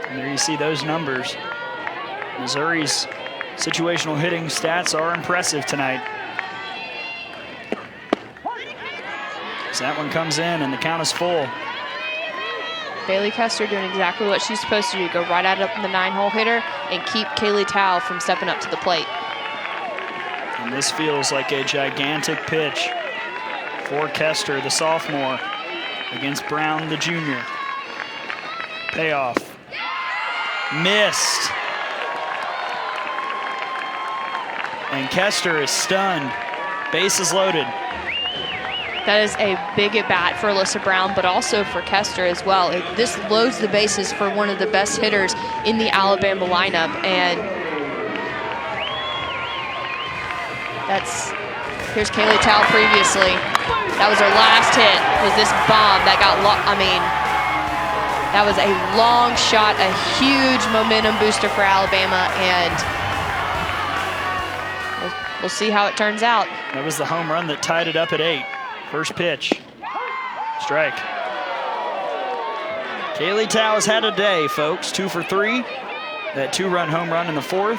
And there you see those numbers. Missouri's situational hitting stats are impressive tonight. So that one comes in and the count is full. Bailey Kester doing exactly what she's supposed to do. Go right out up the 9-hole hitter and keep Kaylee Tao from stepping up to the plate. And this feels like a gigantic pitch for Kester, the sophomore, against Brown, the junior. Payoff. Missed. And Kester is stunned. Bases loaded. That is a big at-bat for Alyssa Brown, but also for Kester as well. This loads the bases for one of the best hitters in the Alabama lineup, and here's Kaylee Tao previously. That was her last hit, was this bomb that got, that was a long shot, a huge momentum booster for Alabama, and we'll see how it turns out. That was the home run that tied it up at 8. First pitch, strike. Kaylee Tao has had a day, folks. 2 for 3. That 2-run home run in the 4th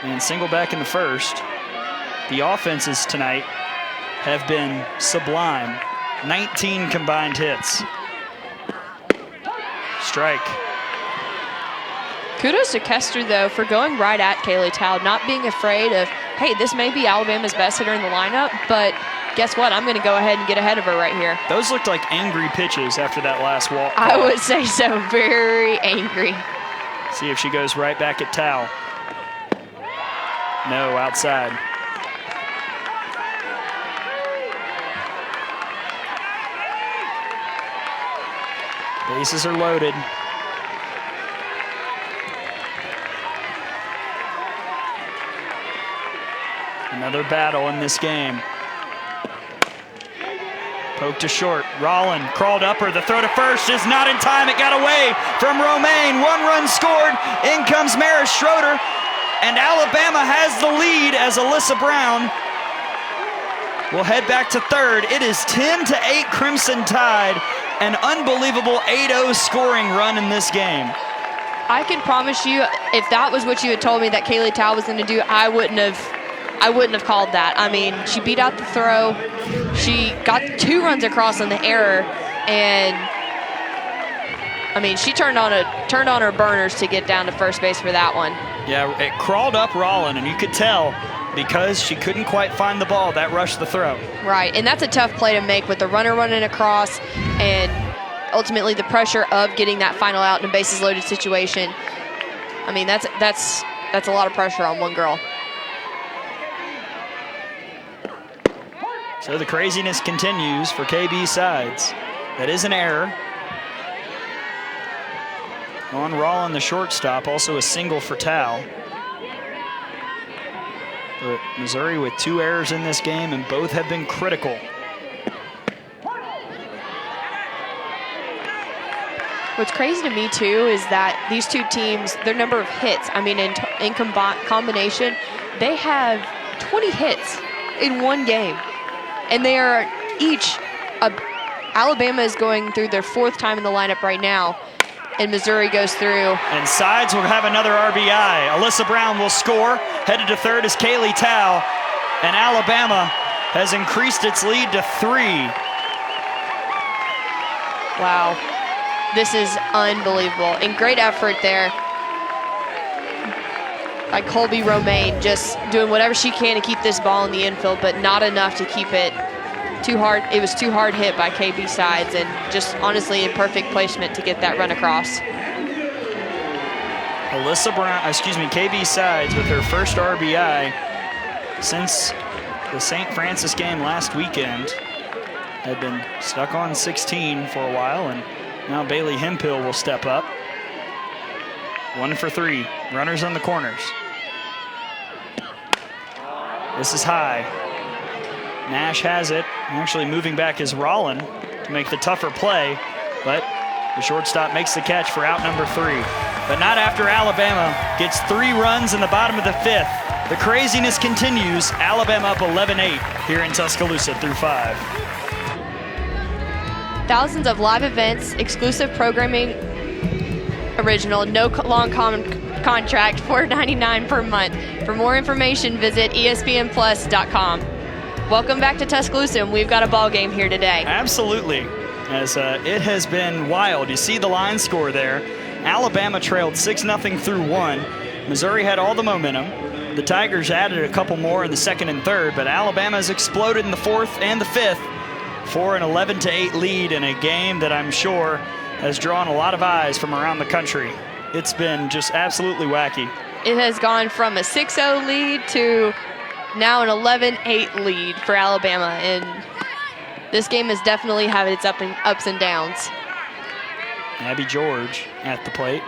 and single back in the 1st. The offenses tonight have been sublime. 19 combined hits. Strike. Kudos to Kester, though, for going right at Kaylee Tao, not being afraid of, hey, this may be Alabama's best hitter in the lineup, but guess what? I'm going to go ahead and get ahead of her right here. Those looked like angry pitches after that last walk. I would say so. Very angry. See if she goes right back at Tao. No, outside. Bases are loaded. Another battle in this game. Poke to short. Rollin crawled up her. The throw to first is not in time. It got away from Romaine. 1 run scored. In comes Maris Schroeder. And Alabama has the lead as Alyssa Brown will head back to third. It is 10-8 Crimson Tide. An unbelievable 8-0 scoring run in this game. I can promise you, if that was what you had told me that Kaylee Tao was going to do, I wouldn't have called that. I mean, she beat out the throw. She got 2 runs across on the error, and I mean, she turned on her burners to get down to first base for that one. Yeah, it crawled up Rollin, and you could tell because she couldn't quite find the ball, that rushed the throw. Right, and that's a tough play to make with the runner running across and ultimately the pressure of getting that final out in a bases loaded situation. I mean, that's a lot of pressure on one girl. So the craziness continues for KB Sides. That is an error. On Rollin, the shortstop, also a single for Tao. But Missouri with 2 errors in this game, and both have been critical. What's crazy to me, too, is that these 2 teams, their number of hits, I mean, in combination, they have 20 hits in one game. And they are each, Alabama is going through their 4th time in the lineup right now, and Missouri goes through. And Sides will have another RBI. Alyssa Brown will score. Headed to third is Kaylee Tao. And Alabama has increased its lead to 3. Wow. This is unbelievable. And great effort there by Colby Romaine, just doing whatever she can to keep this ball in the infield, but not enough to keep it too hard. It was too hard hit by KB Sides, and just honestly a perfect placement to get that run across. KB Sides with her first RBI since the St. Francis game last weekend. Had been stuck on 16 for a while, and now Bailey Hemphill will step up. 1 for 3, runners on the corners. This is high. Nash has it. Actually moving back is Rollin to make the tougher play, but the shortstop makes the catch for out number 3. But not after Alabama gets 3 runs in the bottom of the 5th. The craziness continues. Alabama up 11-8 here in Tuscaloosa through 5. Thousands of live events, exclusive programming, original, no long contract, $4.99 per month. For more information, visit espnplus.com. Welcome back to Tuscaloosa, and we've got a ball game here today. Absolutely, as it has been wild. You see the line score there. Alabama trailed 6-0 through 1. Missouri had all the momentum. The Tigers added a couple more in the 2nd and 3rd, but Alabama has exploded in the 4th and the 5th for an 11-8 lead in a game that I'm sure has drawn a lot of eyes from around the country. It's been just absolutely wacky. It has gone from a 6-0 lead to now an 11-8 lead for Alabama, and this game has definitely had its ups and downs. Abby George at the plate.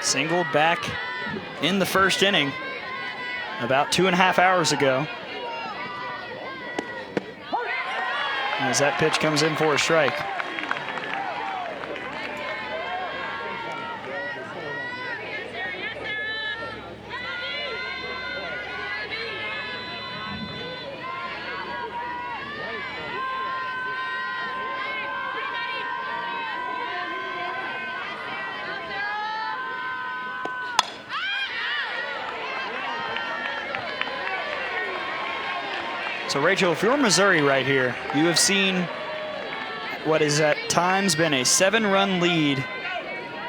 Singled back in the first inning about 2.5 hours ago. As that pitch comes in for a strike. So Rachel, if you're Missouri right here, you have seen what has at times been a 7-run lead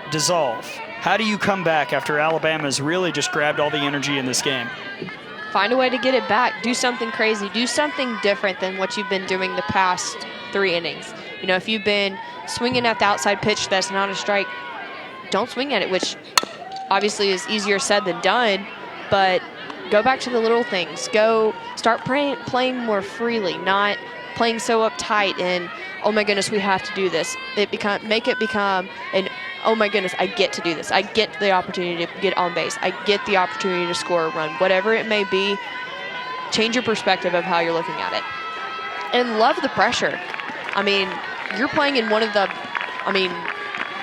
dissolve. How do you come back after Alabama's really just grabbed all the energy in this game? Find a way to get it back. Do something crazy. Do something different than what you've been doing the past 3 innings. You know, if you've been swinging at the outside pitch that's not a strike, don't swing at it, which obviously is easier said than done, but go back to the little things. Go start playing more freely, not playing so uptight and, oh my goodness, we have to do this. Make it become an, oh my goodness, I get to do this. I get the opportunity to get on base. I get the opportunity to score a run. Whatever it may be, change your perspective of how you're looking at it. And love the pressure. I mean, you're playing in one of the,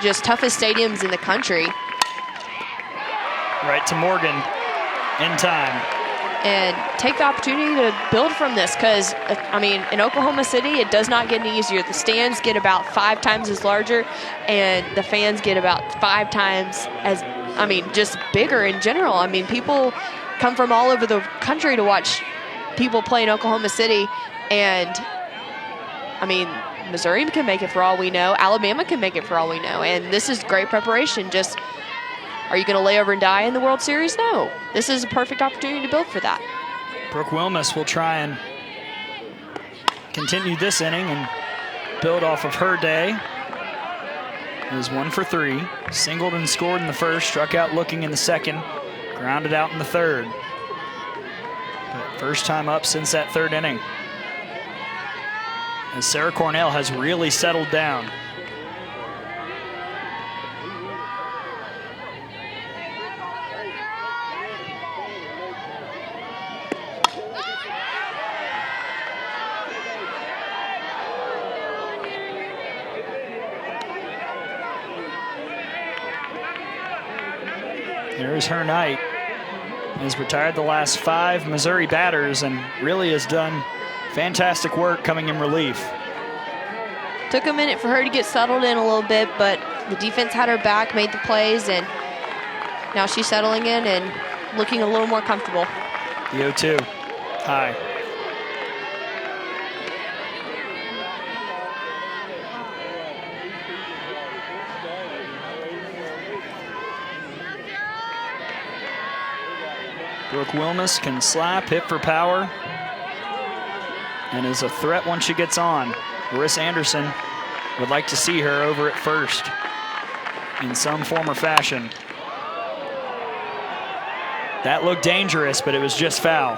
just toughest stadiums in the country. Right to Morgan in time. And take the opportunity to build from this because, in Oklahoma City, it does not get any easier. The stands get about 5 times as larger, and the fans get about 5 times as, just bigger in general. People come from all over the country to watch people play in Oklahoma City, and, Missouri can make it for all we know. Alabama can make it for all we know, and this is great preparation. Just, are you going to lay over and die in the World Series? No. This is a perfect opportunity to build for that. Brooke Wilmus will try and continue this inning and build off of her day. It was 1 for 3. Singled and scored in the first, struck out looking in the second, grounded out in the third. But first time up since that 3rd inning. As Sarah Cornell has really settled down. There's her night. Has retired the last 5 Missouri batters and really has done fantastic work coming in relief. Took a minute for her to get settled in a little bit, but the defense had her back, made the plays, and now she's settling in and looking a little more comfortable. The 0-2. High. Brooke Wilmus can slap, hit for power, and is a threat once she gets on. Larissa Anderson would like to see her over at first in some form or fashion. That looked dangerous, but it was just foul.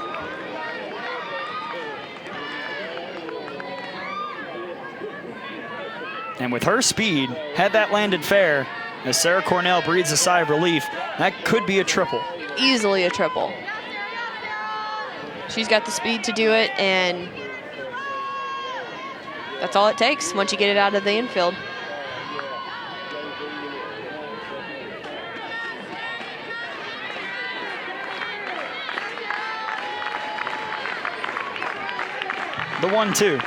And with her speed, had that landed fair, as Sarah Cornell breathes a sigh of relief, that could be a triple. Easily a triple. She's got the speed to do it, and that's all it takes once you get it out of the infield. The 1-2.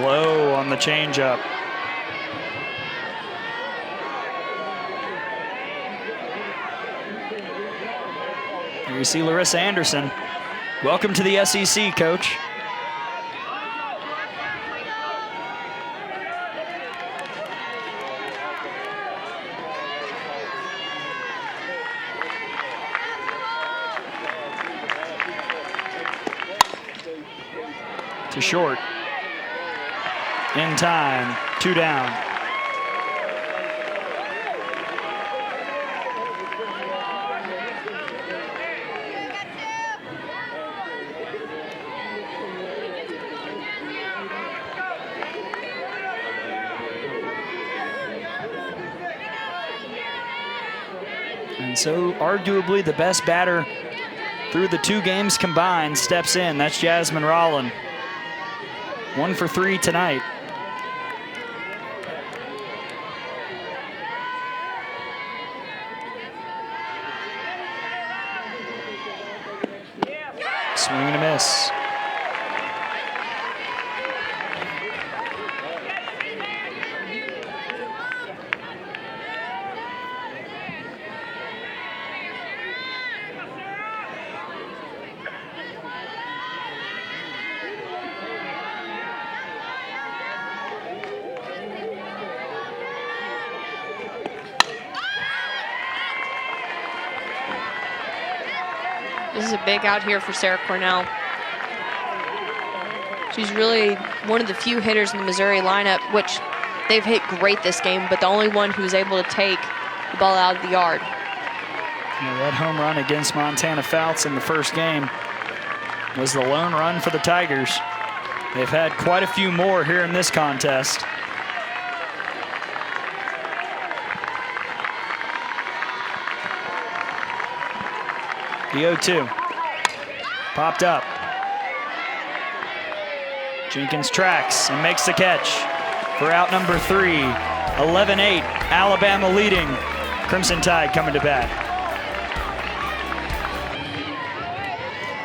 Low on the changeup. Here you see Larissa Anderson. Welcome to the SEC, Coach. To short. In time, 2 down. And so arguably the best batter through the 2 games combined steps in. That's Jasmine Rollin. 1 for 3 tonight. Swing and a miss. This is a big out here for Sarah Cornell. She's really one of the few hitters in the Missouri lineup, which they've hit great this game, but the only one who's able to take the ball out of the yard. That home run against Montana Fouts in the first game was the lone run for the Tigers. They've had quite a few more here in this contest. The 0-2. Popped up. Jenkins tracks and makes the catch for out number 3. 11-8, Alabama leading. Crimson Tide coming to bat.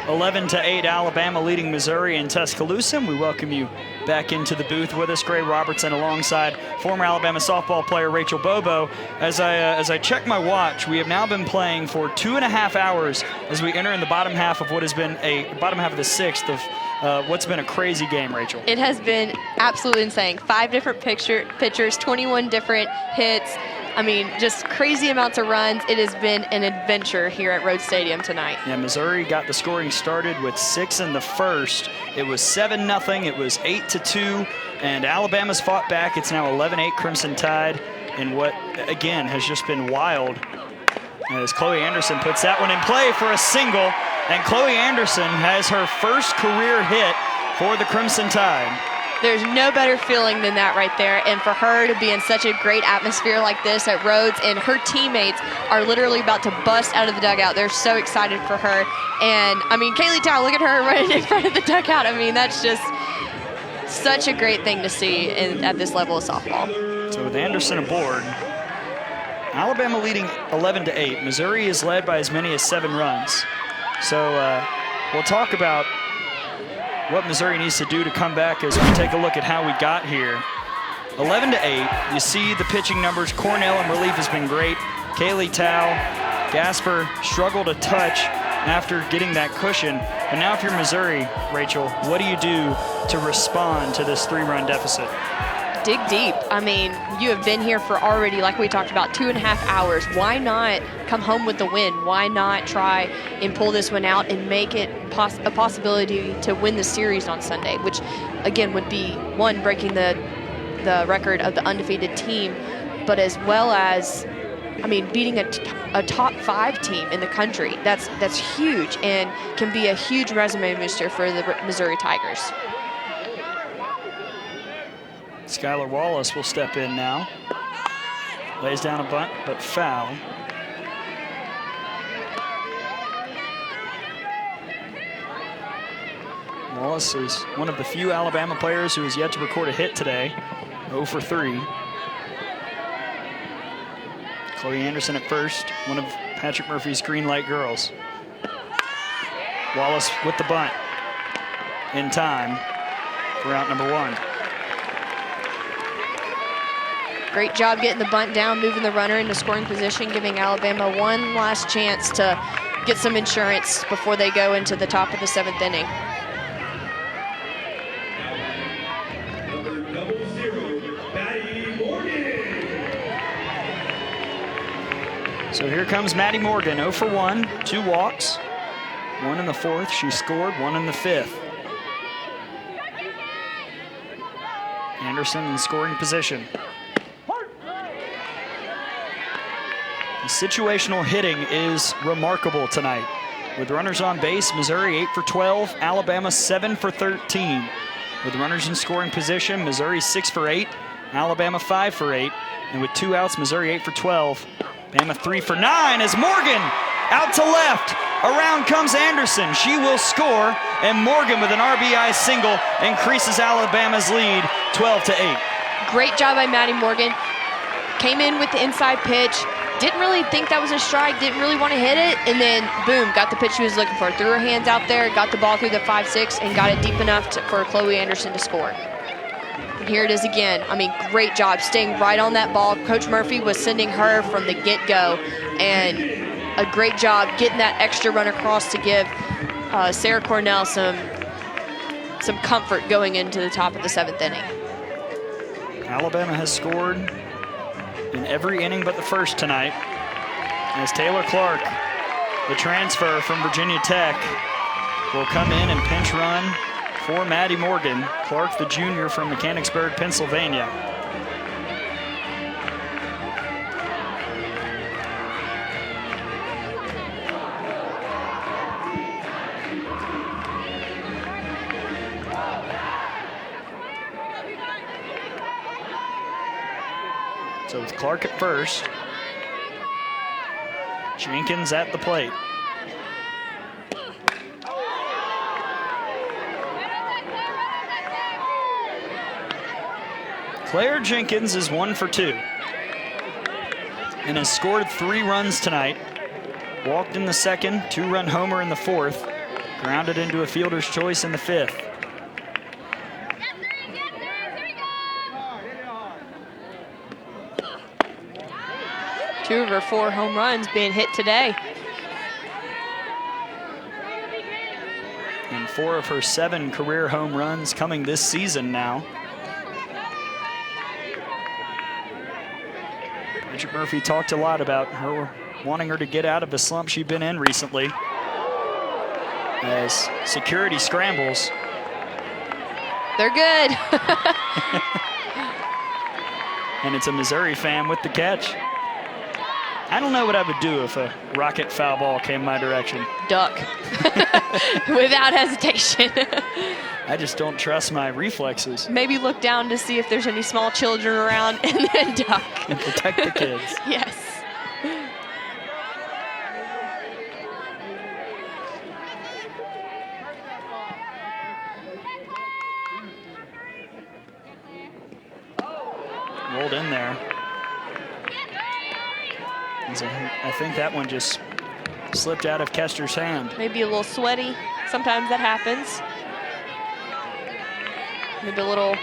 11-8, Alabama leading Missouri in Tuscaloosa. We welcome you back into the booth with us. Gray Robertson alongside former Alabama softball player Rachel Bobo. As I check my watch, we have now been playing for 2.5 hours as we enter in the bottom half of what has been bottom half of the 6th of what's been a crazy game, Rachel. It has been absolutely insane. 5 different pitchers, 21 different hits. I mean, just crazy amounts of runs. It has been an adventure here at Rhodes Stadium tonight. Yeah, Missouri got the scoring started with 6 in the first. It was 7-0. It was 8-2. And Alabama's fought back. It's now 11-8 Crimson Tide in what, again, has just been wild. As Chloe Anderson puts that one in play for a single. And Chloe Anderson has her first career hit for the Crimson Tide. There's no better feeling than that right there. And for her to be in such a great atmosphere like this at Rhodes, and her teammates are literally about to bust out of the dugout. They're so excited for her. And, I mean, Kaylee Tao, look at her running in front of the dugout. I mean, that's just such a great thing to see at this level of softball. So with Anderson aboard, Alabama leading 11-8. Missouri is led by as many as 7 runs. So we'll talk about what Missouri needs to do to come back as we take a look at how we got here. 11-8. You see the pitching numbers. Cornell in relief has been great. Kaylee Tao, Gasper struggled a touch after getting that cushion. But now if you're Missouri, Rachel, what do you do to respond to this 3-run deficit? Dig deep. I mean, you have been here for already, like we talked about, 2.5 hours. Why not come home with the win? Why not try and pull this one out and make it a possibility to win the series on Sunday, which, again, would be, one, breaking the record of the undefeated team, but as well as, I mean, beating a top 5 team in the country. That's huge and can be a huge resume booster for the Missouri Tigers. Skylar Wallace will step in now. Lays down a bunt, but foul. Wallace is one of the few Alabama players who has yet to record a hit today. 0 for 3. Chloe Anderson at first, one of Patrick Murphy's green light girls. Wallace with the bunt. In time for out number 1. Great job getting the bunt down, moving the runner into scoring position, giving Alabama one last chance to get some insurance before they go into the top of the 7th inning. So here comes Maddie Morgan, 0 for 1, 2 walks, 1 in the 4th. She scored 1 in the 5th. Anderson in scoring position. The situational hitting is remarkable tonight. With runners on base, Missouri 8 for 12, Alabama 7 for 13. With runners in scoring position, Missouri 6 for 8, Alabama 5 for 8. And with 2 outs, Missouri 8 for 12, Bama 3 for 9 as Morgan out to left. Around comes Anderson. She will score, and Morgan with an RBI single increases Alabama's lead 12-8. Great job by Maddie Morgan. Came in with the inside pitch. Didn't really think that was a strike, didn't really want to hit it, and then boom, got the pitch she was looking for. Threw her hands out there, got the ball through the 5-6, and got it deep enough for Chloe Anderson to score. And here it is again. I mean, great job staying right on that ball. Coach Murphy was sending her from the get-go, and a great job getting that extra run across to give Sarah Cornell some comfort going into the top of the 7th inning. Alabama has scored in every inning but the first tonight, as Taylor Clark, the transfer from Virginia Tech, will come in and pinch run for Maddie Morgan. Clark, the junior from Mechanicsburg, Pennsylvania. So with Clark at first, Jenkins at the plate. Claire Jenkins is 1 for 2 and has scored 3 runs tonight. Walked in the second, 2-run homer in the fourth, grounded into a fielder's choice in the fifth. Two of her 4 home runs being hit today. And 4 of her 7 career home runs coming this season now. Richard Murphy talked a lot about her wanting her to get out of the slump she'd been in recently, as security scrambles. They're good. And it's a Missouri fan with the catch. I don't know what I would do if a rocket foul ball came my direction. Duck. Without hesitation. I just don't trust my reflexes. Maybe look down to see if there's any small children around and then duck. And protect the kids. Yes. Rolled in there. I think that one just slipped out of Kester's hand. Maybe a little sweaty. Sometimes that happens. Maybe a little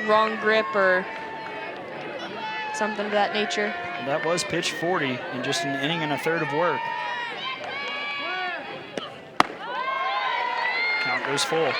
wrong grip or something of that nature. That was pitch 40 in just an inning and a third of work. Count goes full.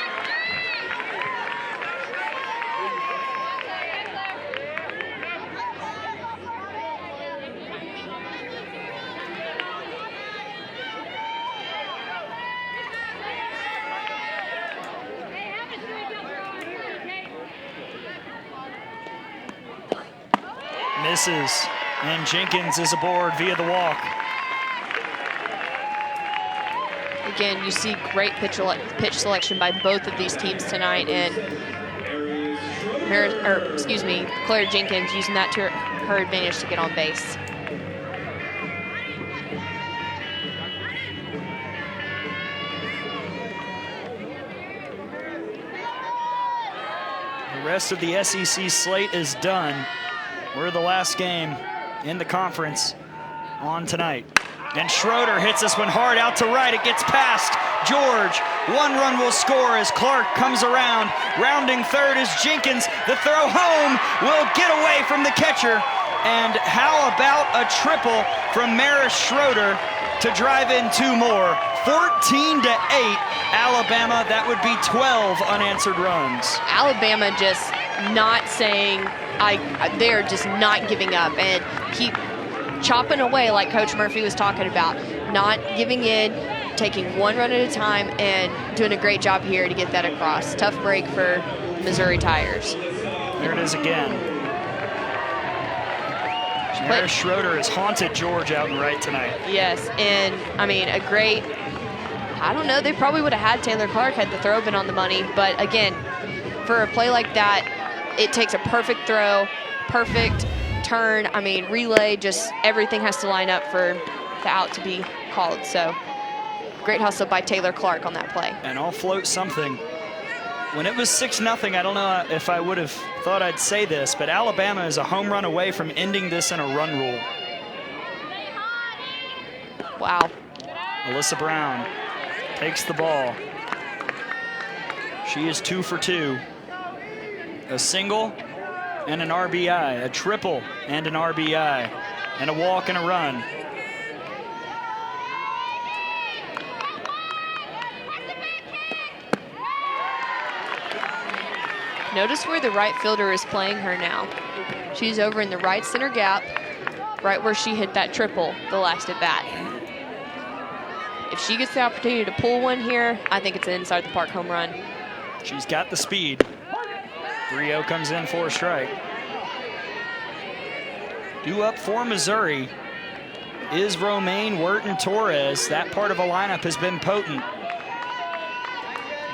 Misses, and Jenkins is aboard via the walk. Again, you see great pitch selection by both of these teams tonight, and Claire Jenkins using that to her advantage to get on base. The rest of the SEC slate is done. We're the last game in the conference on tonight. And Schroeder hits this one hard out to right. It gets past George. 1 run will score as Clark comes around. Rounding third is Jenkins. The throw home will get away from the catcher. And how about a triple from Maris Schroeder to drive in 2 more? 14-8 Alabama. That would be 12 unanswered runs. Alabama just not saying, they're just not giving up and keep chopping away like Coach Murphy was talking about. Not giving in, taking 1 run at a time, and doing a great job here to get that across. Tough break for Missouri Tigers. There it is again. Mara Schroeder has haunted George out in right tonight. Yes, and I mean, a great, I don't know, they probably would have had Taylor Clark had the throw been on the money, but again, for a play like that, it takes a perfect throw, perfect turn, I mean, relay, just everything has to line up for the out to be called. So great hustle by Taylor Clark on that play. And I'll float something. When it was 6-0, I don't know if I would have thought I'd say this, but Alabama is a home run away from ending this in a run rule. Wow. Alyssa Brown takes the ball. She is 2 for 2. A single and an RBI, a triple and an RBI, and a walk and a run. Notice where the right fielder is playing her now. She's over in the right center gap, right where she hit that triple the last at bat. If she gets the opportunity to pull one here, I think it's an inside the park home run. She's got the speed. 3-0 comes in for a strike. Due up for Missouri is Romaine Wharton-Torres. That part of a lineup has been potent,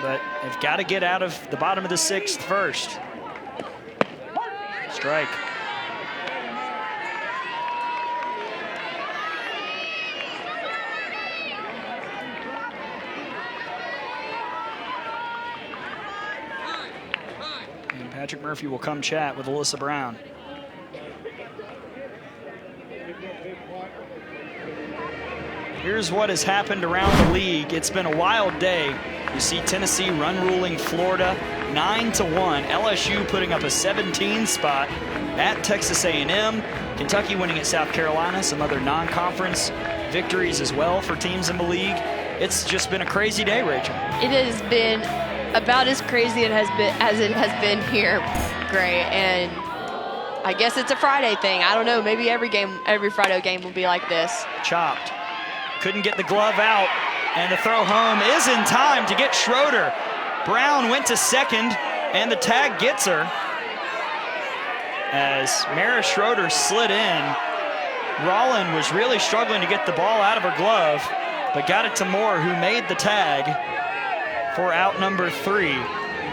but they've got to get out of the bottom of the 6th first. Strike. And Patrick Murphy will come chat with Alyssa Brown. Here's what has happened around the league. It's been a wild day. You see Tennessee run ruling Florida 9-1. LSU putting up a 17 spot at Texas A&M. Kentucky winning at South Carolina. Some other non-conference victories as well for teams in the league. It's just been a crazy day, Rachel. It has been about as crazy as it has been here, Gray. And I guess it's a Friday thing. I don't know. Maybe every Friday game will be like this. Chopped. Couldn't get the glove out. And the throw home is in time to get Schroeder. Brown went to second, and the tag gets her. As Mara Schroeder slid in, Rollin was really struggling to get the ball out of her glove, but got it to Moore, who made the tag for out number 3.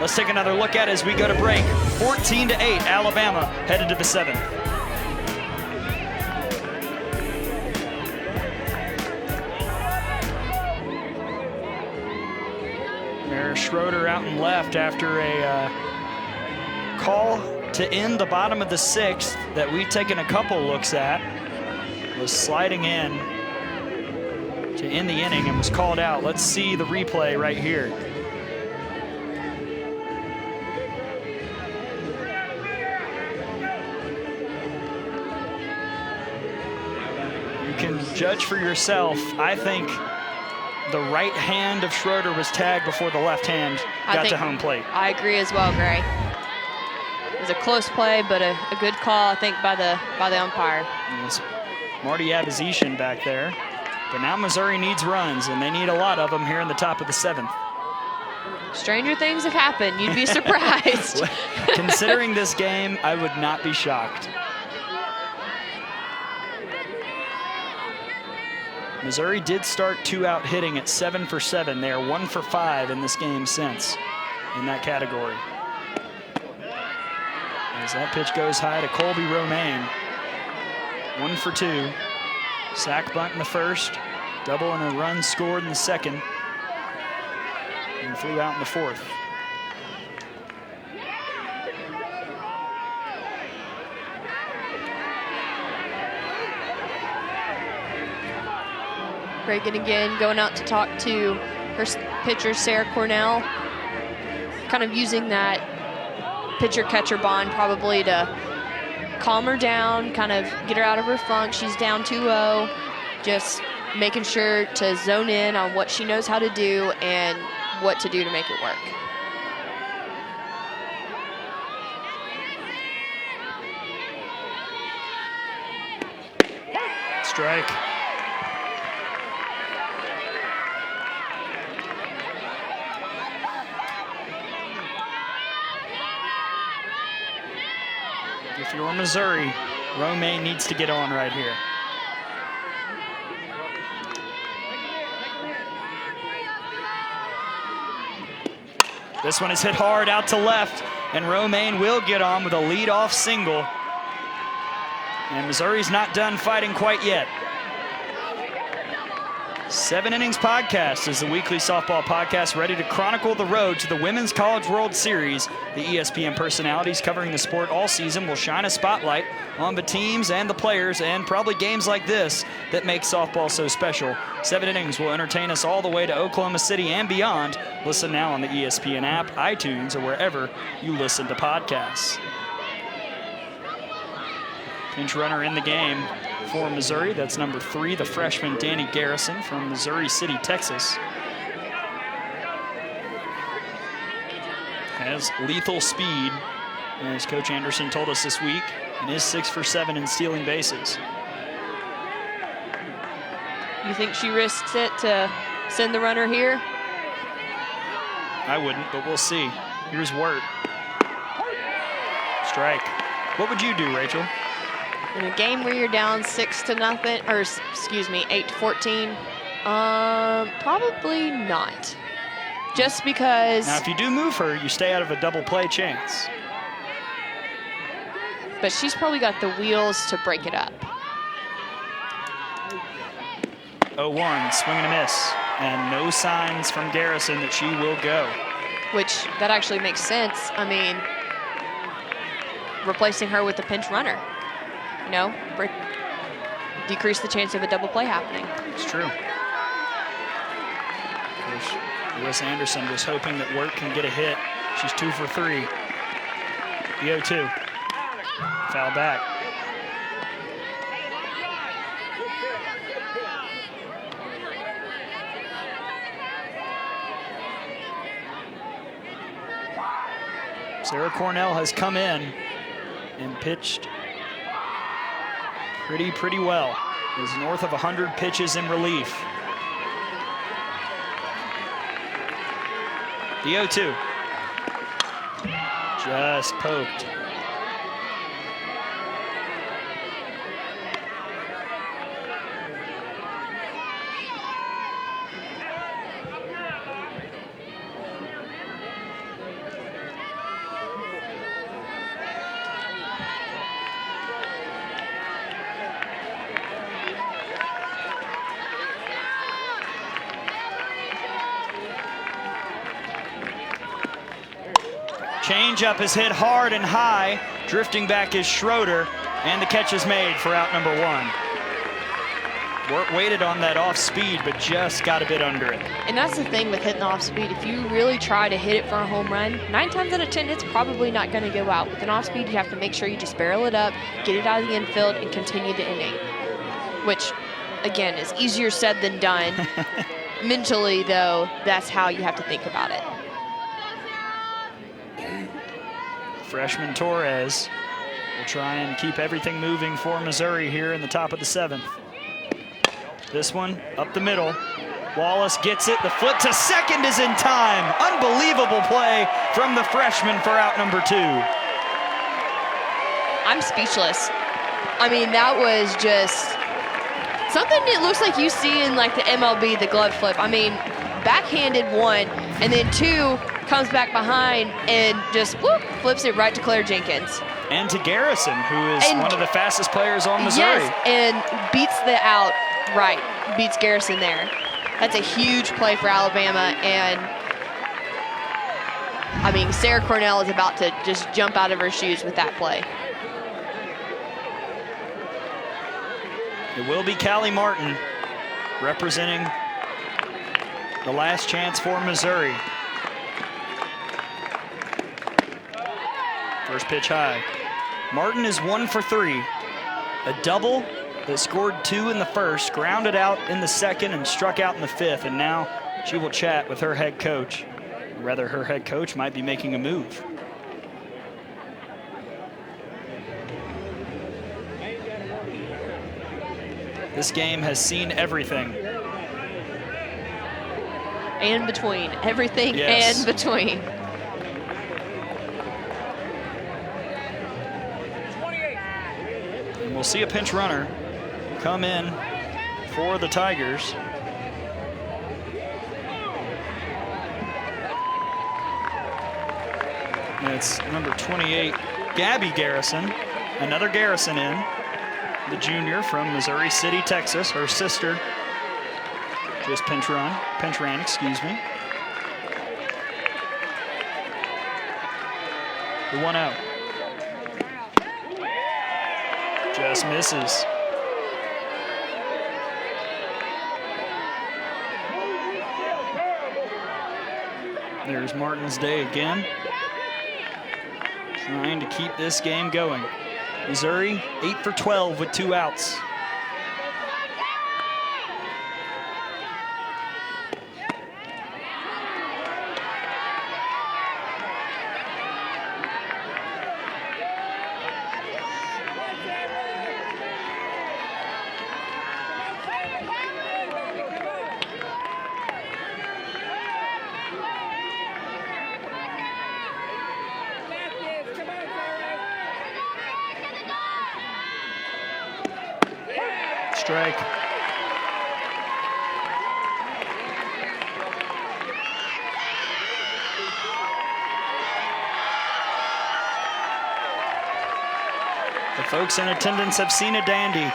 Let's take another look at it as we go to break. 14-8, Alabama headed to the 7th. Schroeder out and left after a call to end the bottom of the 6th that we've taken a couple looks at. Was sliding in to end the inning and was called out. Let's see the replay right here. You can judge for yourself. I think the right hand of Schroeder was tagged before the left hand got to home plate. I agree as well, Gray. It was a close play, but a good call, I think, by the umpire. It's Marty Abizishan back there. But now Missouri needs runs, and they need a lot of them here in the top of the 7th. Stranger things have happened. You'd be surprised. Considering this game, I would not be shocked. Missouri did start 2-out hitting at 7 for 7. They are 1 for 5 in this game since in that category. As that pitch goes high to Colby Romaine. 1 for 2. Sack bunt in the first, double and a run scored in the second, and flew out in the 4th. Reagan again going out to talk to her pitcher, Sarah Cornell. Kind of using that pitcher-catcher bond probably to calm her down, kind of get her out of her funk. She's down 2-0, just making sure to zone in on what she knows how to do and what to do to make it work. Strike. If you're Missouri, Romaine needs to get on right here. This one is hit hard out to left, and Romaine will get on with a leadoff single. And Missouri's not done fighting quite yet. 7 Innings Podcast is the weekly softball podcast ready to chronicle the road to the Women's College World Series. The ESPN personalities covering the sport all season will shine a spotlight on the teams and the players and probably games like this that make softball so special. 7 Innings will entertain us all the way to Oklahoma City and beyond. Listen now on the ESPN app, iTunes, or wherever you listen to podcasts. Pinch runner in the game for Missouri. That's number 3, the freshman Danny Garrison from Missouri City, Texas. Has lethal speed, as Coach Anderson told us this week, and is 6 for 7 in stealing bases. You think she risks it to send the runner here? I wouldn't, but we'll see. Here's Wirt. Strike. What would you do, Rachel? In a game where you're down 6-0, or excuse me, 8-14, probably not. Just because. Now, if you do move her, you stay out of a double play chance. But she's probably got the wheels to break it up. 0-1, swing and a miss. And no signs from Garrison that she will go. Which, that actually makes sense. I mean, replacing her with a pinch runner. You know, decrease the chance of a double play happening. It's true. Of course, Lewis Anderson was hoping that Wirt can get a hit. She's 2 for 3. The 0-2. Foul back. Sarah Cornell has come in and pitched pretty well. Is north of 100 pitches in relief. The 0-2. Just poked. Changeup is hit hard and high. Drifting back is Schroeder, and the catch is made for out number 1. Wirt waited on that off speed, but just got a bit under it. And that's the thing with hitting off speed. If you really try to hit it for a home run, 9 times out of 10, it's probably not going to go out. With an off speed, you have to make sure you just barrel it up, get it out of the infield, and continue the inning. Which, again, is easier said than done. Mentally, though, that's how you have to think about it. Freshman Torres will try and keep everything moving for Missouri here in the top of the 7th. This one up the middle. Wallace gets it. The flip to second is in time. Unbelievable play from the freshman for out number 2. I'm speechless. I mean, that was just something that looks like you see in like the MLB, the glove flip. I mean, backhanded 1, and then 2 comes back behind and just whoop, flips it right to Claire Jenkins. And to Garrison, who is one of the fastest players on Missouri. Yes, and beats the out right, beats Garrison there. That's a huge play for Alabama, and I mean, Sarah Cornell is about to just jump out of her shoes with that play. It will be Callie Martin representing the last chance for Missouri. First pitch high. Martin is 1 for 3. A double that scored 2 in the first, grounded out in the second, and struck out in the 5th. And now she will chat with her head coach. Or rather, her head coach might be making a move. This game has seen everything. And between. Everything Yes. and between. we'll see a pinch runner come in for the Tigers. And it's number 28, Gabby Garrison. Another Garrison in, the junior from Missouri City, Texas. Her sister just pinch ran, excuse me. The 1-0. Just misses. There's Martin's Day again, trying to keep this game going. Missouri 8 for 12 with 2 outs. Strike. The folks in attendance have seen a dandy.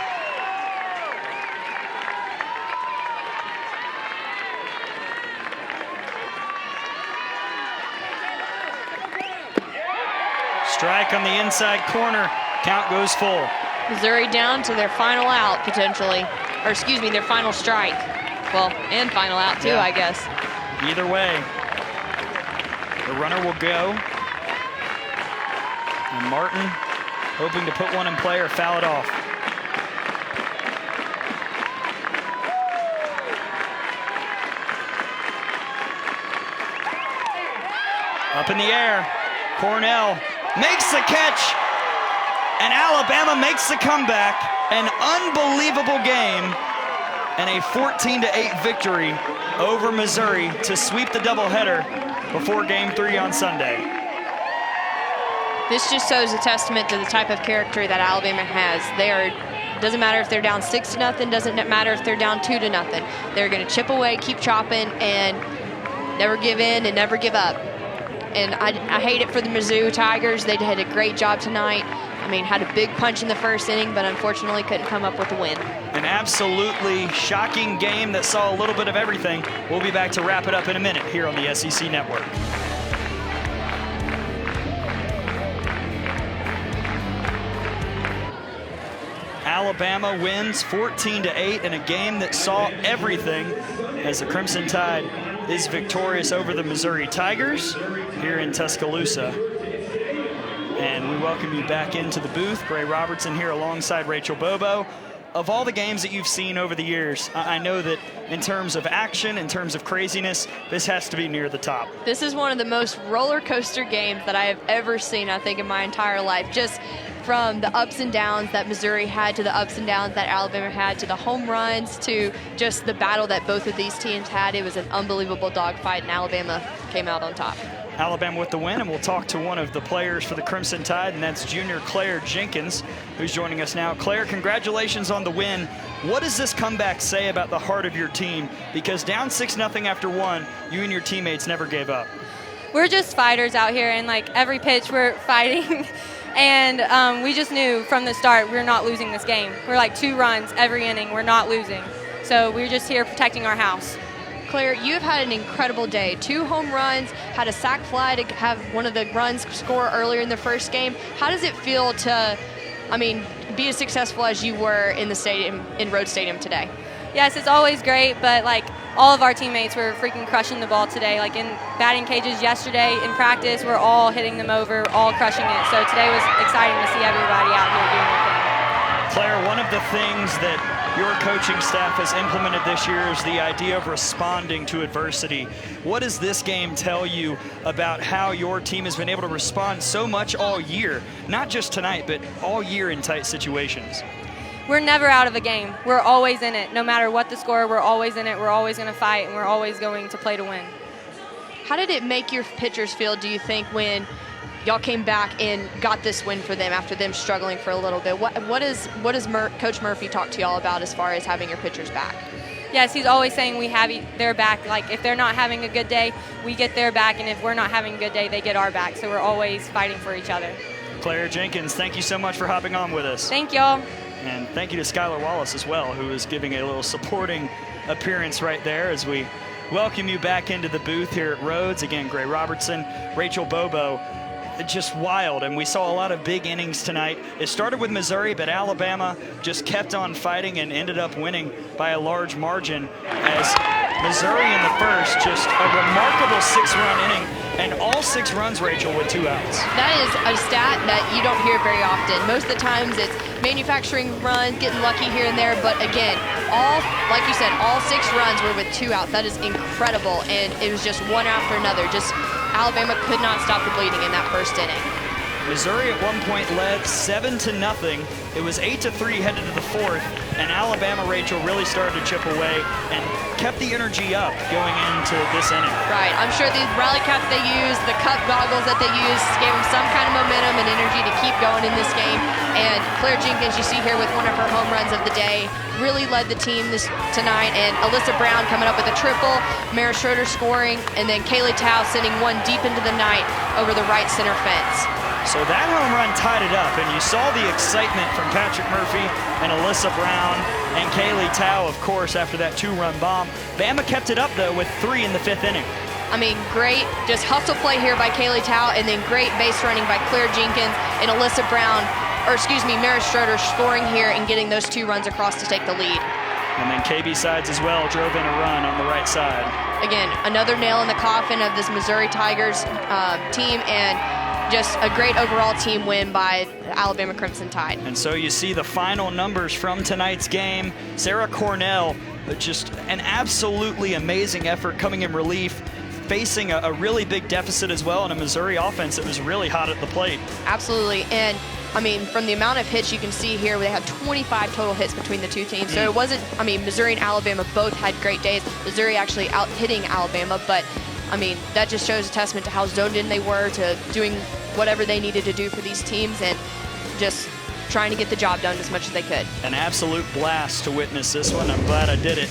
Strike on the inside corner. Count goes full. Missouri down to their final out, potentially. Or excuse me, their final strike. Well, and final out, too, Yeah. I guess. Either way, the runner will go. And Martin hoping to put one in play or foul it off. Up in the air, Cornell makes the catch. And Alabama makes the comeback. An unbelievable game and a 14-8 victory over Missouri to sweep the doubleheader before Game 3 on Sunday. This just shows a testament to the type of character that Alabama has. Doesn't matter if they're down 6-0, doesn't matter if they're down 2-0. They're going to chip away, keep chopping, and never give in and never give up. And I hate it for the Mizzou Tigers. They did a great job tonight. I mean, had a big punch in the first inning, but unfortunately couldn't come up with a win. An absolutely shocking game that saw a little bit of everything. We'll be back to wrap it up in a minute here on the SEC Network. Alabama wins 14-8 in a game that saw everything as the Crimson Tide is victorious over the Missouri Tigers here in Tuscaloosa. And we welcome you back into the booth. Gray Robertson here alongside Rachel Bobo. Of all the games that you've seen over the years, I know that in terms of action, in terms of craziness, this has to be near the top. This is one of the most roller coaster games that I have ever seen, I think, in my entire life. Just from the ups and downs that Missouri had to the ups and downs that Alabama had to the home runs to just the battle that both of these teams had. It was an unbelievable dogfight, and Alabama came out on top. Alabama with the win, and we'll talk to one of the players for the Crimson Tide, and that's junior Claire Jenkins, who's joining us now. Claire, congratulations on the win. What does this comeback say about the heart of your team? Because down 6-0 after one, you and your teammates never gave up. We're just fighters out here, and like every pitch we're fighting. And we just knew from the start we're not losing this game. We're like 2 runs every inning. We're not losing. So we're just here protecting our house. Claire, you've had an incredible day. 2 home runs, had a sac fly to have one of the runs score earlier in the first game. How does it feel to, be as successful as you were in the stadium, in Rhodes Stadium today? Yes, it's always great, but like all of our teammates were freaking crushing the ball today. Like in batting cages yesterday, in practice, we're all hitting them over, all crushing it. So today was exciting to see everybody out here doing their thing. Claire, one of the things that your coaching staff has implemented this year is the idea of responding to adversity. What does this game tell you about how your team has been able to respond so much all year? Not just tonight, but all year in tight situations. We're never out of a game. We're always in it. No matter what the score, we're always in it. We're always going to fight, and we're always going to play to win. How did it make your pitchers feel, do you think, when y'all came back and got this win for them after them struggling for a little bit. What does Coach Murphy talk to y'all about as far as having your pitchers back? Yes, he's always saying we have their back. Like, if they're not having a good day, we get their back, and if we're not having a good day, they get our back. So we're always fighting for each other. Claire Jenkins, thank you so much for hopping on with us. Thank y'all. And thank you to Skylar Wallace as well, who is giving a little supporting appearance right there as we welcome you back into the booth here at Rhodes. Again, Gray Robertson, Rachel Bobo, just wild. And we saw a lot of big innings tonight. It started with Missouri, but Alabama just kept on fighting and ended up winning by a large margin as Missouri in the first, just a remarkable 6-run inning. And all 6 runs, Rachel, with 2 outs. That is a stat that you don't hear very often. Most of the times it's manufacturing runs, getting lucky here and there. But again, like you said, all 6 runs were with 2 outs. That is incredible. And it was just one after another. Just Alabama could not stop the bleeding in that first inning. Missouri at one point led 7-0. It was 8-3 headed to the 4th, and Alabama, Rachel, really started to chip away and kept the energy up going into this inning. Right. I'm sure the rally caps they used, the cup goggles that they used, gave them some kind of momentum and energy to keep going in this game. And Claire Jenkins, you see here with one of her home runs of the day, really led the team tonight. And Alyssa Brown coming up with a triple, Mara Schroeder scoring, and then Kaylee Tao sending one deep into the night over the right center fence. So that home run tied it up, and you saw the excitement from Patrick Murphy and Alyssa Brown and Kaylee Tao, of course, after that 2-run bomb. Bama kept it up, though, with 3 in the 5th inning. I mean, great just hustle play here by Kaylee Tao, and then great base running by Claire Jenkins and Alyssa Brown, Mara Schroeder scoring here and getting those 2 runs across to take the lead. And then KB Sides as well drove in a run on the right side. Again, another nail in the coffin of this Missouri Tigers team, and just a great overall team win by Alabama Crimson Tide. And so you see the final numbers from tonight's game. Sarah Cornell, just an absolutely amazing effort coming in relief, facing a really big deficit as well in a Missouri offense that was really hot at the plate. Absolutely. And I mean, from the amount of hits you can see here, they had 25 total hits between the 2 teams. So it wasn't, I mean, Missouri and Alabama both had great days. Missouri actually out hitting Alabama, but I mean, that just shows a testament to how zoned in they were to doing whatever they needed to do for these teams and just trying to get the job done as much as they could. An absolute blast to witness this one. I'm glad I did it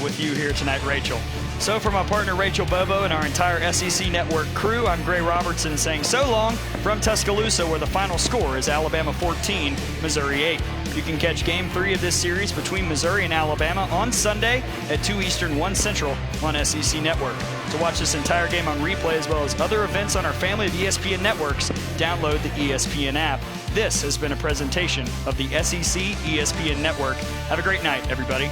with you here tonight, Rachel. So for my partner, Rachel Bobo, and our entire SEC Network crew, I'm Gray Robertson saying so long from Tuscaloosa, where the final score is Alabama 14, Missouri 8. You can catch Game 3 of this series between Missouri and Alabama on Sunday at 2 Eastern, 1 Central on SEC Network. To watch this entire game on replay as well as other events on our family of ESPN networks, download the ESPN app. This has been a presentation of the SEC ESPN Network. Have a great night, everybody.